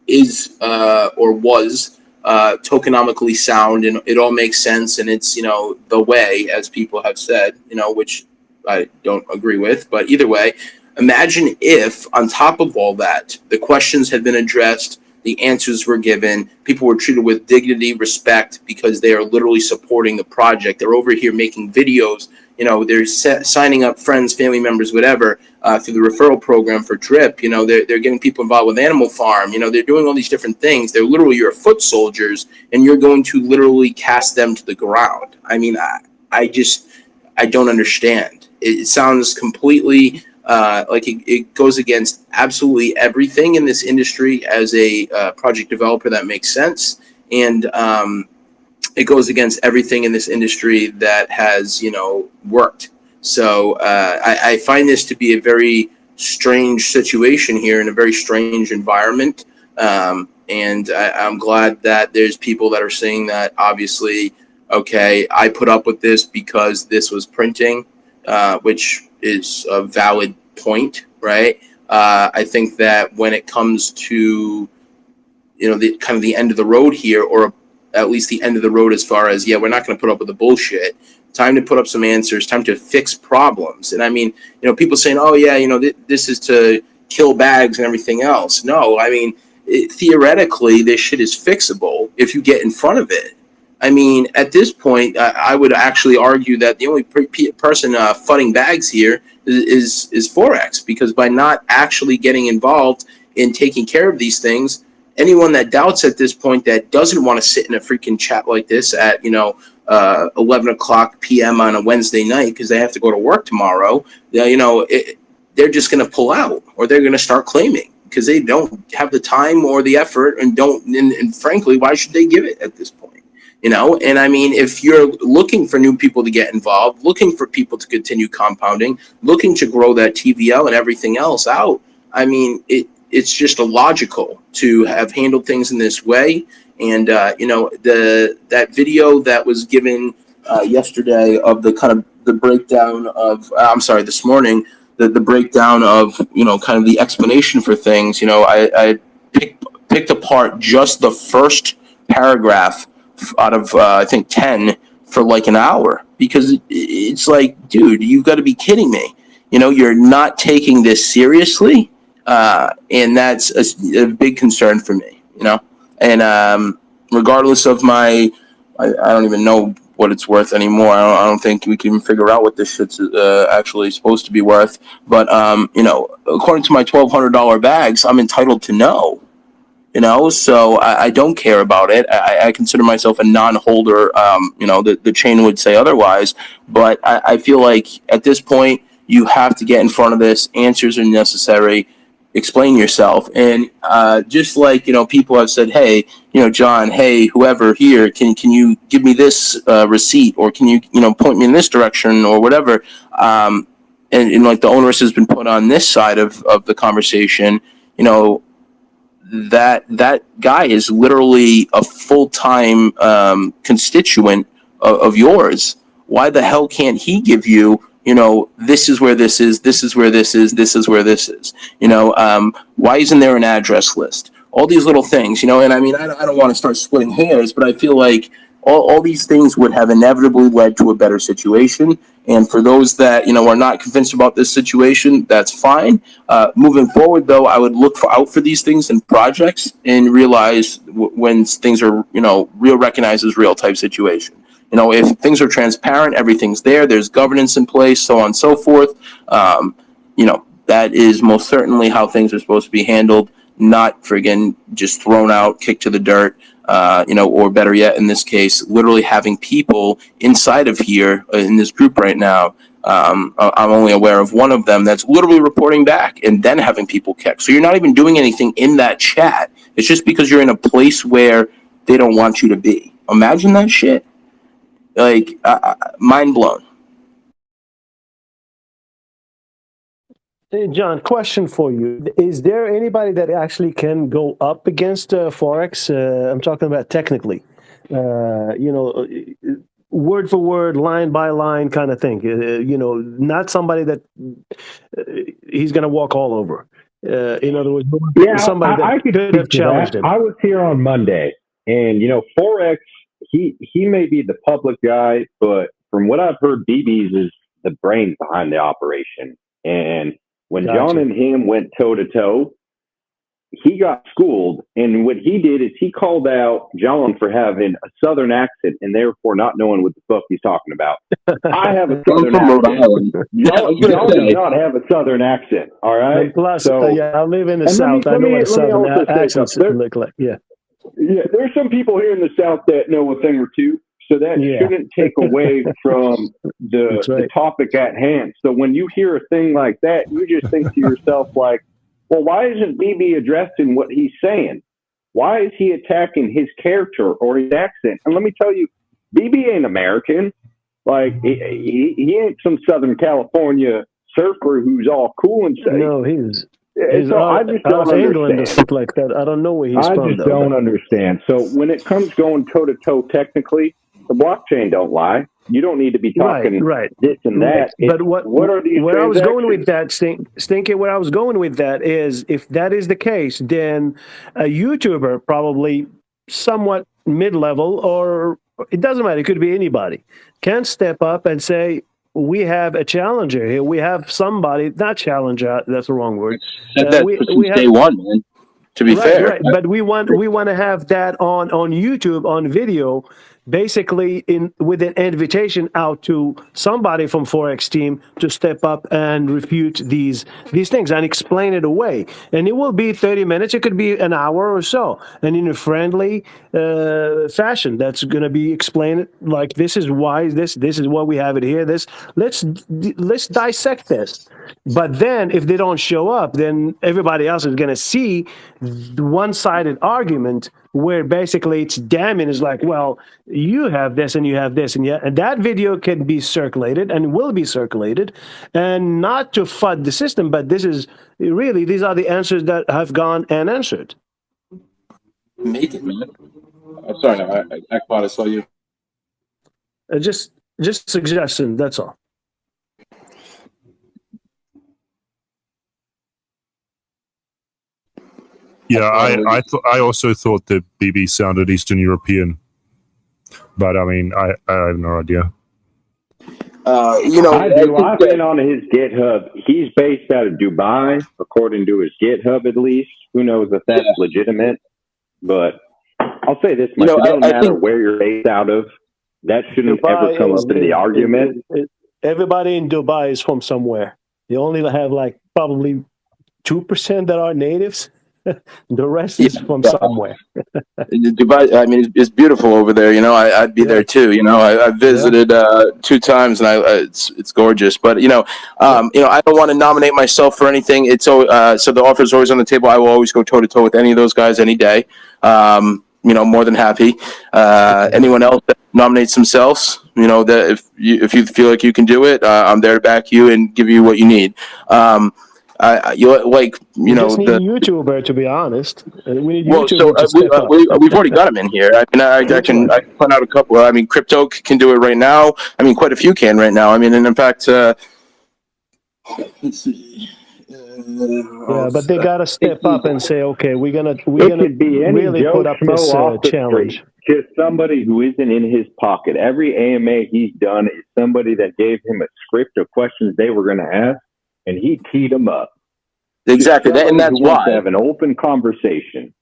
is or was tokenomically sound, and it all makes sense, and it's the way, as people have said, which I don't agree with, but either way, imagine if on top of all that the questions had been addressed, the answers were given, people were treated with dignity, respect, because they are literally supporting the project. They're over here making videos, they're signing up friends, family members, whatever, through the referral program for drip. They're getting people involved with Animal Farm. They're doing all these different things. They're literally your foot soldiers, and you're going to literally cast them to the ground. I mean, I don't understand. It sounds completely like it goes against absolutely everything in this industry as a project developer that makes sense. And it goes against everything in this industry that has, worked. So I find this to be a very strange situation here, in a very strange environment. And I'm glad that there's people that are saying that, obviously, okay, I put up with this because this was printing, which is a valid point, right? I think that when it comes to, the kind of the end of the road here, or at least the end of the road as far as, we're not going to put up with the bullshit. Time to put up some answers, time to fix problems. And I mean, people saying, oh yeah, this is to kill bags and everything else. No, I mean, theoretically, this shit is fixable if you get in front of it. I mean, at this point, I would actually argue that the only person fudding bags here is Forex, because by not actually getting involved in taking care of these things, anyone that doubts at this point that doesn't want to sit in a freaking chat like this at 11 o'clock p.m. on a Wednesday night because they have to go to work tomorrow, they're just going to pull out, or they're going to start claiming because they don't have the time or the effort and frankly, why should they give it at this point? And I mean, if you're looking for new people to get involved, looking for people to continue compounding, looking to grow that TVL and everything else out, I mean, it's just illogical to have handled things in this way. And, that video that was given yesterday of the kind of the breakdown of, this morning, the breakdown of, kind of the explanation for things, I picked apart just the first paragraph out of, I think 10 for like an hour, because it's like, dude, you've got to be kidding me. You're not taking this seriously. And that's a big concern for me, and regardless of I don't even know what it's worth anymore. I don't think we can even figure out what this shit's actually supposed to be worth. But, according to my $1,200 bags, I'm entitled to know, so I don't care about it. I consider myself a non-holder. The chain would say otherwise, but I feel like at this point, you have to get in front of this. Answers are necessary. Explain yourself. And just like, people have said, hey, John, hey, whoever here, can you give me this receipt, or can you, point me in this direction or whatever. And like the onus has been put on this side of the conversation, that guy is literally a full-time constituent of yours. Why the hell can't he give you, this is where this is, this is where this is, this is where this is, why isn't there an address list? All these little things, and I mean, I don't want to start splitting hairs, but I feel like all these things would have inevitably led to a better situation. And for those that, are not convinced about this situation, that's fine. Moving forward, though, I would look out for these things in projects and realize when things are, real, recognized as real type situation. If things are transparent, everything's there, there's governance in place, so on and so forth. That is most certainly how things are supposed to be handled, not friggin' just thrown out, kicked to the dirt, or better yet, in this case, literally having people inside of here in this group right now. I'm only aware of one of them that's literally reporting back and then having people kicked. So you're not even doing anything in that chat. It's just because you're in a place where they don't want you to be. Imagine that shit. Like, mind blown. Hey, John, question for you. Is there anybody that actually can go up against Forex? I'm talking about technically. Word for word, line by line kind of thing. Not somebody that he's going to walk all over. In other words, somebody that could have challenged him. I was here on Monday, and, Forex, he may be the public guy, but from what I've heard, BB's is the brains behind the operation. And when John and him went toe to toe, he got schooled. And what he did is he called out John for having a Southern accent and therefore not knowing what the fuck he's talking about. I have a Southern accent. John does not have a Southern accent. All right. And plus, I live in the South. I know what a Southern accents look like. Yeah. Yeah, there's some people here in the South that know a thing or two, so that shouldn't take away from the topic at hand. So when you hear a thing like that, you just think to yourself, like, well, why isn't BB addressing what he's saying? Why is he attacking his character or his accent? And let me tell you, BB ain't American. Like, he ain't some Southern California surfer who's all cool and safe. No, he's so I just don't understand. Stuff like that. I don't know where he's from. I just don't understand. So when it comes going toe to toe, technically, the blockchain don't lie. You don't need to be talking right. this and that. But What are these where I was going with transactions? that, Stinky, where I was going with that is, if that is the case, then a YouTuber, probably somewhat mid-level, or it doesn't matter, it could be anybody, can step up and say, we have a challenger here. We have somebody, not challenger, that's the wrong word. We have day one, man. To be fair, right. But we want to have that on YouTube, on video, basically with an invitation out to somebody from Forex team to step up and refute these things and explain it away. And it will be 30 minutes. It could be an hour or so, and in a friendly fashion. That's going to be explained like, this is why this is what we have it here. Let's dissect this. But then if they don't show up, then everybody else is going to see the one-sided argument where basically it's damning. Is like, well, you have this and you have this, and that video can be circulated and will be circulated, and not to FUD the system, but these are the answers that have gone unanswered. Make it, man. I'm sorry, no, I thought I saw you. Just suggestion, that's all. Yeah, I also thought that BB sounded Eastern European, but I mean, I have no idea. I've been on his GitHub. He's based out of Dubai, according to his GitHub at least. Who knows if that's legitimate? But I'll say this much: it doesn't matter where you're based out of. That shouldn't ever come up in the argument. Everybody in Dubai is from somewhere. You only have like probably 2% that are natives. The rest is from somewhere. Dubai, I mean, it's beautiful over there. I'd be there too. I visited 2 times, and it's gorgeous. But I don't want to nominate myself for anything. It's so the offer is always on the table. I will always go toe to toe with any of those guys any day. More than happy. Anyone else that nominates themselves, that if you feel like you can do it, I'm there to back you and give you what you need. We just need a YouTuber, to be honest. We need we've already got him in here. I can point out a couple. I mean, Crypto can do it right now. I mean, quite a few can right now. I mean, and in fact, let's see. But they gotta step up and say, okay, we're gonna really put up this challenge. Just somebody who isn't in his pocket. Every AMA he's done is somebody that gave him a script of questions they were going to ask, and he teed them up. Exactly, and that's why. To have an open conversation.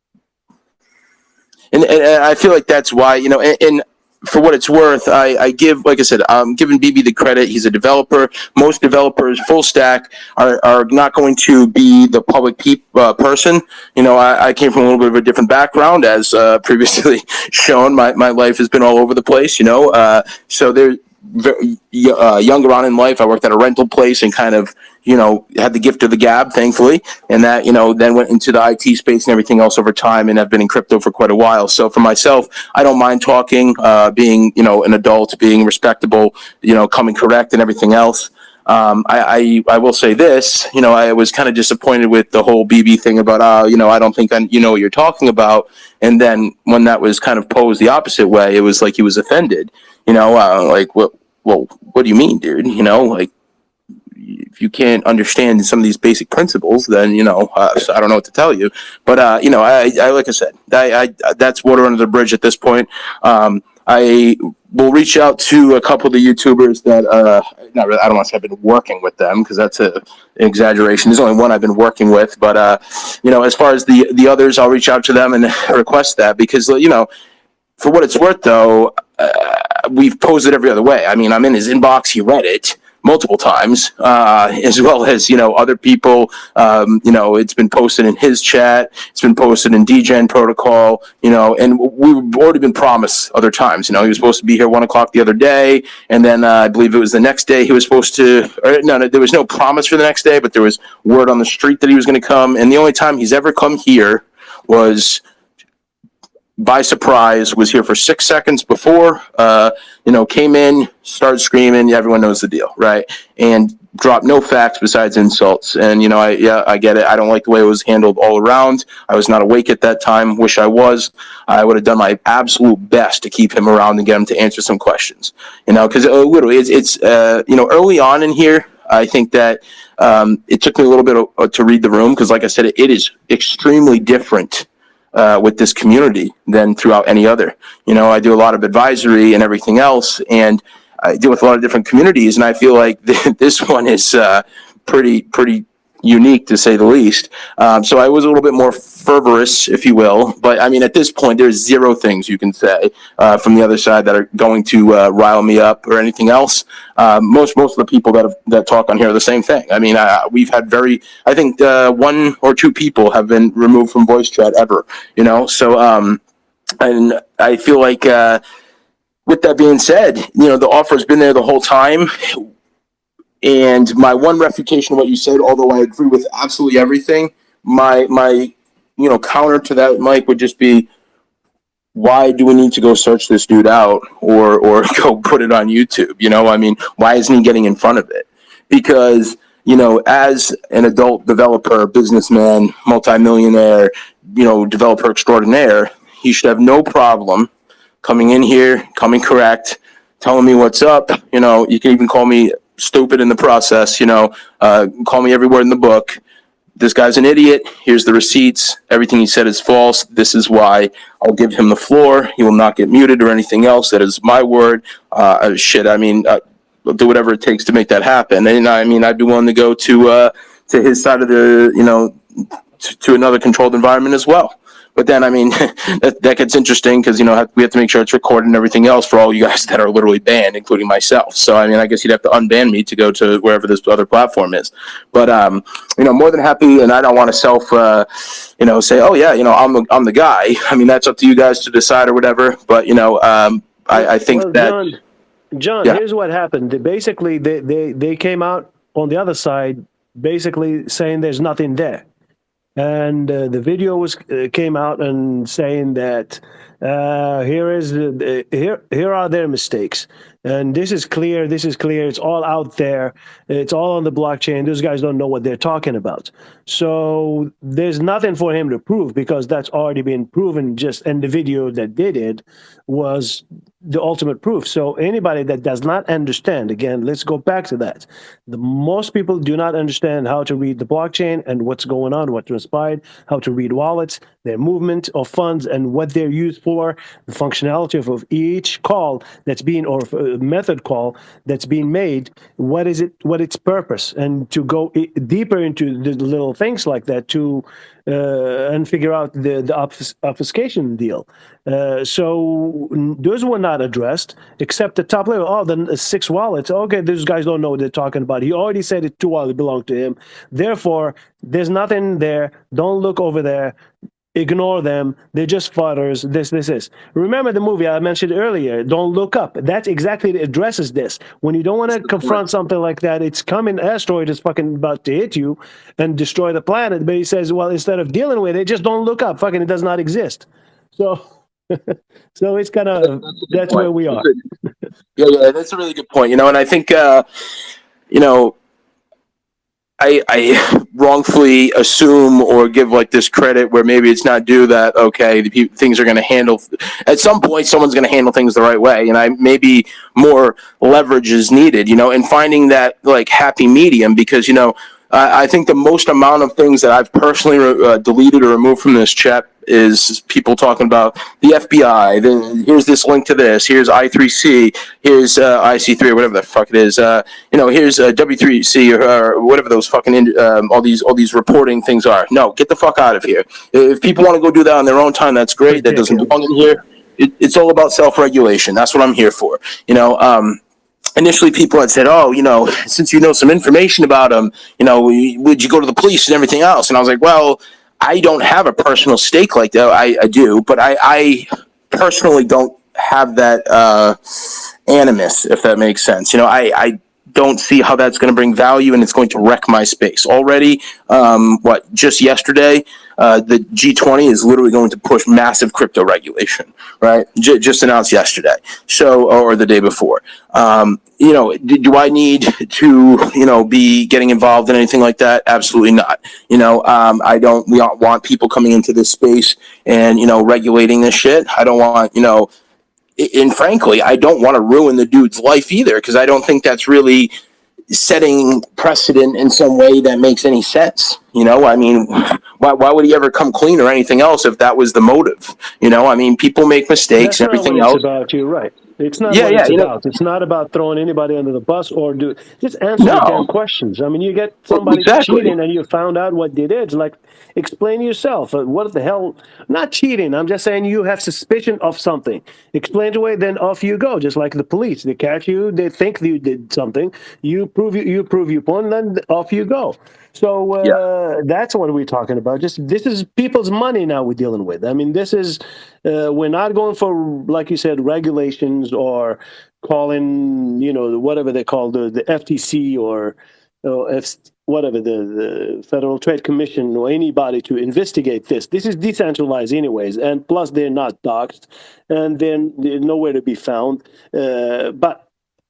And I feel like that's why, and for what it's worth, I give, like I said, I'm giving BB the credit. He's a developer. Most developers, full stack, are not going to be the public person. I came from a little bit of a different background, as previously shown. My life has been all over the place, so there's younger on in life, I worked at a rental place and kind of, had the gift of the gab, thankfully, and that, then went into the IT space and everything else over time, and I've been in crypto for quite a while. So for myself, I don't mind talking, being, an adult, being respectable, coming correct and everything else. I will say this, I was kind of disappointed with the whole BB thing about, I don't think you know what you're talking about. And then when that was kind of posed the opposite way, it was like he was offended, like, well, what do you mean, dude? Like, if you can't understand some of these basic principles, then, so I don't know what to tell you. But, I like I said, that's water under the bridge at this point. I will reach out to a couple of the YouTubers that, not really, I don't want to say I've been working with them, because that's an exaggeration. There's only one I've been working with. But, as far as the others, I'll reach out to them and request that, because, for what it's worth, though, we've posed it every other way. I mean, I'm in his inbox. He read it multiple times, as well as, other people. It's been posted in his chat. It's been posted in DGen protocol, and we've already been promised other times. He was supposed to be here 1 o'clock the other day. And then I believe it was the next day he was supposed to, no, there was no promise for the next day, but there was word on the street that he was going to come. And the only time he's ever come here was by surprise, was here for 6 seconds before, came in, started screaming. Everyone knows the deal, right? And dropped no facts besides insults. And, I get it. I don't like the way it was handled all around. I was not awake at that time. Wish I was. I would have done my absolute best to keep him around and get him to answer some questions, because literally it's early on in here, I think that it took me a little bit to read the room because, like I said, it is extremely different with this community than throughout any other. I do a lot of advisory and everything else, and I deal with a lot of different communities, and I feel like this one is pretty unique to say the least. So I was a little bit more fervorous, if you will. But I mean, at this point, there's zero things you can say from the other side that are going to rile me up or anything else. Most of the people that talk on here are the same thing. I mean, we've had I think 1 or 2 people have been removed from voice chat ever. So and I feel like with that being said, the offer's been there the whole time. And my one refutation of what you said, although I agree with absolutely everything, my counter to that, Mike, would just be, why do we need to go search this dude out or go put it on YouTube? I mean, why isn't he getting in front of it? Because, as an adult developer, businessman, multimillionaire, developer extraordinaire, he should have no problem coming in here, coming correct, telling me what's up. You can even call me stupid in the process, call me every word in the book. This guy's an idiot. Here's the receipts. Everything he said is false. This is why. I'll give him the floor. He will not get muted or anything else. That is my word. I'll do whatever it takes to make that happen. And I mean, I'd be willing to go to his side of the, to another controlled environment as well. But then, I mean, that gets interesting because, we have to make sure it's recorded and everything else for all you guys that are literally banned, including myself. So, I mean, I guess you'd have to unban me to go to wherever this other platform is. But, more than happy, and I don't want to say, oh, yeah, I'm the guy. I mean, that's up to you guys to decide or whatever. But, I think that... John, yeah. Here's what happened. They came out on the other side basically saying there's nothing there. And the video came out and saying that here are their mistakes, and this is clear. It's all out there. It's all on the blockchain. Those guys don't know what they're talking about. So there's nothing for him to prove because that's already been proven. And the video that they did was the ultimate proof. So anybody that does not understand, again, let's go back to that. Most people do not understand how to read the blockchain and what's going on, what transpired, how to read wallets, their movement of funds and what they're used for, the functionality of each call that's being, or method call that's being made, what its purpose, and to go deeper into the little things like that and figure out the obfuscation deal. So those were not addressed, except the top level. Oh, the 6 wallets. Okay, these guys don't know what they're talking about. He already said it 2 wallets belong to him. Therefore, there's nothing there. Don't look over there. Ignore them. They're just fodders. This. Remember the movie I mentioned earlier, Don't Look Up. That exactly addresses this. When you don't want to confront something like that, it's coming, asteroid is fucking about to hit you and destroy the planet. But he says, well, instead of dealing with it, just don't look up. Fucking it does not exist. So so it's kind of, that's where we are. Yeah, that's a really good point. And I think, I wrongfully assume or give like this credit where maybe it's not due that, okay, things are going to handle, at some point someone's going to handle things the right way. And maybe more leverage is needed, and finding that like happy medium, because, I think the most amount of things that I've personally deleted or removed from this chat is people talking about the FBI. Here's this link to this. Here's I3C. Here's IC3 or whatever the fuck it is. Here's W3C or whatever those fucking all these reporting things are. No, get the fuck out of here. If people want to go do that on their own time, that's great. That doesn't belong in here. It's all about self-regulation. That's what I'm here for. Initially, people had said, oh, since you know some information about him, would you go to the police and everything else? And I was like, well, I don't have a personal stake like that. I do, but I personally don't have that animus, if that makes sense. I don't see how that's going to bring value, and it's going to wreck my space already. Just yesterday, the G20 is literally going to push massive crypto regulation, right? Just announced yesterday, or the day before. Do I need to, be getting involved in anything like that? Absolutely not. We don't want people coming into this space and, regulating this shit. I don't want, and frankly, I don't want to ruin the dude's life either, because I don't think that's really setting precedent in some way that makes any sense. Why would he ever come clean or anything else if that was the motive? People make mistakes and everything else. It's about, you're right. It's not what it's about. It's not about throwing anybody under the bus or just answer the damn questions. You get somebody cheating and you found out what they did. It's like, explain yourself. What the hell? Not cheating. I'm just saying you have suspicion of something. Explain away, then off you go. Just like the police. They catch you. They think you did something. You prove your point, and then off you go. So that's what we're talking about. This is people's money now we're dealing with. This is, we're not going for, like you said, regulations or calling, whatever they call the FTC or whatever, the Federal Trade Commission or anybody to investigate this. This is decentralized anyways, and plus they're not doxed, and then they're nowhere to be found. But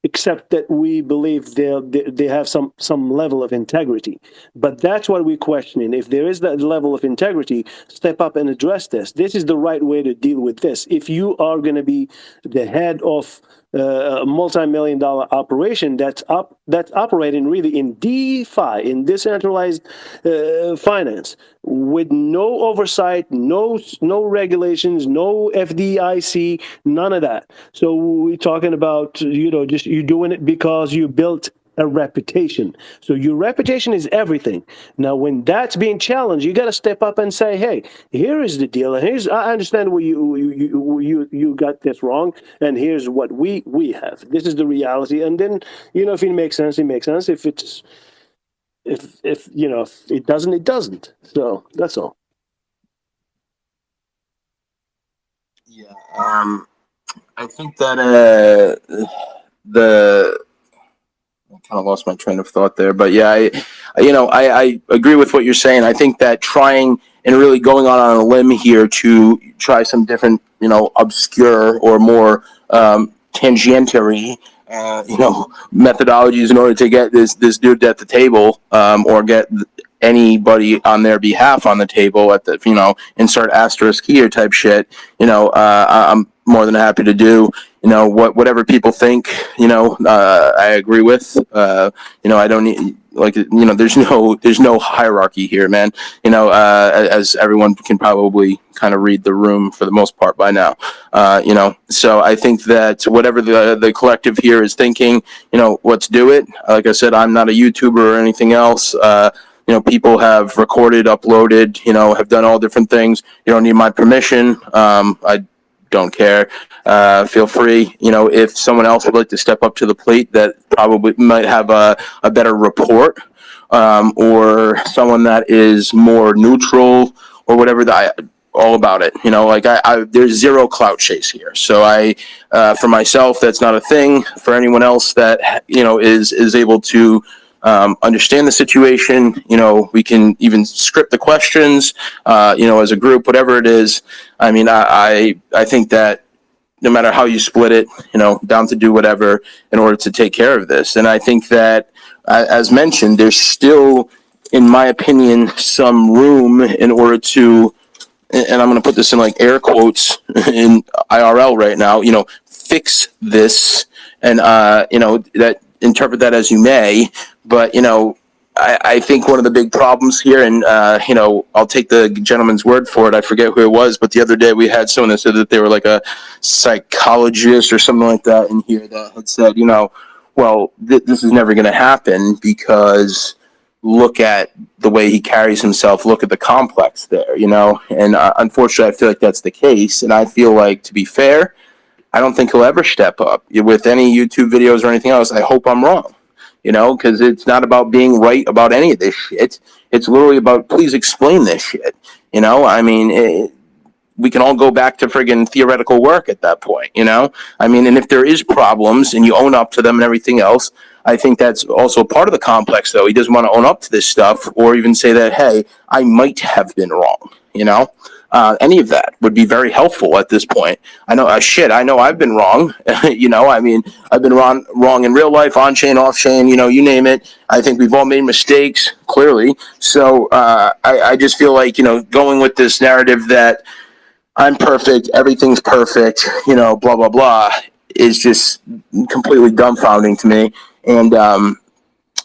except that we believe they have some level of integrity. But that's what we're questioning. If there is that level of integrity, step up and address this. This is the right way to deal with this. If you are going to be the head of a multi-million-dollar operation that's operating really in DeFi, in decentralized finance, with no oversight, no regulations, no FDIC, none of that. So we're talking about, just you doing it because you built a reputation. So your reputation is everything. Now, when that's being challenged, you got to step up and say, "Hey, here is the deal, and I understand where you got this wrong, and here's what we have. This is the reality." And then, if it makes sense, it makes sense. If it doesn't, it doesn't. So that's all. Yeah, I think that I kind of lost my train of thought there, but yeah, I agree with what you're saying. I think that trying and really going on a limb here to try some different, obscure or more tangentiary, methodologies in order to get this dude at the table, or get anybody on their behalf on the table at the, insert asterisk here type shit. I'm more than happy to do. Whatever people think, I agree with. I don't need, there's no hierarchy here, man. As everyone can probably kind of read the room for the most part by now. So I think that whatever the collective here is thinking, let's do it. Like I said, I'm not a YouTuber or anything else. People have recorded, uploaded, have done all different things. You don't need my permission. I don't care. Feel free. If someone else would like to step up to the plate that probably might have a better report, or someone that is more neutral or whatever, all about it. There's zero clout chase here. So for myself, that's not a thing. For anyone else that, is able to understand the situation, we can even script the questions, as a group, whatever it is. I think that no matter how you split it, down to do whatever in order to take care of this. And I think that, as mentioned, there's still, in my opinion, some room in order to, and I'm going to put this in like air quotes in IRL right now, fix this, and, that interpret that as you may, but, I think one of the big problems here, and, I'll take the gentleman's word for it. I forget who it was, but the other day we had someone that said that they were like a psychologist or something like that in here that had said, this is never going to happen because look at the way he carries himself, look at the complex there, and unfortunately I feel like that's the case. And I feel like, to be fair, I don't think he'll ever step up with any YouTube videos or anything else. I hope I'm wrong. Because it's not about being right about any of this shit. It's literally about, please explain this shit. We can all go back to friggin' theoretical work at that point, and if there is problems and you own up to them and everything else, I think that's also part of the complex, though. He doesn't want to own up to this stuff or even say that, hey, I might have been wrong, you know? Any of that would be very helpful at this point. I know, I know I've been wrong. You know, I mean, I've been wrong in real life, on chain, off chain, you know, you name it. I think we've all made mistakes, clearly. So I just feel like, you know, going with this narrative that I'm perfect, everything's perfect, you know, blah, blah, blah, is just completely dumbfounding to me. And,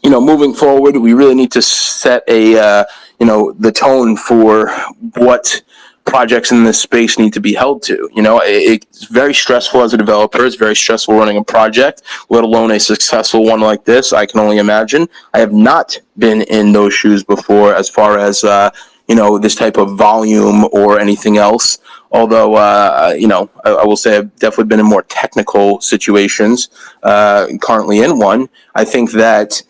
you know, moving forward, we really need to set a, you know, the tone for what projects in this space need to be held to. You know, it's very stressful as a developer. It's very stressful running a project, let alone a successful one like this. I can only imagine. I have not been in those shoes before as far as, you know, this type of volume or anything else. Although, you know, I will say I've definitely been in more technical situations, currently in one. I think that,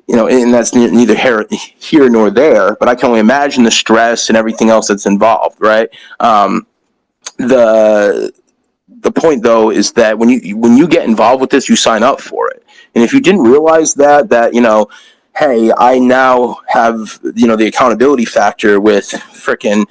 you know, and that's neither here nor there, but I can only imagine the stress and everything else that's involved, right? The point, though, is that when you get involved with this, you sign up for it. And if you didn't realize that, you know, hey, I now have, you know, the accountability factor with frickin'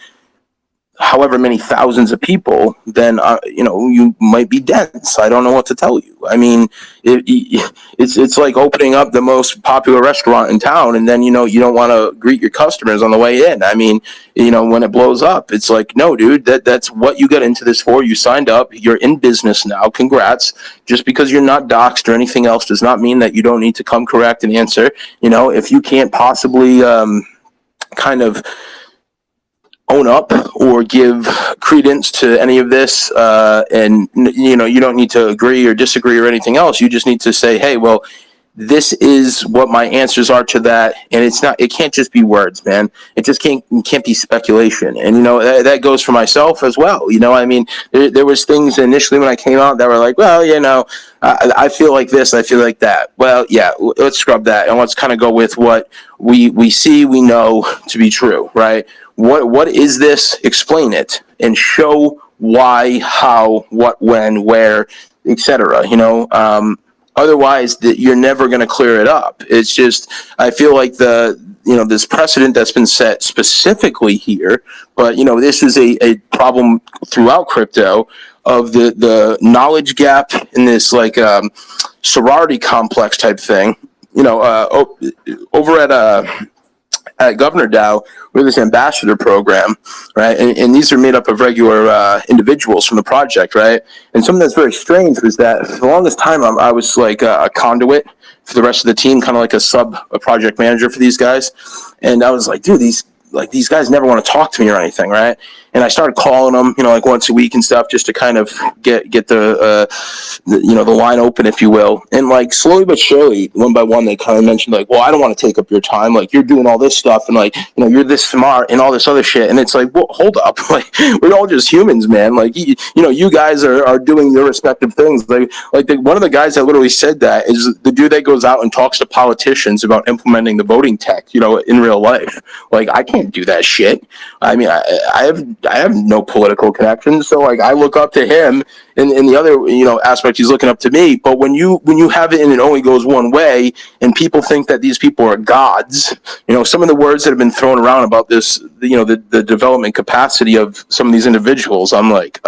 however many thousands of people, then, you know, you might be dense. I don't know what to tell you. I mean, it's like opening up the most popular restaurant in town, and then, you know, you don't want to greet your customers on the way in. I mean, you know, when it blows up, it's like, no, dude, that's what you got into this for. You signed up. You're in business now. Congrats. Just because you're not doxxed or anything else does not mean that you don't need to come correct and answer. You know, if you can't possibly kind of own up or give credence to any of this, and, you know, you don't need to agree or disagree or anything else. You just need to say, hey, well, this is what my answers are to that. And it can't just be words, man. It just can't be speculation. And, you know, that goes for myself as well. You know, I mean, there was things initially when I came out that were like, well, you know, I feel like this, I feel like that. Well, yeah, let's scrub that. And let's kind of go with what we see, we know to be true, right? What is this? Explain it and show why, how, what, when, where, etc. You know, otherwise you're never going to clear it up. It's just, I feel like this precedent that's been set specifically here, but, you know, this is a problem throughout crypto of the knowledge gap in this like sorority complex type thing. You know, over at Governor DAO, we have this ambassador program, right? And these are made up of regular individuals from the project, right? And something that's very strange was that for the longest time, I was like a conduit for the rest of the team, kind of like a project manager for these guys. And I was like, dude, these guys never want to talk to me or anything, right? And I started calling them, you know, like once a week and stuff, just to kind of get the line open, if you will. And like slowly but surely, one by one, they kind of mentioned like, well, I don't want to take up your time. Like, you're doing all this stuff, and like, you know, you're this smart and all this other shit. And it's like, well, hold up, like, we're all just humans, man. Like, you know, you guys are doing your respective things. Like one of the guys that literally said that is the dude that goes out and talks to politicians about implementing the voting tech, you know, in real life. Like, I can't do that shit. I mean, I have no political connections, so like I look up to him, and the other, you know, aspect, he's looking up to me. But when you have it and it only goes one way, and people think that these people are gods, you know, some of the words that have been thrown around about this, you know, the development capacity of some of these individuals, I'm like,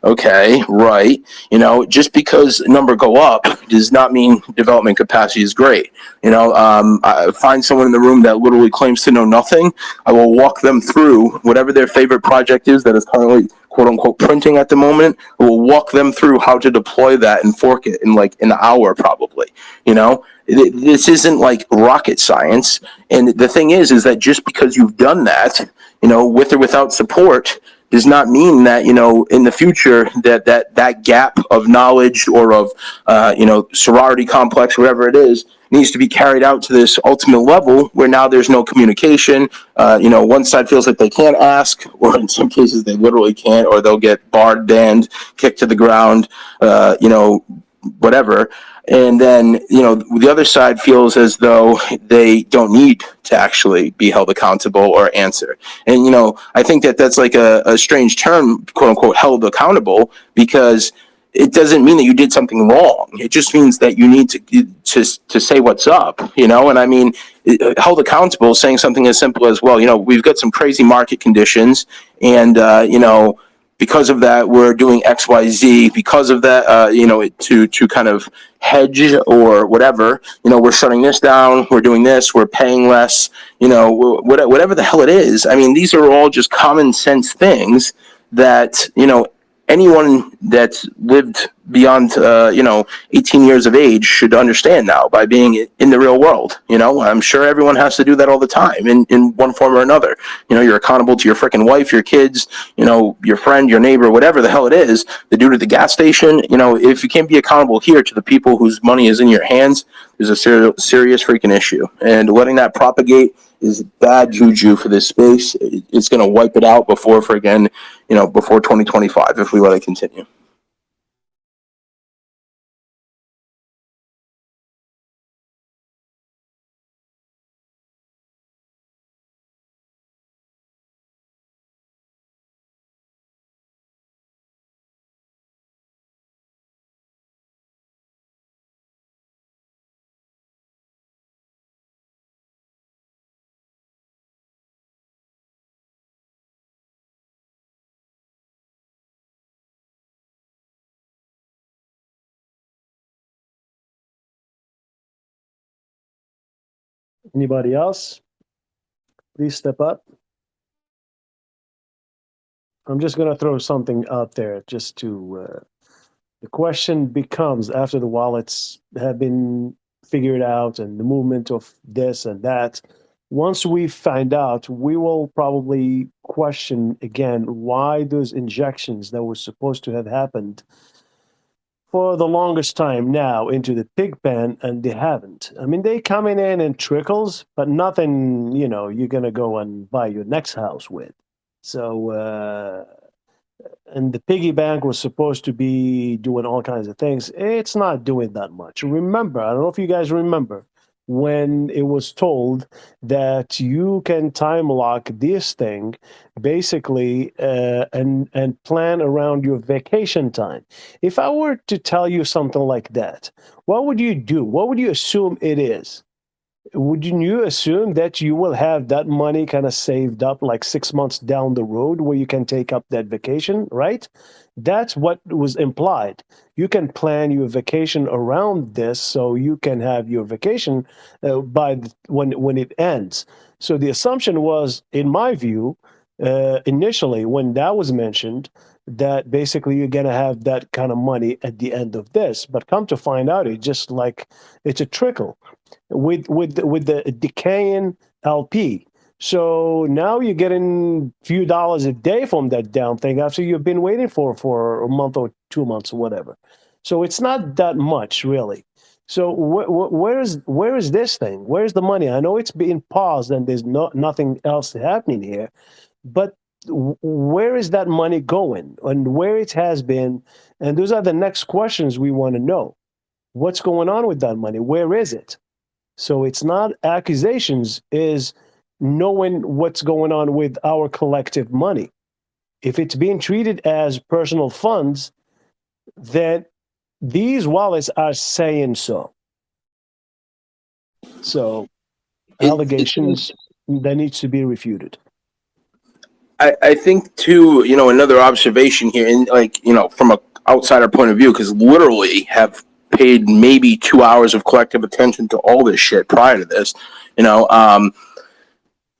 okay, right. You know, just because number go up does not mean development capacity is great. You know, I find someone in the room that literally claims to know nothing. I will walk them through whatever their favorite project is that is currently, quote unquote, printing at the moment. I will walk them through how to deploy that and fork it in like an hour, probably. You know, this isn't like rocket science. And the thing is that just because you've done that, you know, with or without support, does not mean that, you know, in the future that gap of knowledge or of, you know, sorority complex, whatever it is, needs to be carried out to this ultimate level where now there's no communication. You know, one side feels like they can't ask, or in some cases they literally can't, or they'll get barred, banned, kicked to the ground, you know, whatever. And then, you know, the other side feels as though they don't need to actually be held accountable or answer. And, you know, I think that's like a strange term, quote unquote, held accountable, because it doesn't mean that you did something wrong. It just means that you need to say what's up, you know. And I mean, held accountable, saying something as simple as, well, you know, we've got some crazy market conditions, and you know, because of that, we're doing X, Y, Z. Because of that, you know, to kind of hedge or whatever, you know, we're shutting this down, we're doing this, we're paying less, you know, whatever the hell it is. I mean, these are all just common sense things that, you know, anyone that's lived beyond, you know, 18 years of age should understand now by being in the real world. You know, I'm sure everyone has to do that all the time in one form or another. You know, you're accountable to your freaking wife, your kids, you know, your friend, your neighbor, whatever the hell it is, the dude at the gas station. You know, if you can't be accountable here to the people whose money is in your hands, there's a serious freaking issue. And letting that propagate is bad juju for this space. It's going to wipe it out before 2025 if we let it continue. Anybody else? Please step up. I'm just going to throw something out there just to, the question becomes, after the wallets have been figured out and the movement of this and that, once we find out, we will probably question again why those injections that were supposed to have happened for the longest time now into the pig pen, and they haven't. I mean, they coming in trickles, but nothing, you know, you're going to go and buy your next house with. So, and the piggy bank was supposed to be doing all kinds of things. It's not doing that much. Remember, I don't know if you guys remember, when it was told that you can time lock this thing basically and plan around your vacation time. If I were to tell you something like that, what would you do? What would you assume it is? Would you assume that you will have that money kind of saved up like 6 months down the road where you can take up that vacation, right? That's what was implied. You can plan your vacation around this so you can have your vacation when it ends. So the assumption was, in my view, initially when that was mentioned, that basically you're going to have that kind of money at the end of this. But come to find out, it's just like it's a trickle with the decaying LP. So now you're getting a few dollars a day from that down thing after you've been waiting for a month or 2 months or whatever. So it's not that much really. So where is this thing? Where's the money? I know it's being paused and there's nothing else happening here, but where is that money going and where it has been? And those are the next questions we want to know. What's going on with that money? Where is it? So it's not accusations, is knowing what's going on with our collective money. If it's being treated as personal funds, then these wallets are saying so. So allegations that needs to be refuted. I think too, you know, another observation here, and like, you know, from an outsider point of view, because literally have paid maybe 2 hours of collective attention to all this shit prior to this, you know,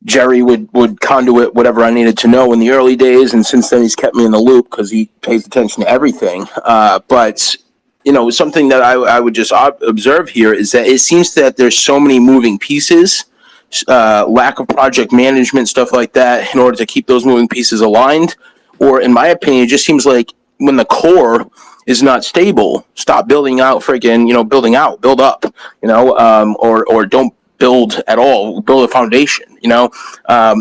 Jerry would conduit whatever I needed to know in the early days, and since then he's kept me in the loop because he pays attention to everything. But you know, something that I would just observe here is that it seems that there's so many moving pieces, lack of project management, stuff like that, in order to keep those moving pieces aligned. Or in my opinion, it just seems like when the core is not stable, stop building out freaking, you know, building out, build up, you know, or don't build at all, build a foundation, you know.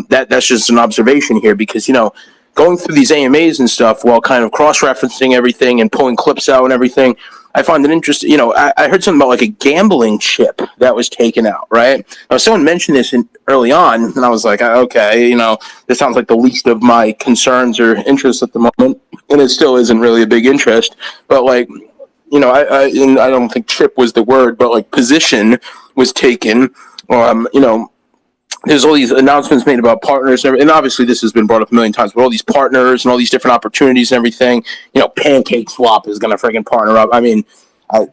That's just an observation here, because, you know, going through these AMAs and stuff while kind of cross-referencing everything and pulling clips out and everything, I find it interesting. You know, I heard something about like a gambling chip that was taken out, right? Now, someone mentioned this early on, and I was like, okay, you know, this sounds like the least of my concerns or interests at the moment, and it still isn't really a big interest. But like, you know, and I don't think chip was the word, but like position was taken. You know, there's all these announcements made about partners, and obviously this has been brought up a million times, but all these partners and all these different opportunities and everything. You know, Pancake Swap is going to friggin' partner up. I mean, I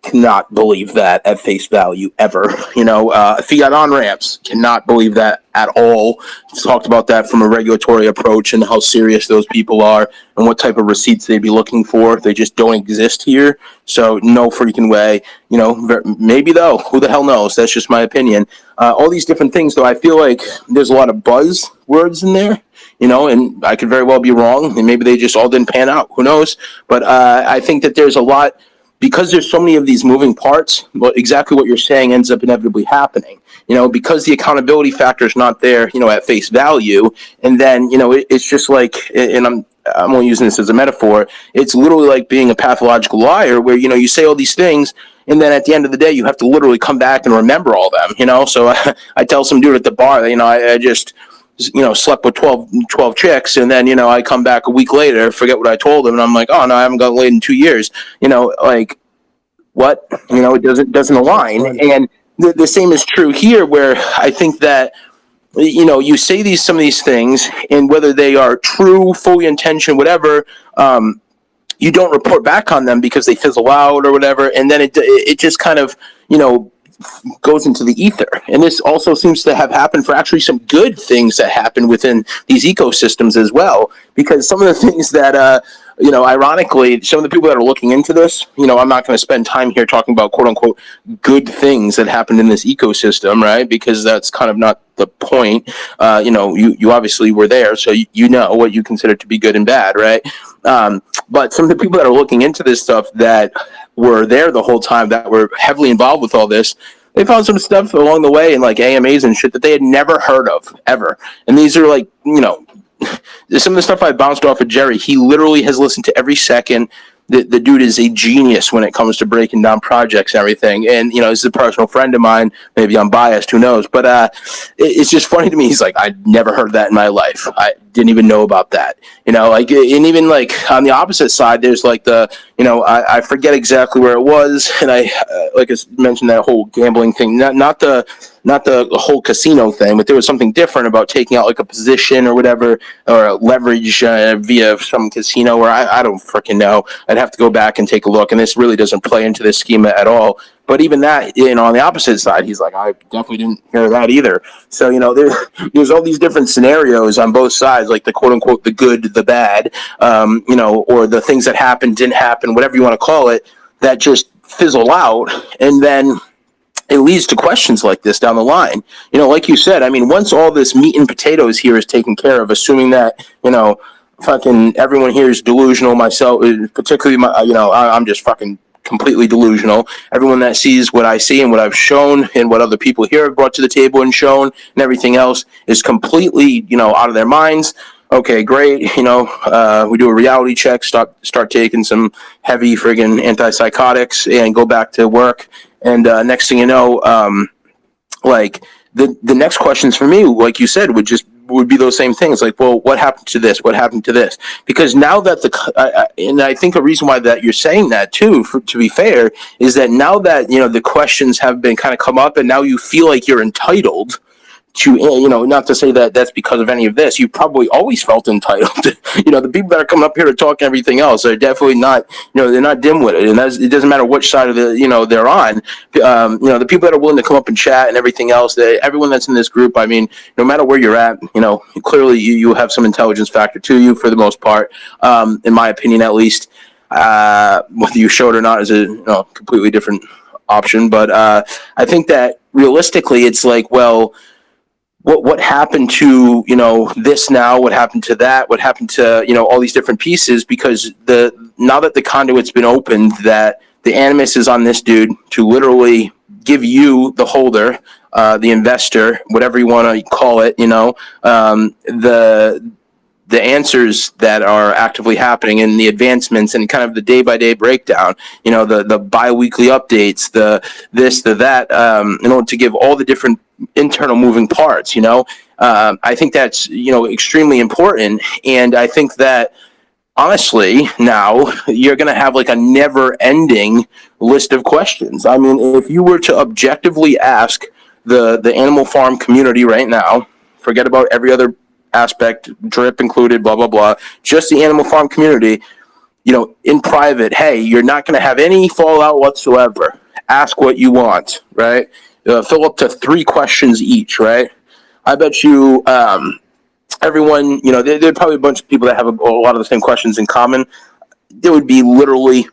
cannot believe that at face value ever. You know, fiat on-ramps, cannot believe that at all. Talked about that from a regulatory approach and how serious those people are and what type of receipts they'd be looking for. They just don't exist here. So no freaking way. You know, maybe though, who the hell knows? That's just my opinion. All these different things, though, I feel like there's a lot of buzz words in there. You know, and I could very well be wrong, and maybe they just all didn't pan out. Who knows? But I think that there's a lot, because there's so many of these moving parts, well, exactly what you're saying ends up inevitably happening. You know, because the accountability factor is not there, you know, at face value. And then, you know, it's just like, and I'm only using this as a metaphor, it's literally like being a pathological liar where, you know, you say all these things, and then at the end of the day, you have to literally come back and remember all them, you know? So I tell some dude at the bar, you know, I just, you know, slept with 12 chicks, and then, you know, I come back a week later, forget what I told him, and I'm like, oh no, I haven't gotten laid in 2 years. You know, like, what? You know, it doesn't align. And the same is true here, where I think that, you know, you say some of these things, and whether they are true, fully intentioned, whatever, you don't report back on them because they fizzle out or whatever, and then it just kind of, you know, goes into the ether. And this also seems to have happened for actually some good things that happen within these ecosystems as well, because some of the things that you know, ironically, some of the people that are looking into this, you know, I'm not going to spend time here talking about quote unquote good things that happened in this ecosystem, right? Because that's kind of not the point. You know, you obviously were there, so you know what you consider to be good and bad, right? But some of the people that are looking into this stuff that were there the whole time, that were heavily involved with all this, they found some stuff along the way in like AMAs and shit that they had never heard of ever. And these are like, you know, some of the stuff I bounced off of Jerry, he literally has listened to every second. The dude is a genius when it comes to breaking down projects and everything. And, you know, he's a personal friend of mine. Maybe I'm biased, who knows? But it's just funny to me. He's like, I never heard that in my life. I didn't even know about that. You know, like, and even like on the opposite side, there's like the, you know, I forget exactly where it was. And I, like I mentioned, that whole gambling thing, not the whole casino thing, but there was something different about taking out like a position or whatever, or a leverage via some casino, where I don't freaking know. I'd have to go back and take a look, and this really doesn't play into this schema at all. But even that, you know, on the opposite side, he's like, I definitely didn't hear that either. So, you know, there's all these different scenarios on both sides, like the quote unquote, the good, the bad, you know, or the things that happened, didn't happen, whatever you want to call it, that just fizzle out. And then it leads to questions like this down the line. You know, like you said, I mean, once all this meat and potatoes here is taken care of, assuming that, you know, fucking everyone here is delusional, myself, particularly you know, I'm just fucking completely delusional. Everyone that sees what I see and what I've shown and what other people here have brought to the table and shown and everything else is completely, you know, out of their minds. Okay, great. You know, we do a reality check, start taking some heavy friggin' antipsychotics and go back to work. And next thing you know, like the next questions for me, like you said, would be those same things. Like, well, what happened to this? What happened to this? Because now that and I think a reason why that you're saying that too, to be fair, is that now that, you know, the questions have been kind of come up, and now you feel like you're entitled to, you know, not to say that that's because of any of this. You probably always felt entitled. You know, the people that are coming up here to talk everything else are definitely not, you know, they're not dim-witted, and it doesn't matter which side of the, you know, they're on. You know, the people that are willing to come up and chat and everything else, everyone that's in this group, I mean, no matter where you're at, you know, clearly you have some intelligence factor to you for the most part, in my opinion at least. Whether you show it or not is a, you know, completely different option. But I think that realistically, it's like, well, what happened to, you know, this now? What happened to that? What happened to, you know, all these different pieces? Because now that the conduit's been opened, that the animus is on this dude to literally give you, the holder, the investor, whatever you want to call it, you know, the the answers that are actively happening and the advancements and kind of the day-by-day breakdown, the bi-weekly updates, the this, the that, in order to give all the different internal moving parts, I think that's, extremely important. And I think that, honestly, now you're going to have like a never-ending list of questions. I mean, if you were to objectively ask the animal farm community right now, forget about every other aspect, drip included, blah, blah, blah, just the animal farm community, in private, hey, you're not going to have any fallout whatsoever. Ask what you want, right? Fill up to 3 questions each, right? I bet you everyone, there are probably a bunch of people that have a lot of the same questions in common. There would be literally,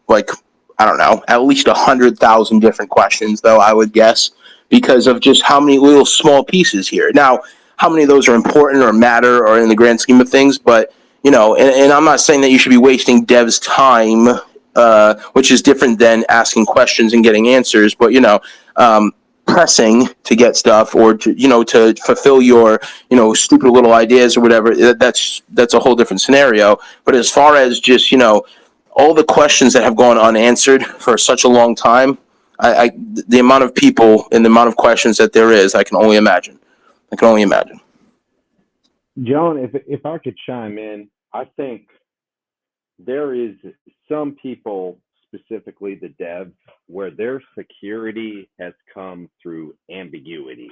like, I don't know, at least 100,000 different questions, though, I would guess, because of just how many little small pieces here. Now, how many of those are important or matter or in the grand scheme of things, but, and I'm not saying that you should be wasting devs' time, which is different than asking questions and getting answers, but, pressing to get stuff or to fulfill your stupid little ideas or whatever, that's a whole different scenario. But as far as just all the questions that have gone unanswered for such a long time, the amount of people and the amount of questions that there is, I can only imagine. John, if I could chime in, I think there is some people, specifically the devs, where their security has come through ambiguity.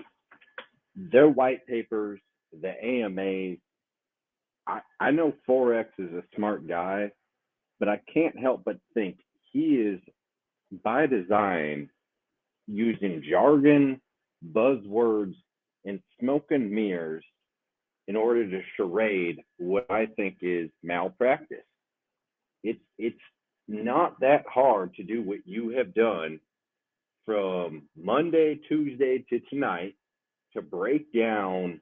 Their white papers, the AMAs, I know Forex is a smart guy, but I can't help but think he is, by design, using jargon, buzzwords, and smoke and mirrors in order to charade what I think is malpractice. It's not that hard to do what you have done from Monday, Tuesday to tonight to break down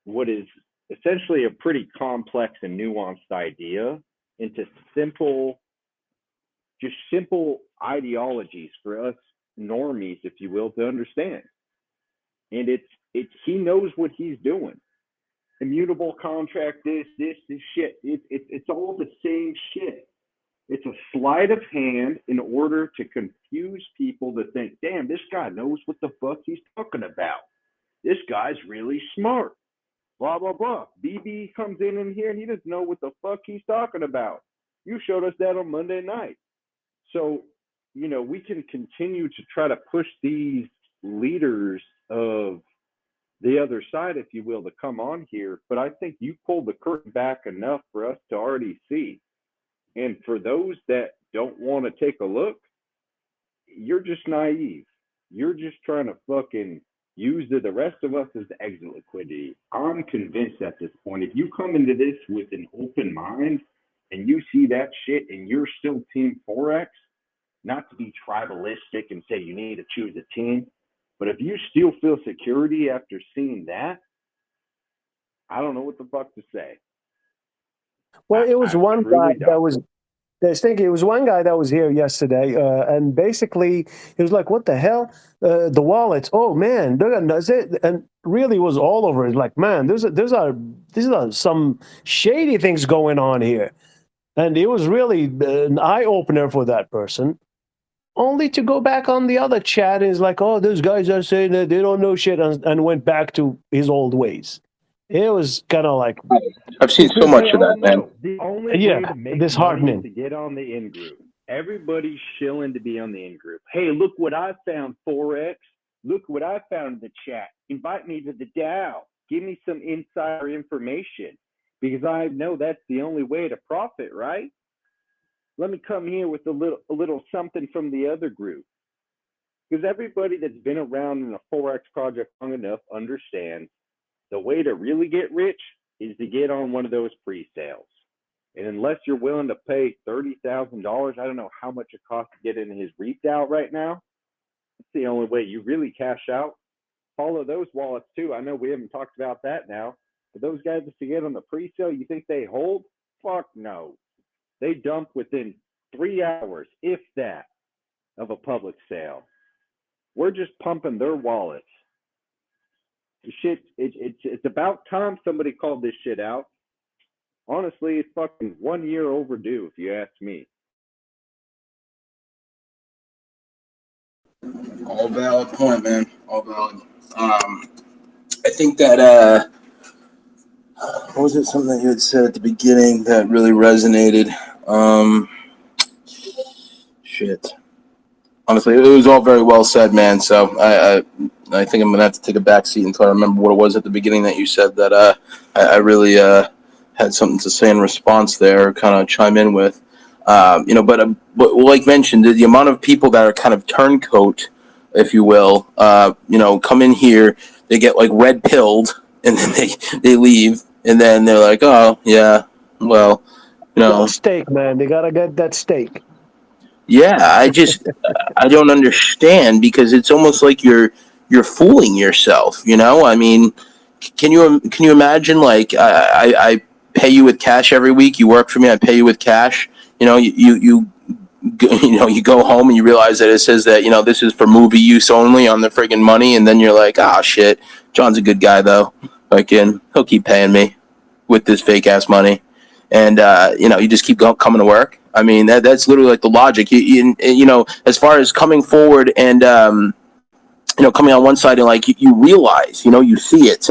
what is essentially a pretty complex and nuanced idea into simple ideologies for us normies, if you will, to understand. And it's he knows what he's doing. Immutable contract, this shit. It's all the same shit. It's a sleight of hand in order to confuse people to think, damn, this guy knows what the fuck he's talking about. This guy's really smart. Blah, blah, blah. BB comes in here and he doesn't know what the fuck he's talking about. You showed us that on Monday night. So, we can continue to try to push these leaders of the other side, if you will, to come on here. But I think you pulled the curtain back enough for us to already see. And for those that don't want to take a look, you're just naive. You're just trying to fucking use the rest of us as the exit liquidity. I'm convinced at this point, if you come into this with an open mind and you see that shit and you're still Team Forex, not to be tribalistic and say you need to choose a team, but if you still feel security after seeing that, I don't know what the fuck to say. Well, it was one guy that was. It was one guy that was here yesterday, and basically he was like, "What the hell? The wallets? Oh man, does it?" And really was all over it. Like, man, there's some shady things going on here, and it was really an eye opener for that person. Only to go back on the other chat is like, "Oh, those guys are saying that they don't know shit," and went back to his old ways. It was kind of like, I've seen so much of that, man. The only way to make money is to get on the in group. Everybody's shilling to be on the in group. Hey, look what I found, Forex. Look what I found in the chat. Invite me to the DAO. Give me some insider information because I know that's the only way to profit, right? Let me come here with a little something from the other group. Because everybody that's been around in a Forex project long enough understands the way to really get rich is to get on one of those pre-sales. And unless you're willing to pay $30,000, I don't know how much it costs to get in his REIT right now. It's the only way you really cash out. Follow those wallets too. I know we haven't talked about that now. But those guys to get on the pre-sale, you think they hold? Fuck no. They dump within 3 hours, if that, of a public sale. We're just pumping their wallets. Shit, it's about time somebody called this shit out. Honestly, it's fucking 1 year overdue, if you ask me. All valid point, man. All valid. I think that what was it? Something that you had said at the beginning that really resonated. Shit. Honestly, it was all very well said, man. So I think I'm gonna have to take a back seat until I remember what it was at the beginning that you said that I really had something to say in response there, kind of chime in with. But like mentioned, the amount of people that are kind of turncoat, if you will, come in here, they get like red pilled, and then they leave, and then they're like, oh yeah, well, That steak, man. They gotta get that steak. yeah, I don't understand, because it's almost like you're fooling yourself. I mean, can you imagine, like, I pay you with cash every week. You work for me. I pay you with cash. You go home and you realize that it says that this is for movie use only on the friggin' money, and then you're like, ah, shit. John's a good guy though. He'll keep paying me with this fake ass money, and you just keep coming to work. I mean, that's literally like the logic. As far as coming forward and coming on one side and like you realize, you see it,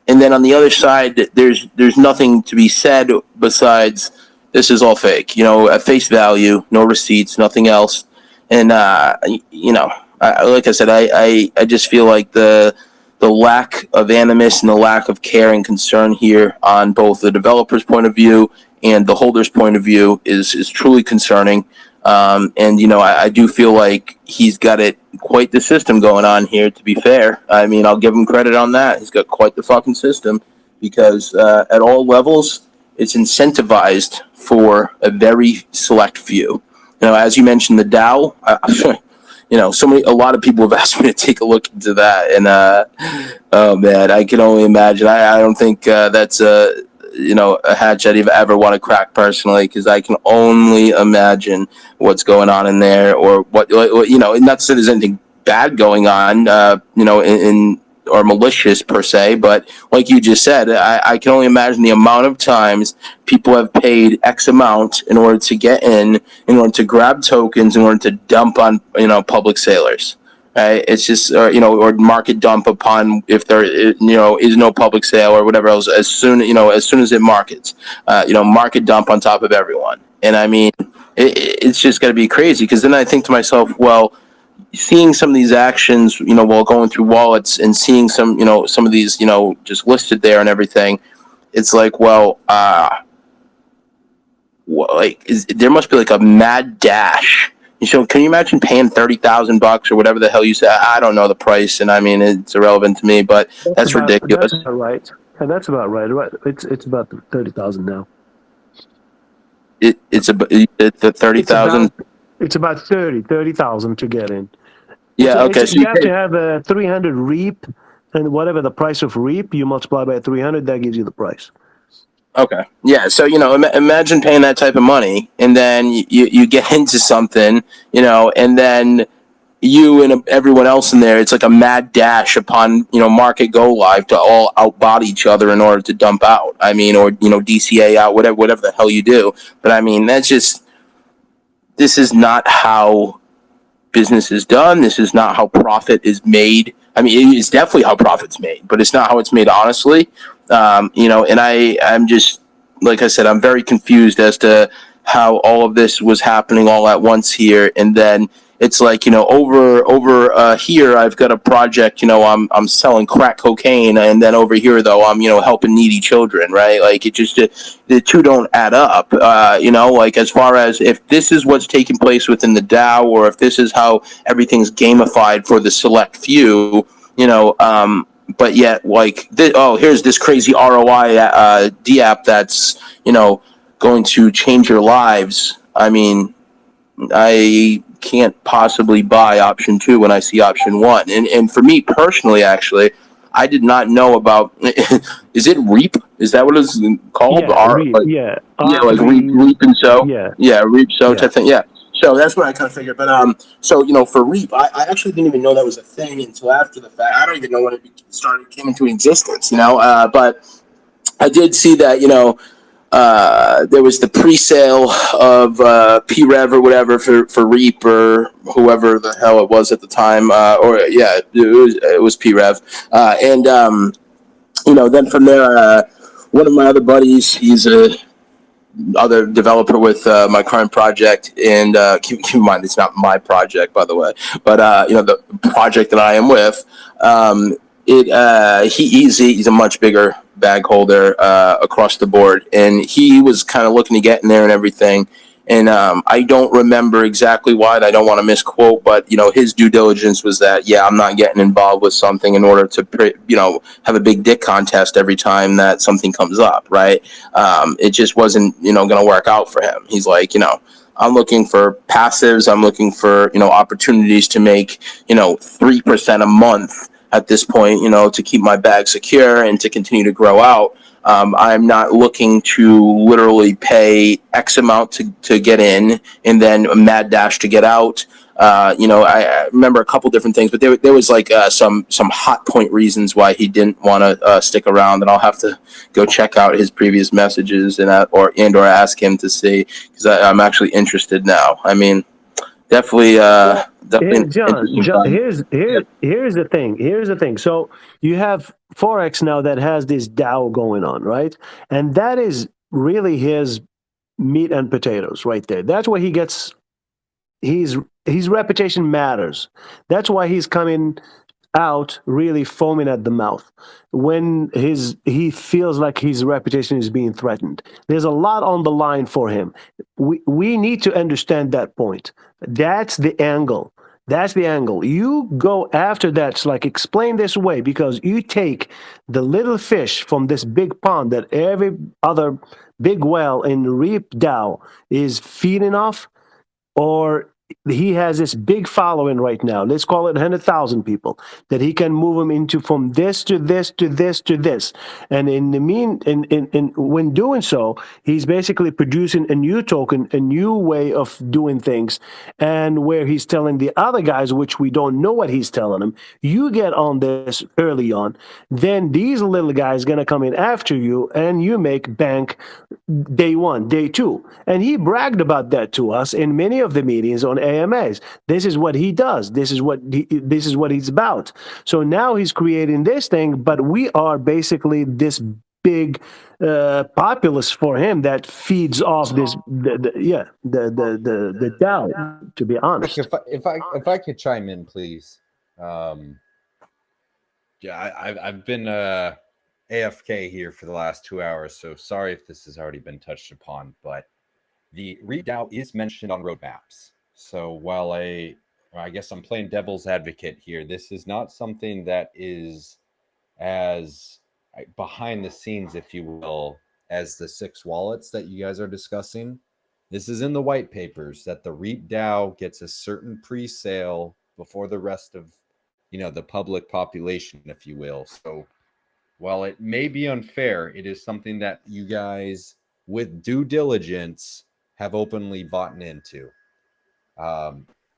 and then on the other side, there's nothing to be said besides this is all fake. At face value, no receipts, nothing else, and like I said, I just feel like the lack of animus and the lack of care and concern here on both the developer's point of view and the holder's point of view is truly concerning. I do feel like he's got quite the system going on here, to be fair. I mean, I'll give him credit on that. He's got quite the fucking system, because at all levels, it's incentivized for a very select few. As you mentioned, the DAO, a lot of people have asked me to take a look into that, and oh man, I can only imagine. I don't think that's a hatch I'd ever want to crack personally, because I can only imagine what's going on in there, or what not to say there's anything bad going on, in or malicious per se, but like you just said, I can only imagine the amount of times people have paid X amount in order to get in order to grab tokens, in order to dump on public sailors. Right? It's just or market dump upon, if there is no public sale or whatever else, as soon as it markets, market dump on top of everyone. And I mean, it's just got to be crazy, because then I think to myself, well, seeing some of these actions, while going through wallets and seeing some of these, just listed there and everything, it's like, well, there must be like a mad dash. Can you imagine paying $30,000 or whatever the hell you said? I don't know the price, and I mean, it's irrelevant to me, but that's ridiculous. That's about right. And that's about right. It's about 30,000 now. It's about 30,000. It's about 30,000 to get in. Yeah. Okay. So you have to have a 300 REAP, and whatever the price of REAP, you multiply by 300. That gives you the price. Okay. Yeah. So, imagine paying that type of money, and then you get into something, and then you and everyone else in there, it's like a mad dash upon, market go live to all outbody each other in order to dump out. I mean, or, DCA out, whatever the hell you do. But I mean, this is not how business is done. This is not how profit is made. I mean, it's definitely how profit's made, but it's not how it's made honestly. And I'm just, like I said, I'm very confused as to how all of this was happening all at once here. And then it's like, over here, I've got a project, I'm selling crack cocaine. And then over here, though, I'm, helping needy children, right? Like, it just, the two don't add up, like, as far as if this is what's taking place within the DAO, or if this is how everything's gamified for the select few, but yet, like, here's this crazy ROI D-app that's, going to change your lives. I mean, I can't possibly buy option 2 when I see option 1. And for me personally, actually, I did not know about. Is it REAP? Is that what it's called? Yeah, REAP, yeah. Like REAP and so. Yeah, REAP so type thing. Yeah. So that's what I kind of figured. But for REAP, I actually didn't even know that was a thing until after the fact. I don't even know when it came into existence. But I did see that there was the pre-sale of P-Rev or whatever for Reap or whoever the hell it was at the time, it was P-Rev, then from there, one of my other buddies, he's a other developer with my current project, and keep in mind it's not my project, by the way, but the project that I am with, he's a much bigger bag holder across the board, and he was kind of looking to get in there and everything. And I don't remember exactly why, and I don't want to misquote, but his due diligence was that I'm not getting involved with something in order to have a big dick contest every time that something comes up, right? It just wasn't going to work out for him. He's like, I'm looking for passives. I'm looking for opportunities to make 3% a month at this point, to keep my bag secure and to continue to grow out. I'm not looking to literally pay X amount to get in and then a mad dash to get out. I remember a couple different things, but there was like some hot point reasons why he didn't want to stick around, and I'll have to go check out his previous messages or ask him to see, because I'm actually interested now. I mean, definitely. John, here's the thing. Here's the thing. So you have Forex now that has this DAO going on, right? And that is really his meat and potatoes right there. That's where he gets his reputation matters. That's why he's coming out really foaming at the mouth when he feels like his reputation is being threatened. There's a lot on the line for him. We need to understand that point. That's the angle. That's the angle. You go after that, like explain this away, because you take the little fish from this big pond that every other big well in Reap DAO is feeding off, or he has this big following right now. Let's call it 100,000 people that he can move them into from this to this to this to this. And when doing so, he's basically producing a new token, a new way of doing things. And where he's telling the other guys, which we don't know what he's telling them, you get on this early on, then these little guys going to come in after you and you make bank day one, day two. And he bragged about that to us in many of the meetings on AMAs. This is what he does. This is what he's about. So now he's creating this thing, but we are basically this big populace for him that feeds off the DAO. To be honest, if I could chime in, please. I've been AFK here for the last 2 hours, so sorry if this has already been touched upon, but the Reap DAO is mentioned on roadmaps. So while I guess I'm playing devil's advocate here, this is not something that is as behind the scenes, if you will, as the 6 wallets that you guys are discussing. This is in the white papers that the Reap DAO gets a certain pre-sale before the rest of, the public population, if you will. So while it may be unfair, it is something that you guys, with due diligence, have openly bought into.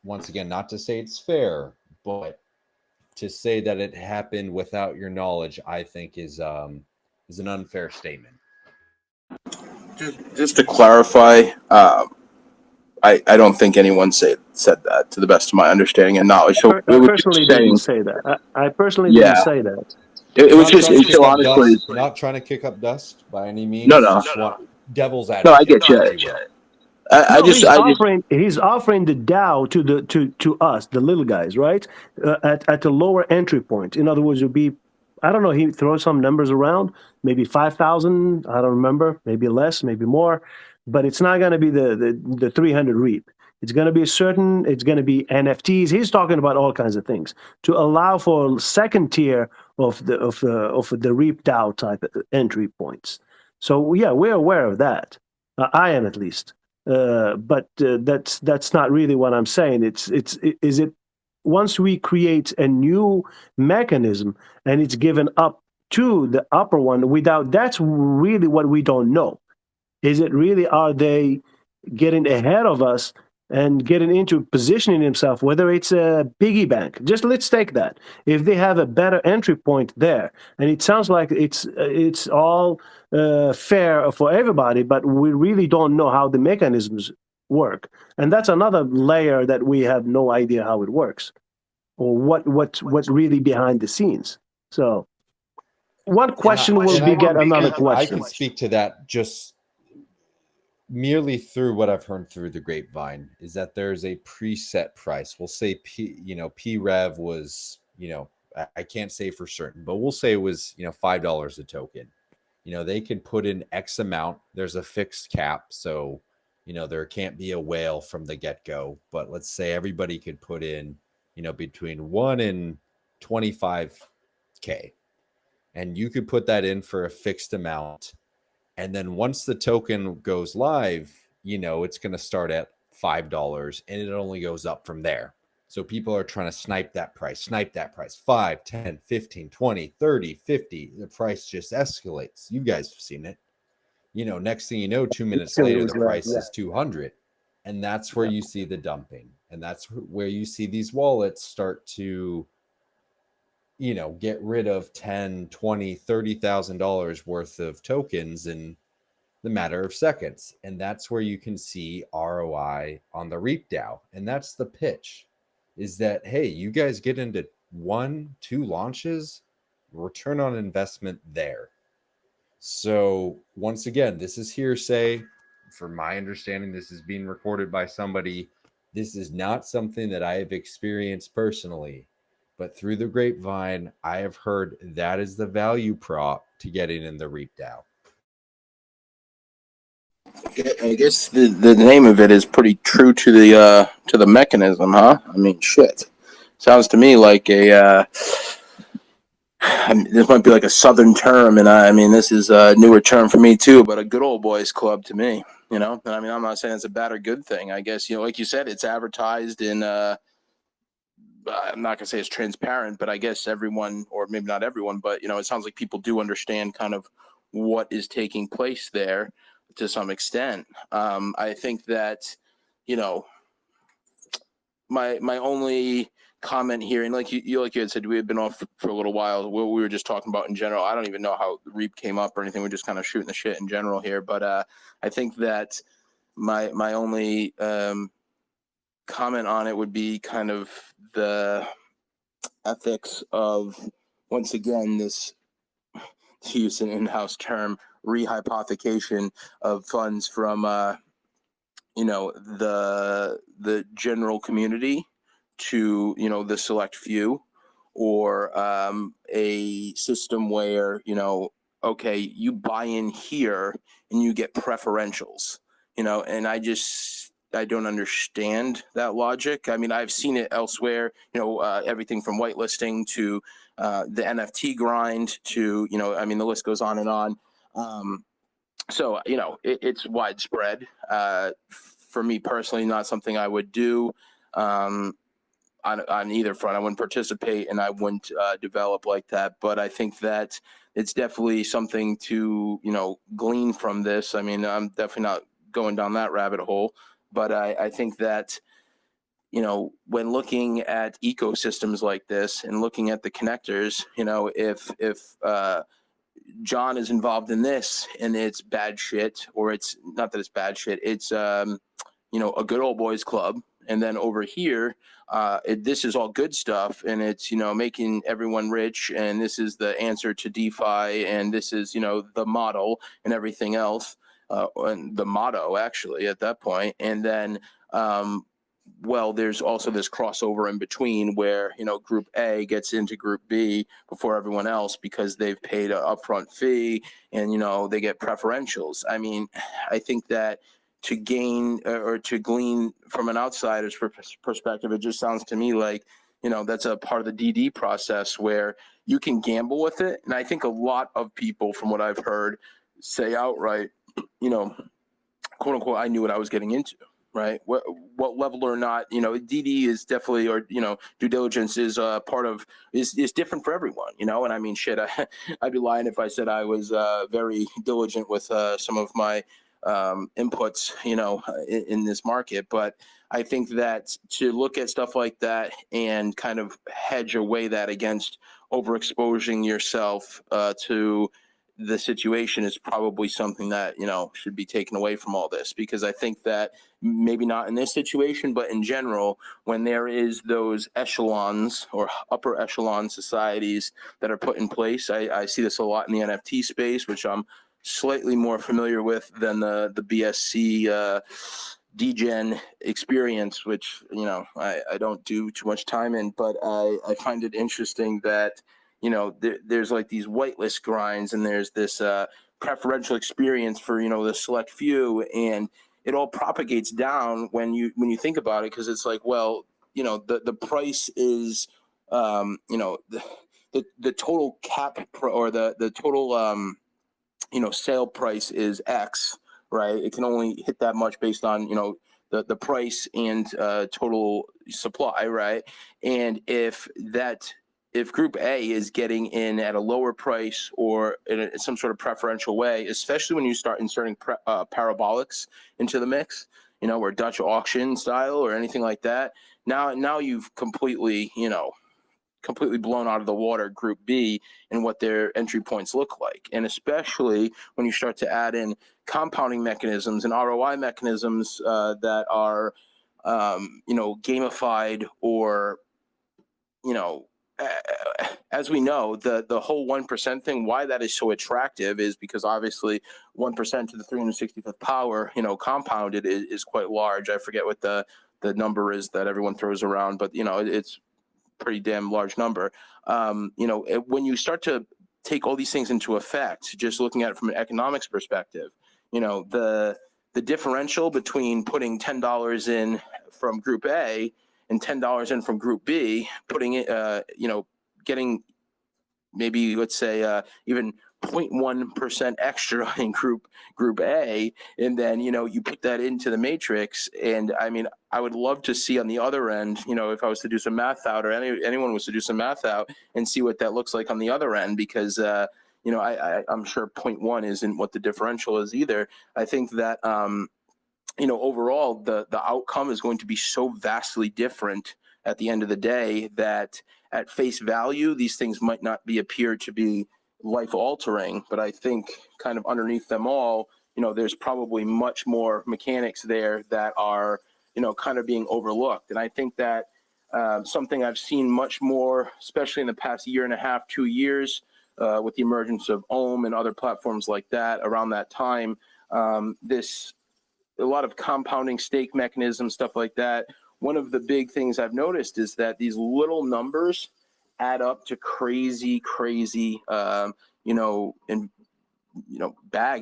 Once again, not to say it's fair, but to say that it happened without your knowledge, I think is an unfair statement. Just to clarify, I don't think anyone said that, to the best of my understanding and knowledge. So I personally didn't say that. I personally didn't say that. It was just honestly not trying to kick up dust by any means. No. Just want devil's advocate. No, I get you. He's offering the DAO to us, the little guys, right? At a lower entry point. In other words, it would be, I don't know, he throws some numbers around, maybe 5,000, I don't remember, maybe less, maybe more, but it's not going to be the 300 Reap. It's going to be it's going to be NFTs. He's talking about all kinds of things to allow for second tier of the Reap DAO type entry points. So yeah, we're aware of that. I am, at least. But that's not really what I'm saying. Is it once we create a new mechanism and it's given up to the upper one without, that's really what we don't know. Is it really, are they getting ahead of us and getting into positioning himself, whether it's a piggy bank. Just let's take that. If they have a better entry point there, and it sounds like it's all fair for everybody, but we really don't know how the mechanisms work, and that's another layer that we have no idea how it works, or what's really behind the scenes. So one question will beget another question. I can speak to that just merely through what I've heard through the grapevine, is that there's a preset price. We'll say P-Rev was, I can't say for certain, but we'll say it was, $5 a token. They could put in X amount. There's a fixed cap. So, there can't be a whale from the get-go, but let's say everybody could put in, between 1 and 25K, and you could put that in for a fixed amount. And then once the token goes live, it's going to start at $5 and it only goes up from there. So people are trying to snipe that price, 5, 10, 15, 20, 30, 50. The price just escalates. You guys have seen it. Next thing you know, 2 minutes later, the price is 200. And that's where you see the dumping. And that's where you see these wallets start to, get rid of $10,000, $20,000, $30,000 worth of tokens in the matter of seconds. And that's where you can see ROI on the Reap DAO. And that's the pitch, is that, hey, you guys get into 1-2 launches, return on investment there. So once again, this is hearsay. From my understanding, this is being recorded by somebody. This is not something that I have experienced personally. But through the grapevine, I have heard that is the value prop to getting in the Reap DAO. I guess the name of it is pretty true to the mechanism, huh? I mean, shit. Sounds to me like this might be like a Southern term, and I mean, this is a newer term for me too, but a good old boys club to me, And I mean, I'm not saying it's a bad or good thing. I guess, like you said, it's advertised in, I'm not going to say it's transparent, but I guess everyone, or maybe not everyone, but, it sounds like people do understand kind of what is taking place there to some extent. I think that, my only comment here, and like you had said, we had been off for a little while. What we were just talking about in general, I don't even know how Reap came up or anything. We're just kind of shooting the shit in general here. But I think that my only comment on it would be kind of the ethics of, once again, this, to use an in-house term, rehypothecation of funds from the general community to the select few, or a system where okay, you buy in here and you get preferentials, and I don't understand that logic. I mean, I've seen it elsewhere, everything from whitelisting to the NFT grind to, I mean, the list goes on and on. So, it's widespread. For me personally, not something I would do on either front. I wouldn't participate and I wouldn't develop like that. But I think that it's definitely something to, glean from this. I mean, I'm definitely not going down that rabbit hole. But I think that, when looking at ecosystems like this and looking at the connectors, if John is involved in this and it's bad shit, or it's not that it's bad shit, it's, a good old boys club. And then over here, this is all good stuff, and it's, making everyone rich, and this is the answer to DeFi, and this is, the model and everything else. And the motto, actually, at that point. And then, there's also this crossover in between where, Group A gets into Group B before everyone else because they've paid an upfront fee and, they get preferentials. I mean, I think that to gain or to glean from an outsider's perspective, it just sounds to me like, that's a part of the DD process where you can gamble with it. And I think a lot of people, from what I've heard, say outright, quote unquote, I knew what I was getting into, right? What level or not, DD is definitely, or, due diligence is part of, is different for everyone, and I mean, shit, I'd be lying if I said I was very diligent with some of my inputs, in this market. But I think that to look at stuff like that and kind of hedge away that against overexposing yourself to the situation is probably something that, should be taken away from all this, because I think that maybe not in this situation, but in general, when there is those echelons or upper echelon societies that are put in place, I see this a lot in the NFT space, which I'm slightly more familiar with than the BSC degen experience, which, I don't do too much time in, but I find it interesting that, there's like these whitelist grinds, and there's this preferential experience for, the select few, and it all propagates down when you think about it, because it's like, well, the price is, the total or the total, sale price is X, right? It can only hit that much based on, the price and total supply, right? And if Group A is getting in at a lower price or in some sort of preferential way, especially when you start inserting parabolics into the mix, or Dutch auction style or anything like that, now you've completely blown out of the water Group B and what their entry points look like. And especially when you start to add in compounding mechanisms and ROI mechanisms that are, gamified, or, as we know, the whole 1% thing, why that is so attractive is because obviously 1% to the 365th power, compounded is quite large. I forget what the number is that everyone throws around, but, it's pretty damn large number. When you start to take all these things into effect, just looking at it from an economics perspective, the differential between putting $10 in from Group A and $10 in from Group B, putting it, getting maybe, let's say, even 0.1% extra in Group A, and then, you put that into the matrix. And I mean, I would love to see on the other end, if I was to do some math out, or anyone was to do some math out and see what that looks like on the other end, because, I'm sure 0.1 isn't what the differential is either. I think that, overall, the outcome is going to be so vastly different at the end of the day that at face value, these things might not appear to be life altering, but I think kind of underneath them all, there's probably much more mechanics there that are, kind of being overlooked. And I think that something I've seen much more, especially in the past year and a half, 2 years, with the emergence of Ohm and other platforms like that around that time, a lot of compounding stake mechanisms, stuff like that. One of the big things I've noticed is that these little numbers add up to crazy, bags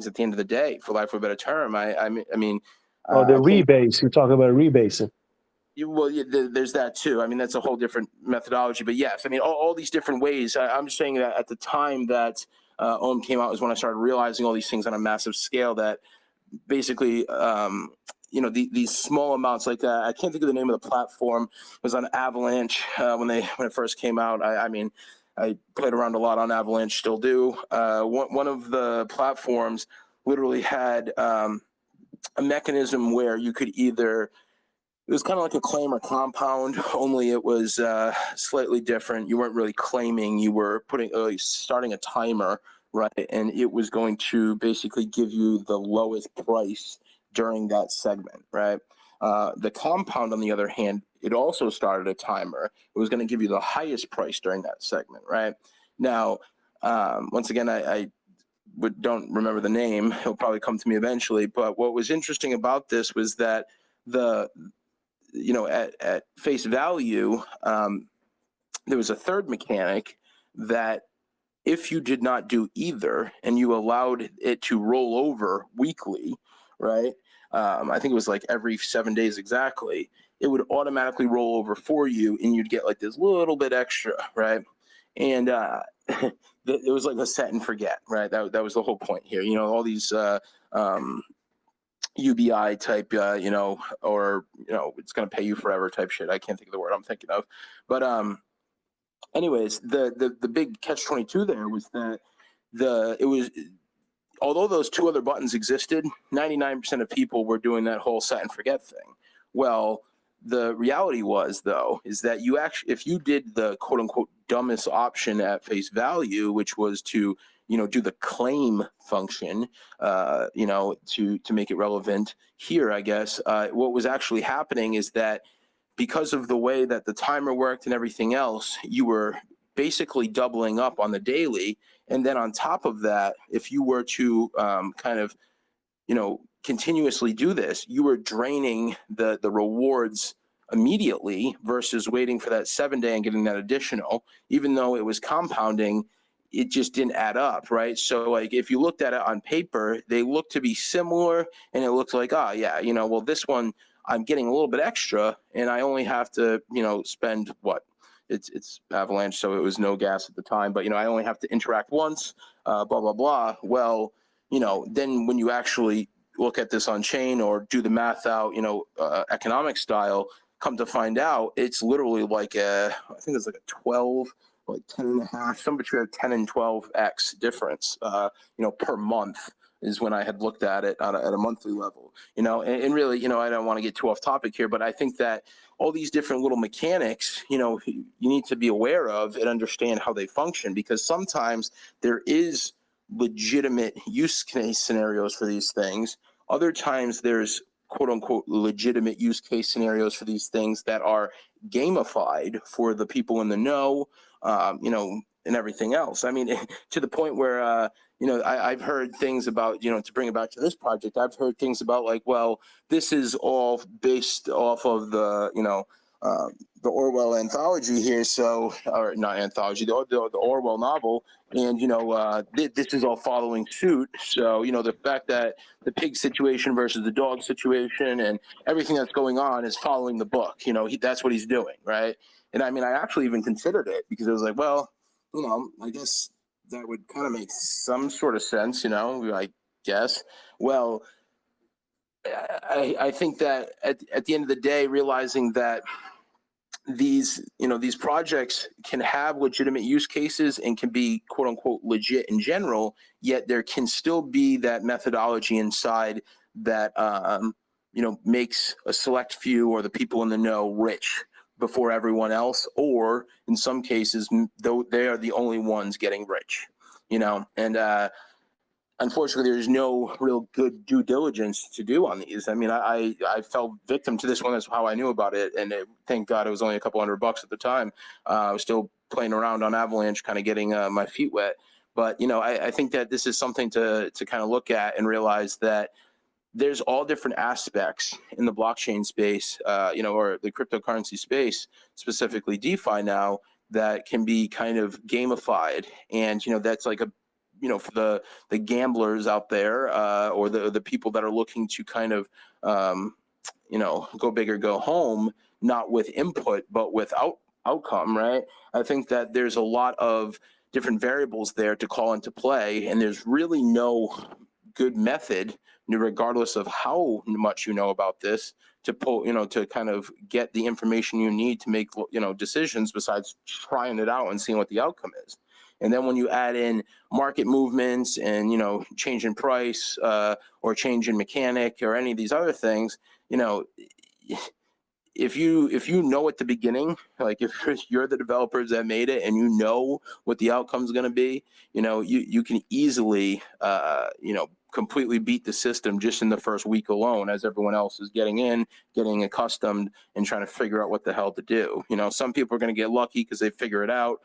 at the end of the day, for lack of a better term. I mean. The rebase. You're talking about rebasing. There's that too. I mean, that's a whole different methodology. But yes, I mean, all these different ways. I'm just saying that at the time that Ohm came out is when I started realizing all these things on a massive scale, that basically, these small amounts like that. I can't think of the name of the platform. It was on Avalanche when it first came out. I mean, I played around a lot on Avalanche, still do. One of the platforms literally had a mechanism where you could either, it was kind of like a claim or compound, only it was slightly different. You weren't really claiming, you were starting a timer, right? And it was going to basically give you the lowest price during that segment, right? The compound, on the other hand, it also started a timer. It was going to give you the highest price during that segment, right? Now, once again, I don't remember the name. It'll probably come to me eventually. But what was interesting about this was that at face value, there was a third mechanic that if you did not do either and you allowed it to roll over weekly, right? I think it was like every 7 days exactly, it would automatically roll over for you and you'd get like this little bit extra, right? And it was like a set and forget, right? That was the whole point here. All these UBI type, or, it's going to pay you forever type shit. I can't think of the word I'm thinking of. But anyways, the big catch-22 there was that it was although those two other buttons existed, 99% of people were doing that whole set and forget thing. Well, the reality was, though, is that you actually, if you did the quote unquote dumbest option at face value, which was to, do the claim function, to make it relevant here, I guess, what was actually happening is that because of the way that the timer worked and everything else, you were basically doubling up on the daily. And then on top of that, if you were to continuously do this, you were draining the rewards immediately versus waiting for that 7 day and getting that additional. Even though it was compounding, it just didn't add up, right? So like if you looked at it on paper, they looked to be similar, and it looked like, well, this one I'm getting a little bit extra, and I only have to, spend what? It's Avalanche, so it was no gas at the time, but I only have to interact once, blah blah blah. Well, then when you actually look at this on chain or do the math out, economic style, come to find out, it's literally like I think it's like a 12, like 10 and a half, some between a 10 and 12x difference, per month is when I had looked at it at a monthly level, and really, I don't want to get too off topic here, but I think that all these different little mechanics, you need to be aware of and understand how they function, because sometimes there is legitimate use case scenarios for these things. Other times there's quote unquote legitimate use case scenarios for these things that are gamified for the people in the know, and everything else. I mean, to the point where, I've heard things about, to bring it back to this project, I've heard things about like, well, this is all based off of the, the Orwell anthology here. So, or not anthology, the Orwell novel. And, this is all following suit. So, the fact that the pig situation versus the dog situation and everything that's going on is following the book, that's what he's doing. Right. And I mean, I actually even considered it because it was like, well, I guess that would kind of make some sort of sense, I guess. Well, I think that at the end of the day, realizing that these projects can have legitimate use cases and can be quote unquote legit in general, yet there can still be that methodology inside that, makes a select few or the people in the know rich before everyone else, or in some cases, though they are the only ones getting rich, and unfortunately, there's no real good due diligence to do on these. I mean, I fell victim to this one. That's how I knew about it. And thank God it was only a couple $100 at the time. I was still playing around on Avalanche, kind of getting my feet wet. But, I think that this is something to kind of look at and realize that there's all different aspects in the blockchain space, or the cryptocurrency space, specifically DeFi now, that can be kind of gamified. And, that's like for the gamblers out there, or the people that are looking to kind of, go big or go home, not with input, but with outcome, right? I think that there's a lot of different variables there to call into play, and there's really no good method, regardless of how much you know about this, to pull, to kind of get the information you need to make, decisions besides trying it out and seeing what the outcome is. And then when you add in market movements and, change in price, or change in mechanic or any of these other things, if you know at the beginning, like if you're the developers that made it and you know what the outcome is going to be, you can easily, completely beat the system just in the first week alone, as everyone else is getting accustomed and trying to figure out what the hell to do. Some people are going to get lucky because they figure it out,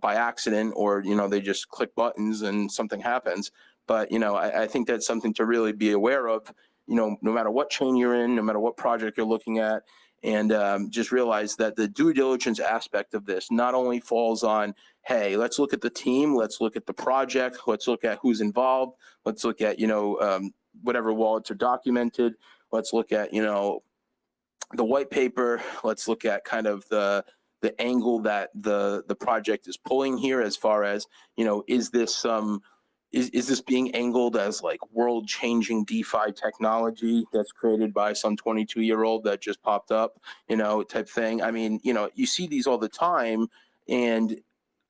by accident, or, they just click buttons and something happens. But, I think that's something to really be aware of, no matter what chain you're in, no matter what project you're looking at. And just realize that the due diligence aspect of this not only falls on, hey, let's look at the team, let's look at the project, let's look at who's involved, let's look at, whatever wallets are documented, let's look at, the white paper, let's look at kind of the angle that the project is pulling here, as far as, is this is this being angled as like world-changing DeFi technology that's created by some 22-year-old that just popped up, type thing? I mean, you see these all the time, and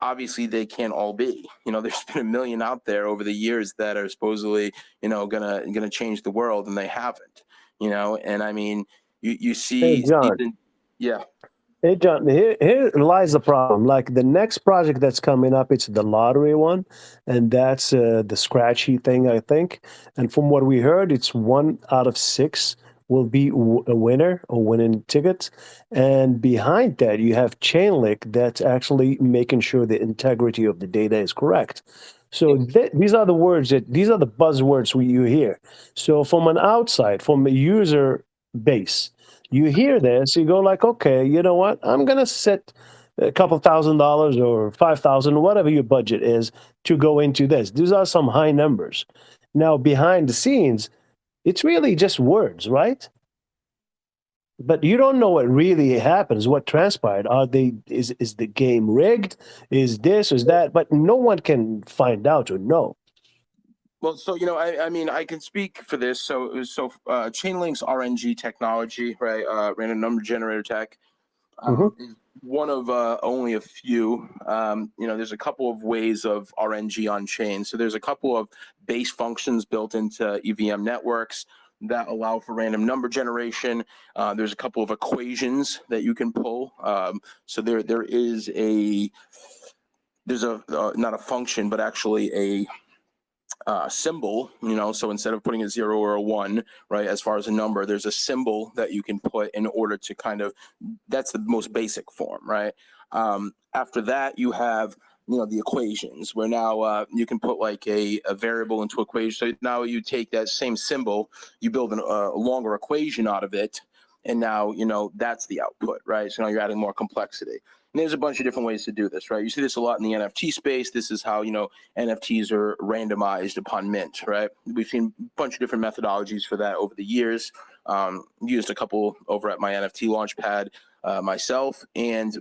obviously they can't all be. There's been a million out there over the years that are supposedly, gonna change the world, and they haven't. And I mean, you see, Hey, John. Yeah. Hey, John, here lies the problem. Like the next project that's coming up, it's the lottery one, and that's the scratchy thing, I think. And from what we heard, it's 1 out of 6 will be a winner or winning tickets. And behind that, you have Chainlink that's actually making sure the integrity of the data is correct. So these are the buzzwords you hear. So from an outside, from a user base, you hear this, you go like, okay, you know what? I'm gonna set a couple $1,000 or 5,000, whatever your budget is, to go into this. These are some high numbers. Now, behind the scenes, it's really just words, right? But you don't know what really happens, what transpired. Is the game rigged? Is this, is that? But no one can find out or know. Well, so I mean, I can speak for this. So Chainlink's RNG technology, right? Random number generator tech, is one of only a few. There's a couple of ways of RNG on chain. So there's a couple of base functions built into EVM networks that allow for random number generation. There's a couple of equations that you can pull. So there's not a function, but actually a symbol, so instead of putting a 0 or a 1, right, as far as a number, there's a symbol that you can put in order to that's the most basic form, right? After that, you have, the equations, where now you can put like a variable into equation. So now you take that same symbol, you build a longer equation out of it, and now, that's the output, right? So now you're adding more complexity. And there's a bunch of different ways to do this, right? You see this a lot in the NFT space. This is how, NFTs are randomized upon mint, right? We've seen a bunch of different methodologies for that over the years. Used a couple over at my NFT Launchpad myself. And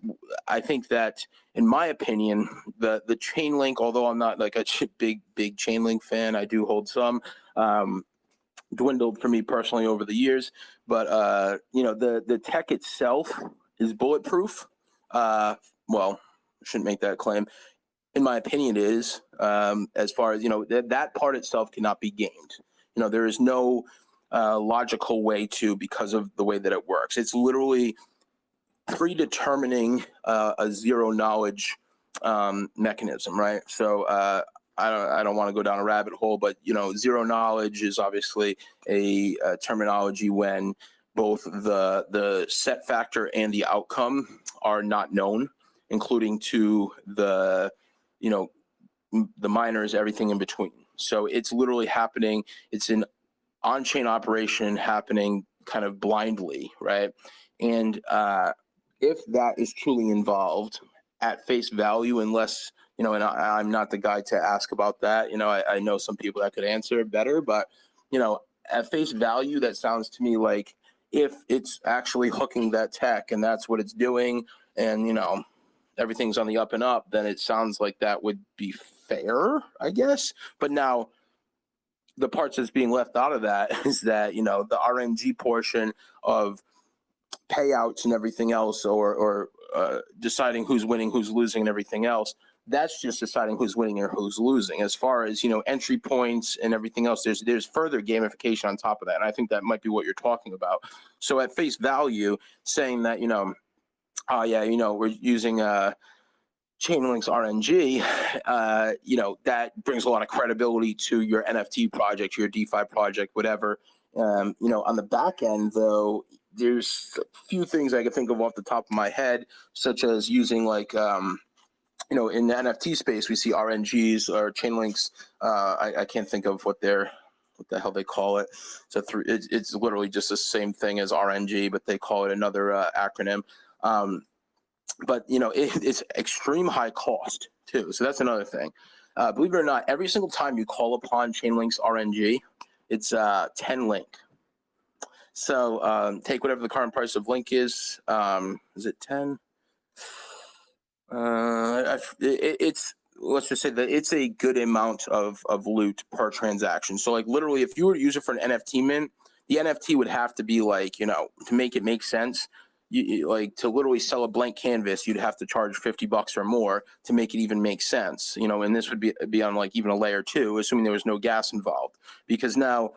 I think that, in my opinion, the Chainlink, although I'm not like a big Chainlink fan, I do hold some, dwindled for me personally over the years. But, the tech itself is bulletproof. Well, I shouldn't make that claim. In my opinion, it is, as far as, that part itself cannot be gamed. There is no logical way to, because of the way that it works. It's literally predetermining a zero knowledge mechanism, right? So I don't want to go down a rabbit hole, but, zero knowledge is obviously a terminology when both the set factor and the outcome are not known, including to the miners, everything in between. So it's literally happening. It's an on-chain operation happening kind of blindly, right? And if that is truly involved at face value, unless, and I'm not the guy to ask about that. I know some people that could answer better, but, at face value, that sounds to me like, if it's actually hooking that tech and that's what it's doing, and everything's on the up and up, then it sounds like that would be fair, I guess. But now the parts that's being left out of that is that, the RNG portion of payouts and everything else, or deciding who's winning, who's losing, and everything else. That's just deciding who's winning or who's losing. As far as, entry points and everything else, there's further gamification on top of that. And I think that might be what you're talking about. So at face value, saying that, we're using Chainlink's RNG, that brings a lot of credibility to your NFT project, your DeFi project, whatever. On the back end, though, there's a few things I can think of off the top of my head, such as using like, in the NFT space, we see RNGs or Chainlinks. I can't think of what the hell they call it. So it's literally just the same thing as RNG, but they call it another acronym. But it's extreme high cost too. So that's another thing. Believe it or not, every single time you call upon Chainlink's RNG, it's 10 link. So take whatever the current price of link is. Is it 10? It's, let's just say that it's a good amount of loot per transaction. So like literally, if you were to use it for an NFT mint, the NFT would have to be like, to make it make sense, like to literally sell a blank canvas, you'd have to charge $50 or more to make it even make sense, and this would be on like even a layer 2, assuming there was no gas involved, because now,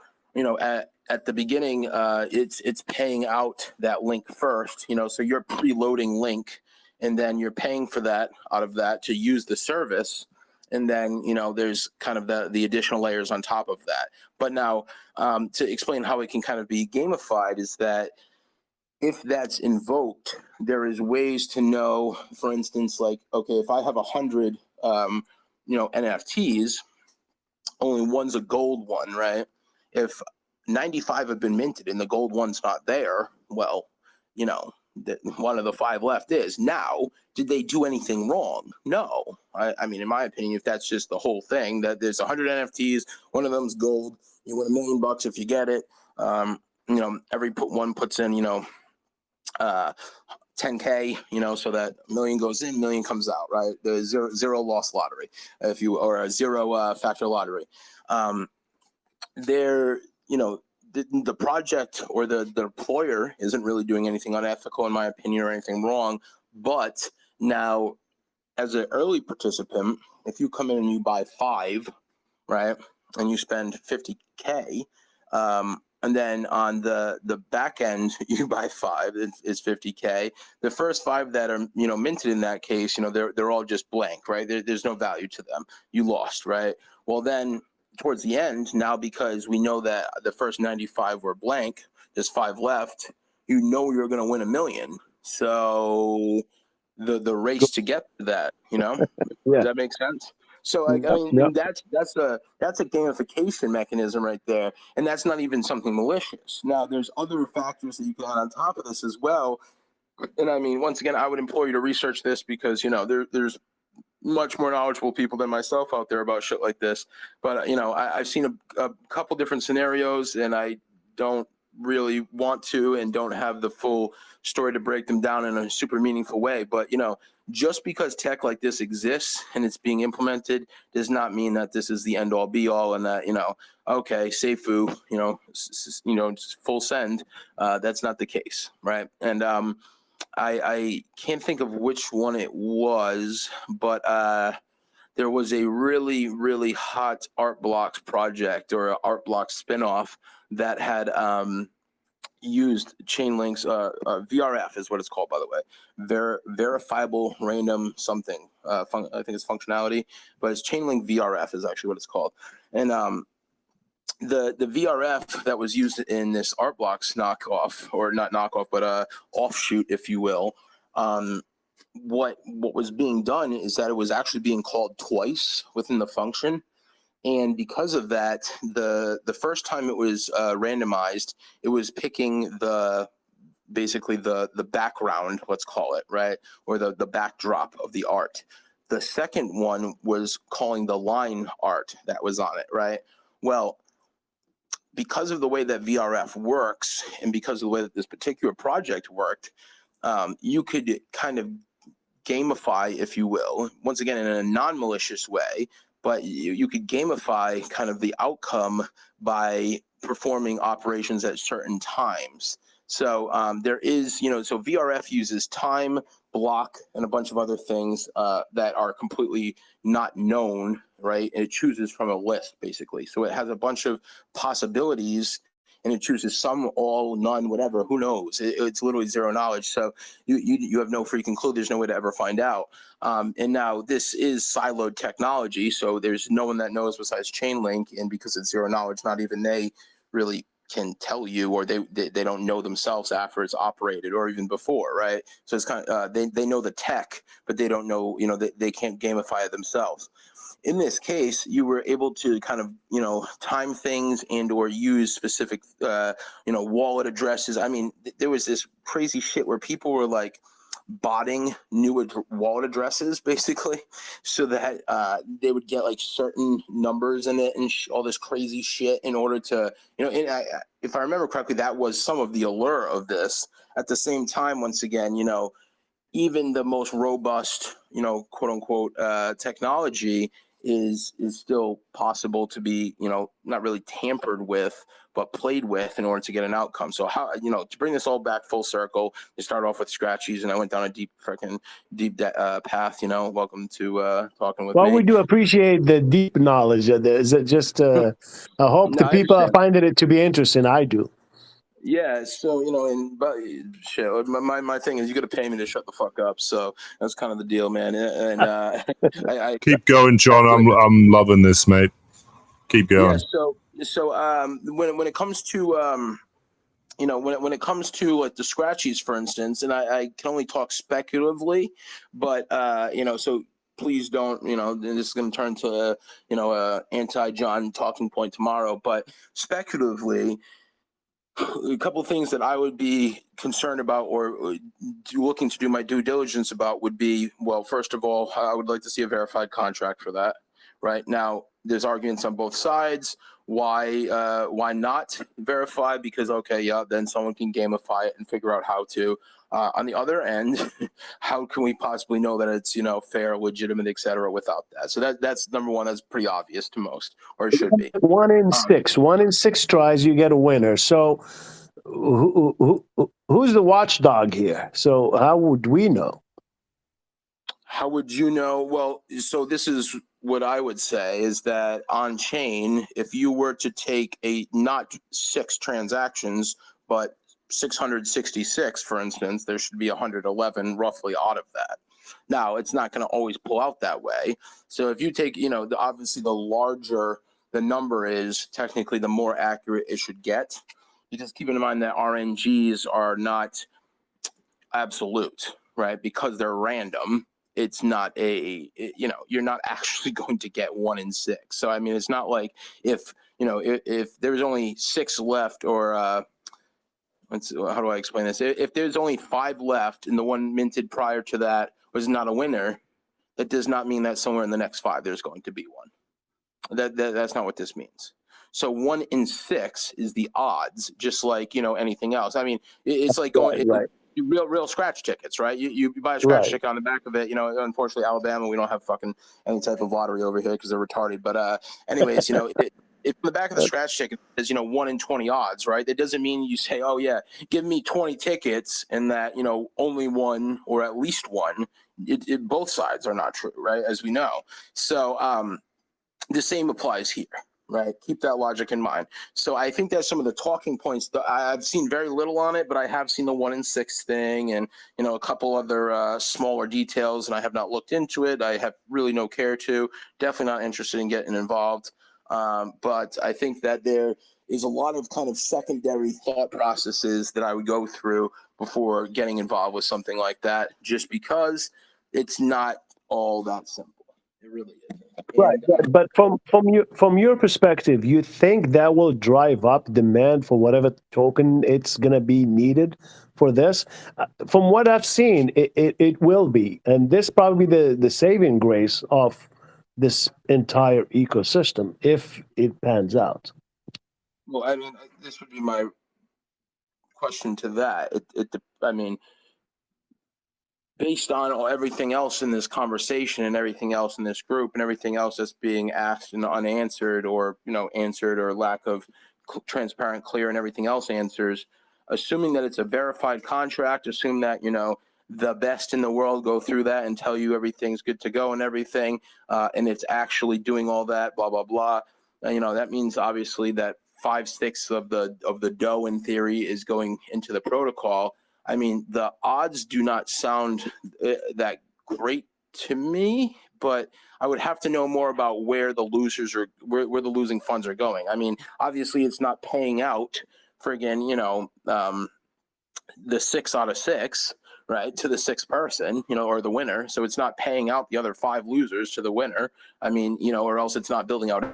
at the beginning, it's paying out that link first, so you're preloading link, and then you're paying for that out of that to use the service. And then, there's kind of the additional layers on top of that. But now, to explain how it can kind of be gamified is that if that's invoked, there is ways to know, for instance, like, okay, if I have 100, NFTs, only one's a gold one, right? If 95 have been minted and the gold one's not there, well, one of the 5 left is. Now, did they do anything wrong? No. I mean, in my opinion, if that's just the whole thing, that there's 100 NFTs, one of them's gold, you win $1 million if you get it. Every one puts in, 10K, so that $1 million goes in, $1 million comes out, right? The zero loss lottery, or a zero factor lottery. The project or the deployer isn't really doing anything unethical, in my opinion, or anything wrong. But now, as an early participant, if you come in and you buy 5, right, and you spend $50K, and then on the back end you buy 5, it's $50K. The first 5 that are minted in that case, they're all just blank, right? There's no value to them. You lost, right? Well, then towards the end, now because we know that the first 95 were blank, there's 5 left. You're going to win $1 million. So the race to get to that, Does that make sense? So that's a gamification mechanism right there, and that's not even something malicious. Now there's other factors that you can add on top of this as well. And I mean, once again, I would implore you to research this because there's much more knowledgeable people than myself out there about shit like this. But I've seen a couple different scenarios, and I don't really want to and don't have the full story to break them down in a super meaningful way. But just because tech like this exists and it's being implemented does not mean that this is the end all be all, and that okay, Seifu, full send. That's not the case, right? And I can't think of which one it was, but there was a really, really hot Art Blocks project or an Art Blocks spinoff that had used Chainlink's VRF is what it's called, by the way, verifiable random something. I think it's functionality, but it's Chainlink VRF is actually what it's called. And the VRF that was used in this Art Blocks knockoff, or not knockoff, but offshoot, if you will, what was being done is that it was actually being called twice within the function. And because of that, the first time it was randomized, it was picking basically the background, let's call it, right? Or the backdrop of the art. The second one was calling the line art that was on it, right? Well, because of the way that VRF works and because of the way that this particular project worked, you could kind of gamify, if you will, once again, in a non-malicious way, but you could gamify kind of the outcome by performing operations at certain times. So there is, so VRF uses time, block, and a bunch of other things that are completely not known, right? And it chooses from a list, basically. So it has a bunch of possibilities, and it chooses some, all, none, whatever. Who knows? It's literally zero knowledge. So you have no freaking clue. There's no way to ever find out. And now this is siloed technology, so there's no one that knows besides Chainlink, and because it's zero knowledge, not even they really can tell you, or they don't know themselves after it's operated or even before, right? So it's kind of they know the tech, but they don't know, they can't gamify it themselves. In this case, you were able to kind of, time things and or use specific, wallet addresses. I mean, there was this crazy shit where people were like botting new wallet addresses, basically, so that they would get like certain numbers in it and all this crazy shit in order to, and if I remember correctly, that was some of the allure of this. At the same time, once again, even the most robust, quote unquote, technology is still possible to be, not really tampered with, but played with in order to get an outcome. So how, to bring this all back full circle, you start off with scratchies, and I went down a deep path. Welcome to Talking with Well, Me. we do appreciate the deep knowledge of this. It just, I hope No, the I people are understand. finding it to be interesting. I do. Yeah, so but shit, my thing is you got to pay me to shut the fuck up. So that's kind of the deal, man. And I Keep going, John. I'm loving this, mate. Keep yeah. going. So when it comes to when it comes to like the scratchies, for instance, and I can only talk speculatively, but so please don't, this is going to turn to a anti-John talking point tomorrow, but speculatively. A couple of things that I would be concerned about or looking to do my due diligence about would be, well, first of all, I would like to see a verified contract for that. Right now, there's arguments on both sides. Why not verify? Because then someone can gamify it and figure out how to. On the other end, how can we possibly know that it's fair, legitimate, et cetera, without that? So that's number one. That's pretty obvious to most, or it should be. 1 in 6. 1 in 6 tries, you get a winner. So who's the watchdog here? So how would we know? How would you know? Well, so this is what I would say is that on chain, if you were to take not 6 transactions, but 666, for instance, there should be 111 roughly out of that. Now, it's not going to always pull out that way. So if you take, obviously the larger the number is, technically the more accurate it should get. You just keep in mind that RNGs are not absolute, right? Because they're random. It's not you're not actually going to get 1 in 6. So, I mean, it's not like if there's only 6 left or, how do I explain this? If there's only 5 left and the one minted prior to that was not a winner, that does not mean that somewhere in the next 5 there's going to be one. That's not what this means. So 1 in 6 is the odds, just like anything else. I mean, it's like going right. Real scratch tickets, right? You buy a scratch ticket on the back of it. Unfortunately, Alabama, we don't have fucking any type of lottery over here because they're retarded. But anyways, if the back of the scratch ticket is 1 in 20 odds, right? That doesn't mean you say, oh yeah, give me 20 tickets and that only one or at least one. Both sides are not true, right? As we know. So the same applies here. Right. Keep that logic in mind. So I think that's some of the talking points. I've seen very little on it, but I have seen the 1 in 6 thing and, a couple other smaller details, and I have not looked into it. I have really no care to. Definitely not interested in getting involved. But I think that there is a lot of kind of secondary thought processes that I would go through before getting involved with something like that, just because it's not all that simple. It really is. Right, but from your perspective, you think that will drive up demand for whatever token it's gonna be needed for this? From what I've seen, it will be, and this probably the saving grace of this entire ecosystem if it pans out. Well, I mean, this would be my question to that. I mean, based on everything else in this conversation and everything else in this group and everything else that's being asked and unanswered or, answered or lack of transparent, clear and everything else answers, assuming that it's a verified contract, assume that, the best in the world go through that and tell you everything's good to go and everything, and it's actually doing all that, blah, blah, blah. That means obviously that 5/6 of the dough in theory is going into the protocol. I mean, the odds do not sound that great to me, but I would have to know more about where the losers are, where the losing funds are going. I mean, obviously, it's not paying out friggin', the 6 out of 6, right, to the 6th person, or the winner. So it's not paying out the other 5 losers to the winner. I mean, or else it's not building out.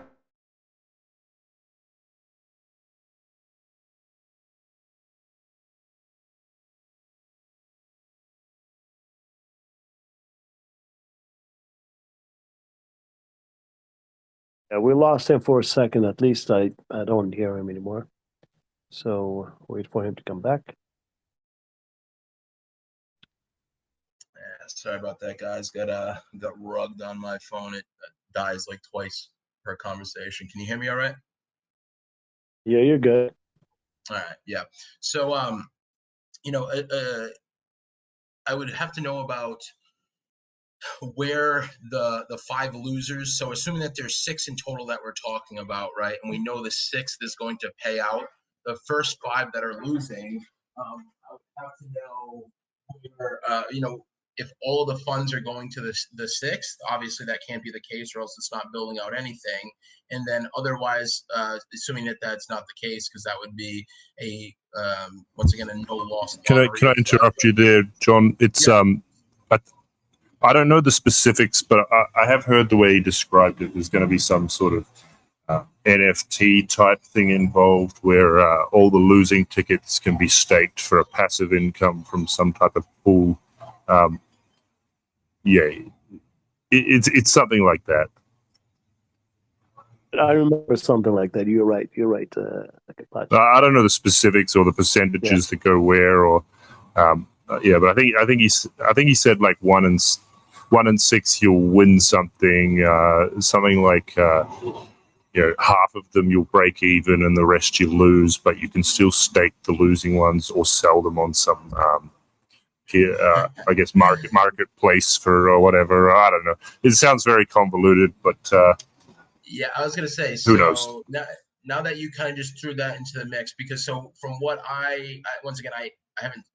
Yeah, we lost him for a second. At least I don't hear him anymore. So wait for him to come back. Sorry about that, guys. Got rugged on my phone. It dies like twice per conversation. Can you hear me all right? Yeah, you're good. All right. Yeah. So, you know, I would have to know about where the 5 losers. So, assuming that there's 6 in total that we're talking about, right? And we know the 6th is going to pay out. The first 5 that are losing, I would have to know where, you know, if all the funds are going to the 6th. Obviously, that can't be the case, or else it's not building out anything. And then, otherwise, assuming that that's not the case, because that would be a once again a no loss. Can I interrupt you there, John? It's I don't know the specifics, but I have heard the way he described it. There's going to be some sort of NFT type thing involved where all the losing tickets can be staked for a passive income from some type of pool. Yeah, it's something like that. I remember something like that. You're right. You're right. I don't know the specifics or the percentages that go where, or yeah, but I think he said like 1 in 6 you'll win something, something like you know, half of them you'll break even and the rest you lose, but you can still stake the losing ones or sell them on some I guess marketplace for or whatever. I don't know. It sounds very convoluted, but yeah, I was gonna say. Who knows? Now that you kind of just threw that into the mix, because so from what I once again I haven't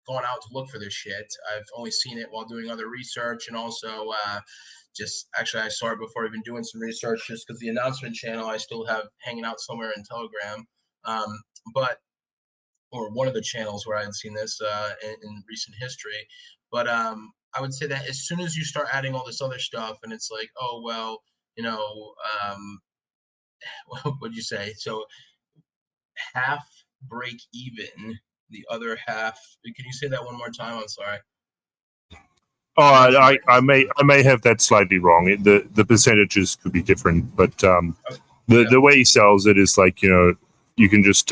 gone out to look for this shit. I've only seen it while doing other research, and also just actually I saw it before even doing some research, just because the announcement channel I still have hanging out somewhere in Telegram, or one of the channels where I had seen this in recent history. But I would say that as soon as you start adding all this other stuff, and it's like, oh well, you know, what would you say? So half break even, the other half. Can you say that one more time? I'm sorry. Oh, I may have that slightly wrong. The percentages could be different, but the way he sells it is like, you know, you can just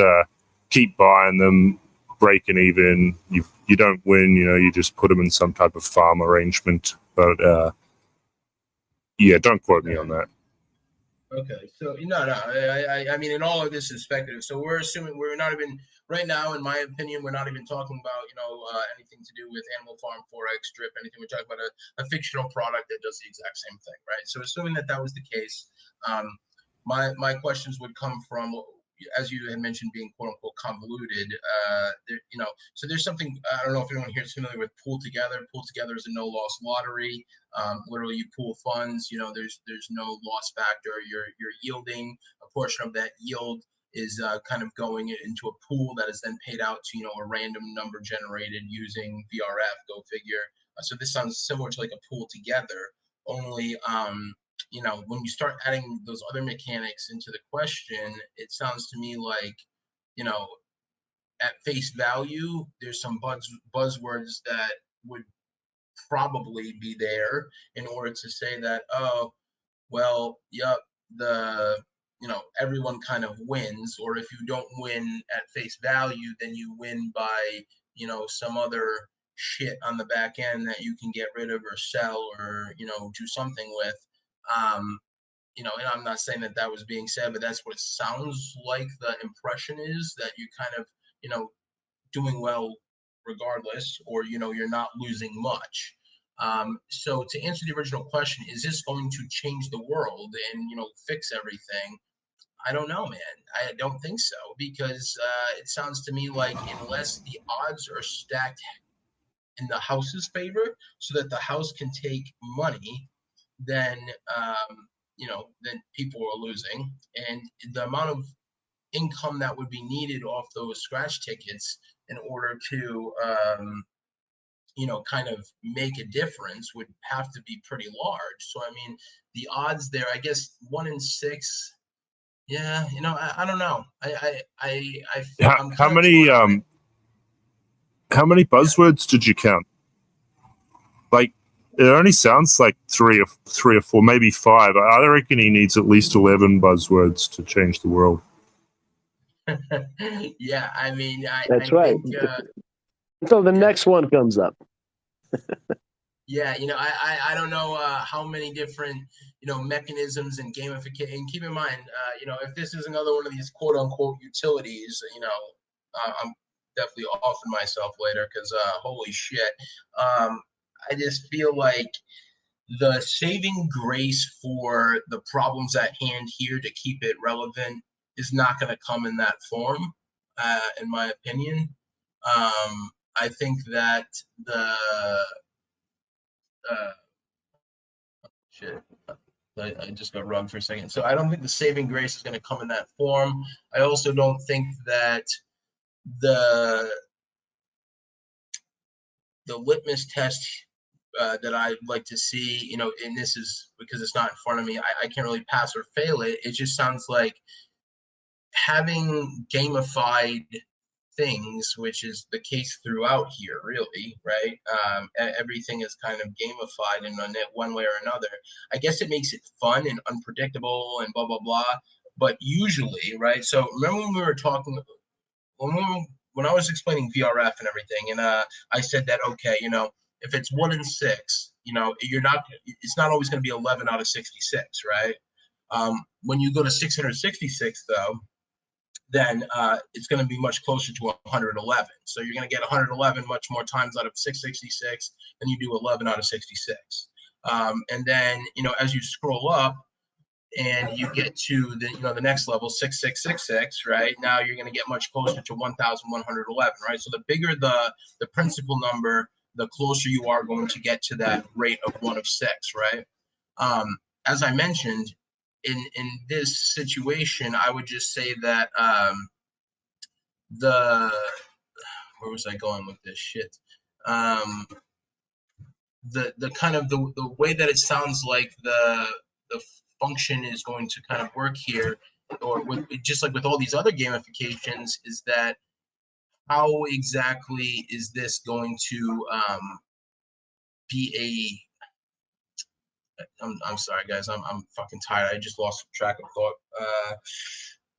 keep buying them, breaking even. You don't win, you know, you just put them in some type of farm arrangement. But yeah, don't quote me on that. Okay, so no, I mean, and all of this is speculative. So we're assuming we're not even right now, in my opinion, we're not even talking about, you know, anything to do with Animal Farm, Forex, Drip, anything. We're talking about a fictional product that does the exact same thing, right? So assuming that that was the case, my questions would come from, as you had mentioned, being quote unquote convoluted. You know, so there's something, I don't know if anyone here is familiar with Pool Together. Pool Together is a no loss lottery. Literally, you pool funds. You know, there's no loss factor. You're yielding a portion of that yield is kind of going into a pool that is then paid out to, you know, a random number generated using VRF. Go figure. So this sounds similar to like a Pool Together, only you know, when you start adding those other mechanics into the question, it sounds to me like, you know, at face value, there's some buzzwords that would probably be there in order to say that, oh, well, yep, you know, everyone kind of wins, or if you don't win at face value, then you win by, you know, some other shit on the back end that you can get rid of or sell or, you know, do something with. You know, and I'm not saying that that was being said, but that's what it sounds like the impression is, that you kind of, you know, doing well regardless, or, you know, you're not losing much. So to answer the original question, is this going to change the world and, you know, fix everything? I don't know, man. I don't think so, because it sounds to me like unless the odds are stacked in the house's favor so that the house can take money, then you know, then people are losing, and the amount of income that would be needed off those scratch tickets in order to you know, kind of make a difference would have to be pretty large. So I mean, the odds there, I guess 1 in 6. Yeah, you know, I don't know. How many buzzwords did you count? Like, it only sounds like three or four, maybe 5. I reckon he needs at least 11 buzzwords to change the world. Yeah, I mean, That's I right. think Until the next one comes up. Yeah, I don't know how many different mechanisms and gamification. And keep in mind, if this is another one of these quote unquote utilities, I'm definitely offing myself later because holy shit, I just feel like the saving grace for the problems at hand here to keep it relevant is not going to come in that form, in my opinion. I think that the shit. I just got wrong for a second. So I don't think the saving grace is going to come in that form. I also don't think that the litmus test that I'd like to see, and this is because it's not in front of me, I can't really pass or fail it. It just sounds like having gamified things, which is the case throughout here, really, right? Everything is kind of gamified in one way or another. I guess it makes it fun and unpredictable and blah, blah, blah. But usually, right? So remember when we were talking, when I was explaining VRF and everything, and I said that, okay, if it's 1 in 6, it's not always going to be 11 out of 66, right? When you go to 666, though, then it's going to be much closer to 111. So you're going to get 111 much more times out of 666 than you do 11 out of 66. And then, as you scroll up and you get to the next level, 6666, right? Now you're going to get much closer to 1111, right? So the bigger the principal number, the closer you are going to get to that rate of 1 of 6, right? As I mentioned, in this situation, I would just say that where was I going with this shit? The kind of the way that it sounds like the function is going to kind of work here, or just like with all these other gamifications, is that how exactly is this going to be a I'm sorry, guys. I'm fucking tired. I just lost track of thought.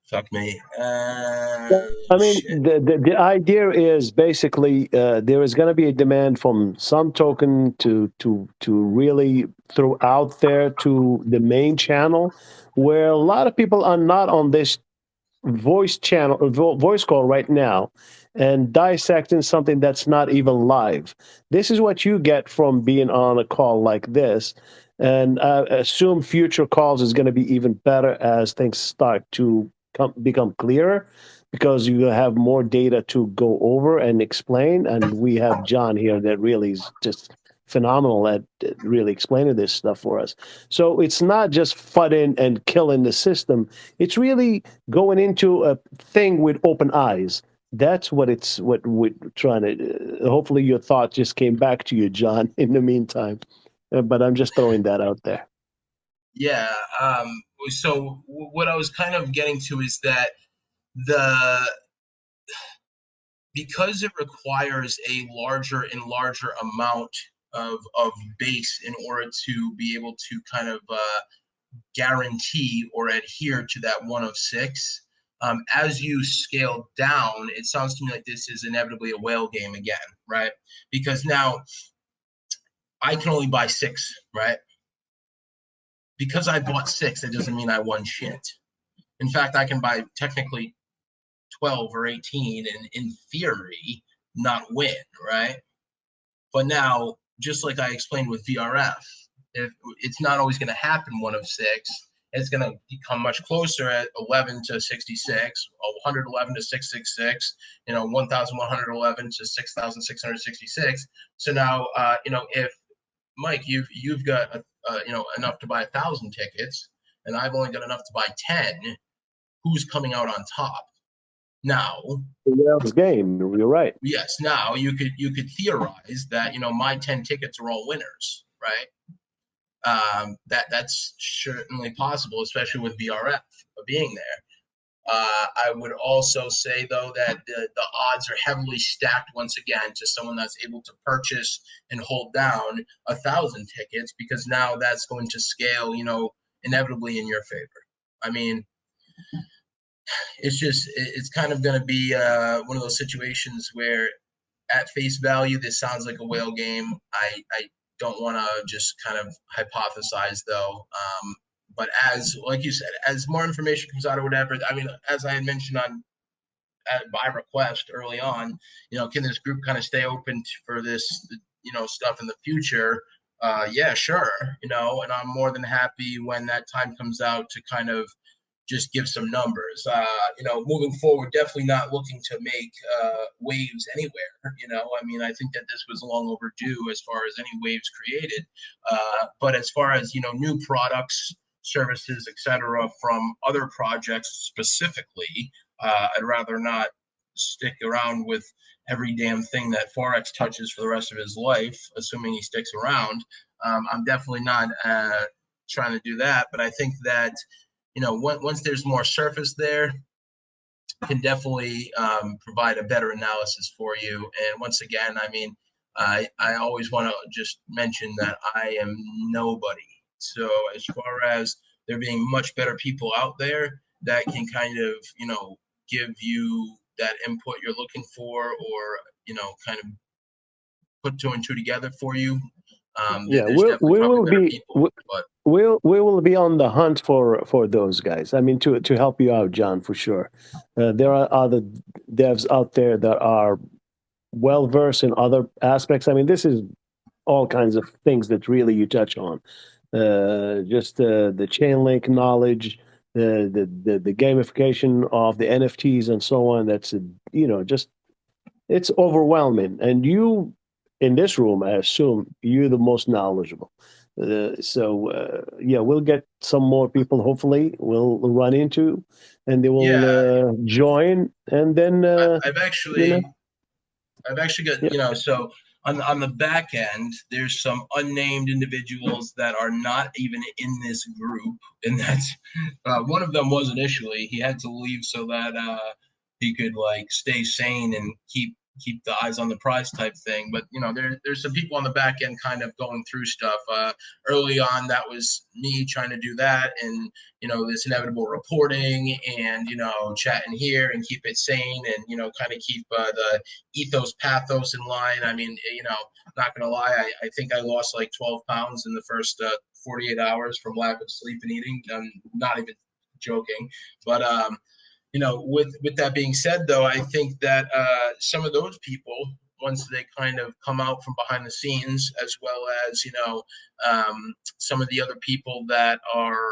Fuck me. I mean, the idea is basically there is going to be a demand from some token to really throw out there to the main channel, where a lot of people are not on this voice call right now, and dissecting something that's not even live. This is what you get from being on a call like this. And I assume future calls is going to be even better as things start to become clearer, because you have more data to go over and explain. And we have John here that really is just phenomenal at really explaining this stuff for us. So it's not just fudding and killing the system. It's really going into a thing with open eyes. That's what we're trying to. Hopefully, your thought just came back to you, John. In the meantime, but I'm just throwing that out there. Yeah. So what I was kind of getting to is that because it requires a larger and larger amount of base in order to be able to kind of guarantee or adhere to that 1 of 6. As you scale down, it sounds to me like this is inevitably a whale game again, right? Because now I can only buy 6, right? Because I bought 6, that doesn't mean I won shit. In fact, I can buy technically 12 or 18 and in theory not win, right? But now, just like I explained with VRF, if it's not always going to happen 1 of 6, it's going to become much closer at 11 to 66, 111 to 666, 1111 to 6666. So now, if Mike, you've got enough to buy 1,000 tickets, and I've only got enough to buy 10. Who's coming out on top? Now, the game. You're right. Yes. Now you could theorize that my 10 tickets are all winners, right? That's certainly possible, especially with VRF being there. I would also say, though, that the odds are heavily stacked once again to someone that's able to purchase and hold down 1,000 tickets, because now that's going to scale, inevitably in your favor. I mean, it's kind of going to be one of those situations where, at face value, this sounds like a whale game. I don't want to just kind of hypothesize though. But as, like you said, as more information comes out or whatever, I mean, as I had mentioned by request early on, can this group kind of stay open for this, stuff in the future? Yeah, sure. And I'm more than happy when that time comes out to kind of just give some numbers. Moving forward, definitely not looking to make waves anywhere. I mean, I think that this was long overdue as far as any waves created. But as far as, new products, services, etc., from other projects specifically, I'd rather not stick around with every damn thing that Forex touches for the rest of his life, assuming he sticks around. I'm definitely not trying to do that, but I think that, once there's more surface there, can definitely provide a better analysis for you. And once again, I mean, I always want to just mention that I am nobody. So as far as there being much better people out there that can kind of, give you that input you're looking for, or, kind of put two and two together for you. Yeah, there's definitely we probably will better be people, but we will be on the hunt for those guys. I mean, to help you out, John, for sure. There are other devs out there that are well versed in other aspects. I mean, this is all kinds of things that really you touch on. Just the chain link knowledge, the gamification of the NFTs and so on. That's just it's overwhelming. And you in this room, I assume you're the most knowledgeable. Yeah, we'll get some more people. Hopefully, we'll run into, and they will join. And then I've actually got so on the back end, there's some unnamed individuals that are not even in this group, and that's one of them was initially he had to leave so that he could stay sane and keep the eyes on the prize type thing. But there's some people on the back end kind of going through stuff. Early on, that was me trying to do that, and this inevitable reporting, and chatting here and keep it sane, and kind of keep the ethos pathos in line. I mean, not gonna lie, I think I lost 12 pounds in the first 48 hours from lack of sleep and eating. I'm not even joking, but with that being said, though, I think that some of those people, once they kind of come out from behind the scenes, as well as some of the other people that are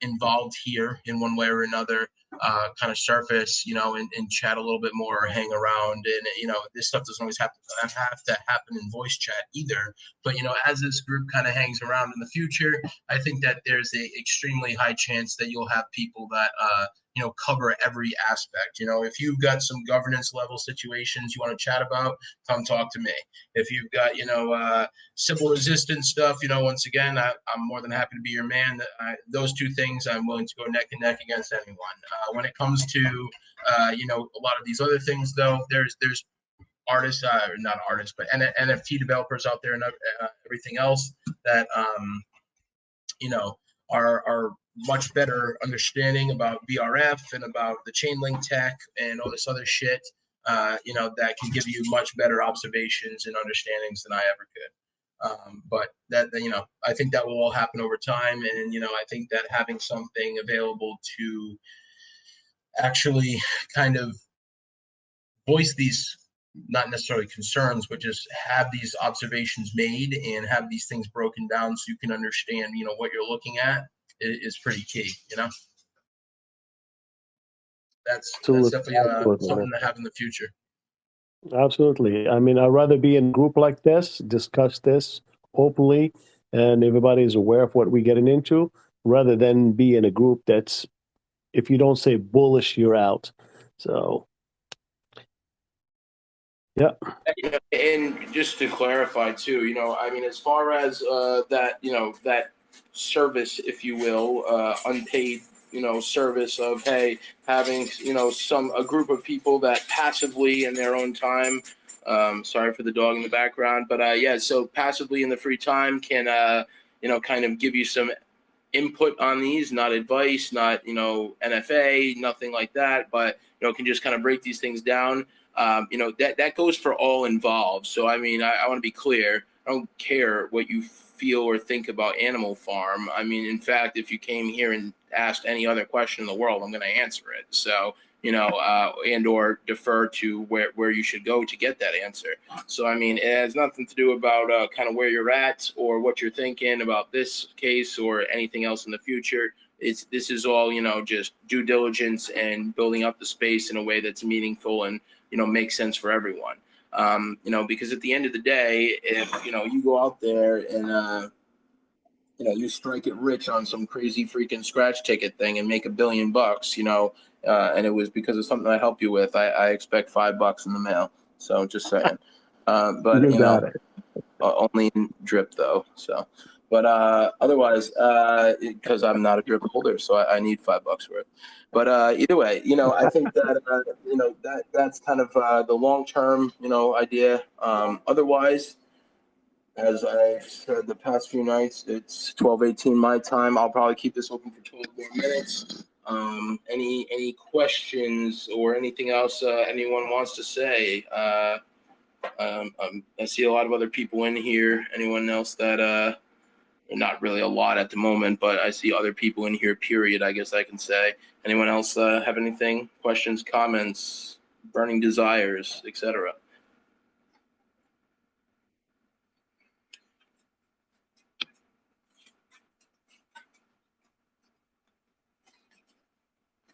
involved here in one way or another, kind of surface, and chat a little bit more, or hang around, and this stuff doesn't always have to happen in voice chat either. But as this group kind of hangs around in the future, I think that there's a extremely high chance that you'll have people that cover every aspect. If you've got some governance level situations you want to chat about, come talk to me. If you've got civil resistance stuff, once again, I'm more than happy to be your man. Those two things, I'm willing to go neck and neck against anyone. When it comes to a lot of these other things, though, there's artists, or not artists, but NFT developers out there, and everything else that are much better understanding about VRF and about the chain link tech and all this other shit, that can give you much better observations and understandings than I ever could. But that, I think that will all happen over time. And, I think that having something available to actually kind of voice these, not necessarily concerns, but just have these observations made and have these things broken down so you can understand, what you're looking at is pretty key, That's definitely something to have in the future. Absolutely. I mean, I'd rather be in a group like this, discuss this openly, and everybody is aware of what we're getting into, rather than be in a group that's, if you don't say bullish, you're out. So, yeah. And just to clarify too, I mean, as far as that, that service, if you will, unpaid, service of, hey, having, a group of people that passively in their own time, sorry for the dog in the background, but so passively in the free time can, kind of give you some input on these, not advice, not, NFA, nothing like that, but, can just kind of break these things down. You know, that goes for all involved. So I mean, I want to be clear. I don't care what you feel or think about Animal Farm. I mean, in fact, if you came here and asked any other question in the world, I'm going to answer it. So, you know, and or defer to where you should go to get that answer. So, I mean, it has nothing to do about kind of where you're at or what you're thinking about this case or anything else in the future. This is all, you know, just due diligence and building up the space in a way that's meaningful and, you know, makes sense for everyone. You know, because at the end of the day, if, you know, you go out there and, you know, you strike it rich on some crazy freaking scratch ticket thing and make $1 billion, you know, and it was because of something I helped you with, I expect $5 in the mail. So just saying. But, you know, only in drip though. So, but otherwise, because I'm not a drip holder, so I need $5 worth. But either way, you know, I think that you know, that's kind of the long-term, you know, idea. Otherwise, as I've said the past few nights, it's 12:18 my time. I'll probably keep this open for 12 more minutes. Any questions or anything else anyone wants to say? I see a lot of other people in here. Anyone else that not really a lot at the moment, but I see other people in here, period, I guess I can say. Anyone else have anything? Questions, comments, burning desires, etc.?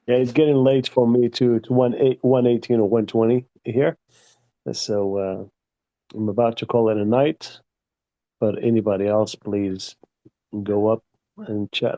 Yeah, it's getting late for me too. It's 118 or 120 here. So I'm about to call it a night. But anybody else, please go up and chat with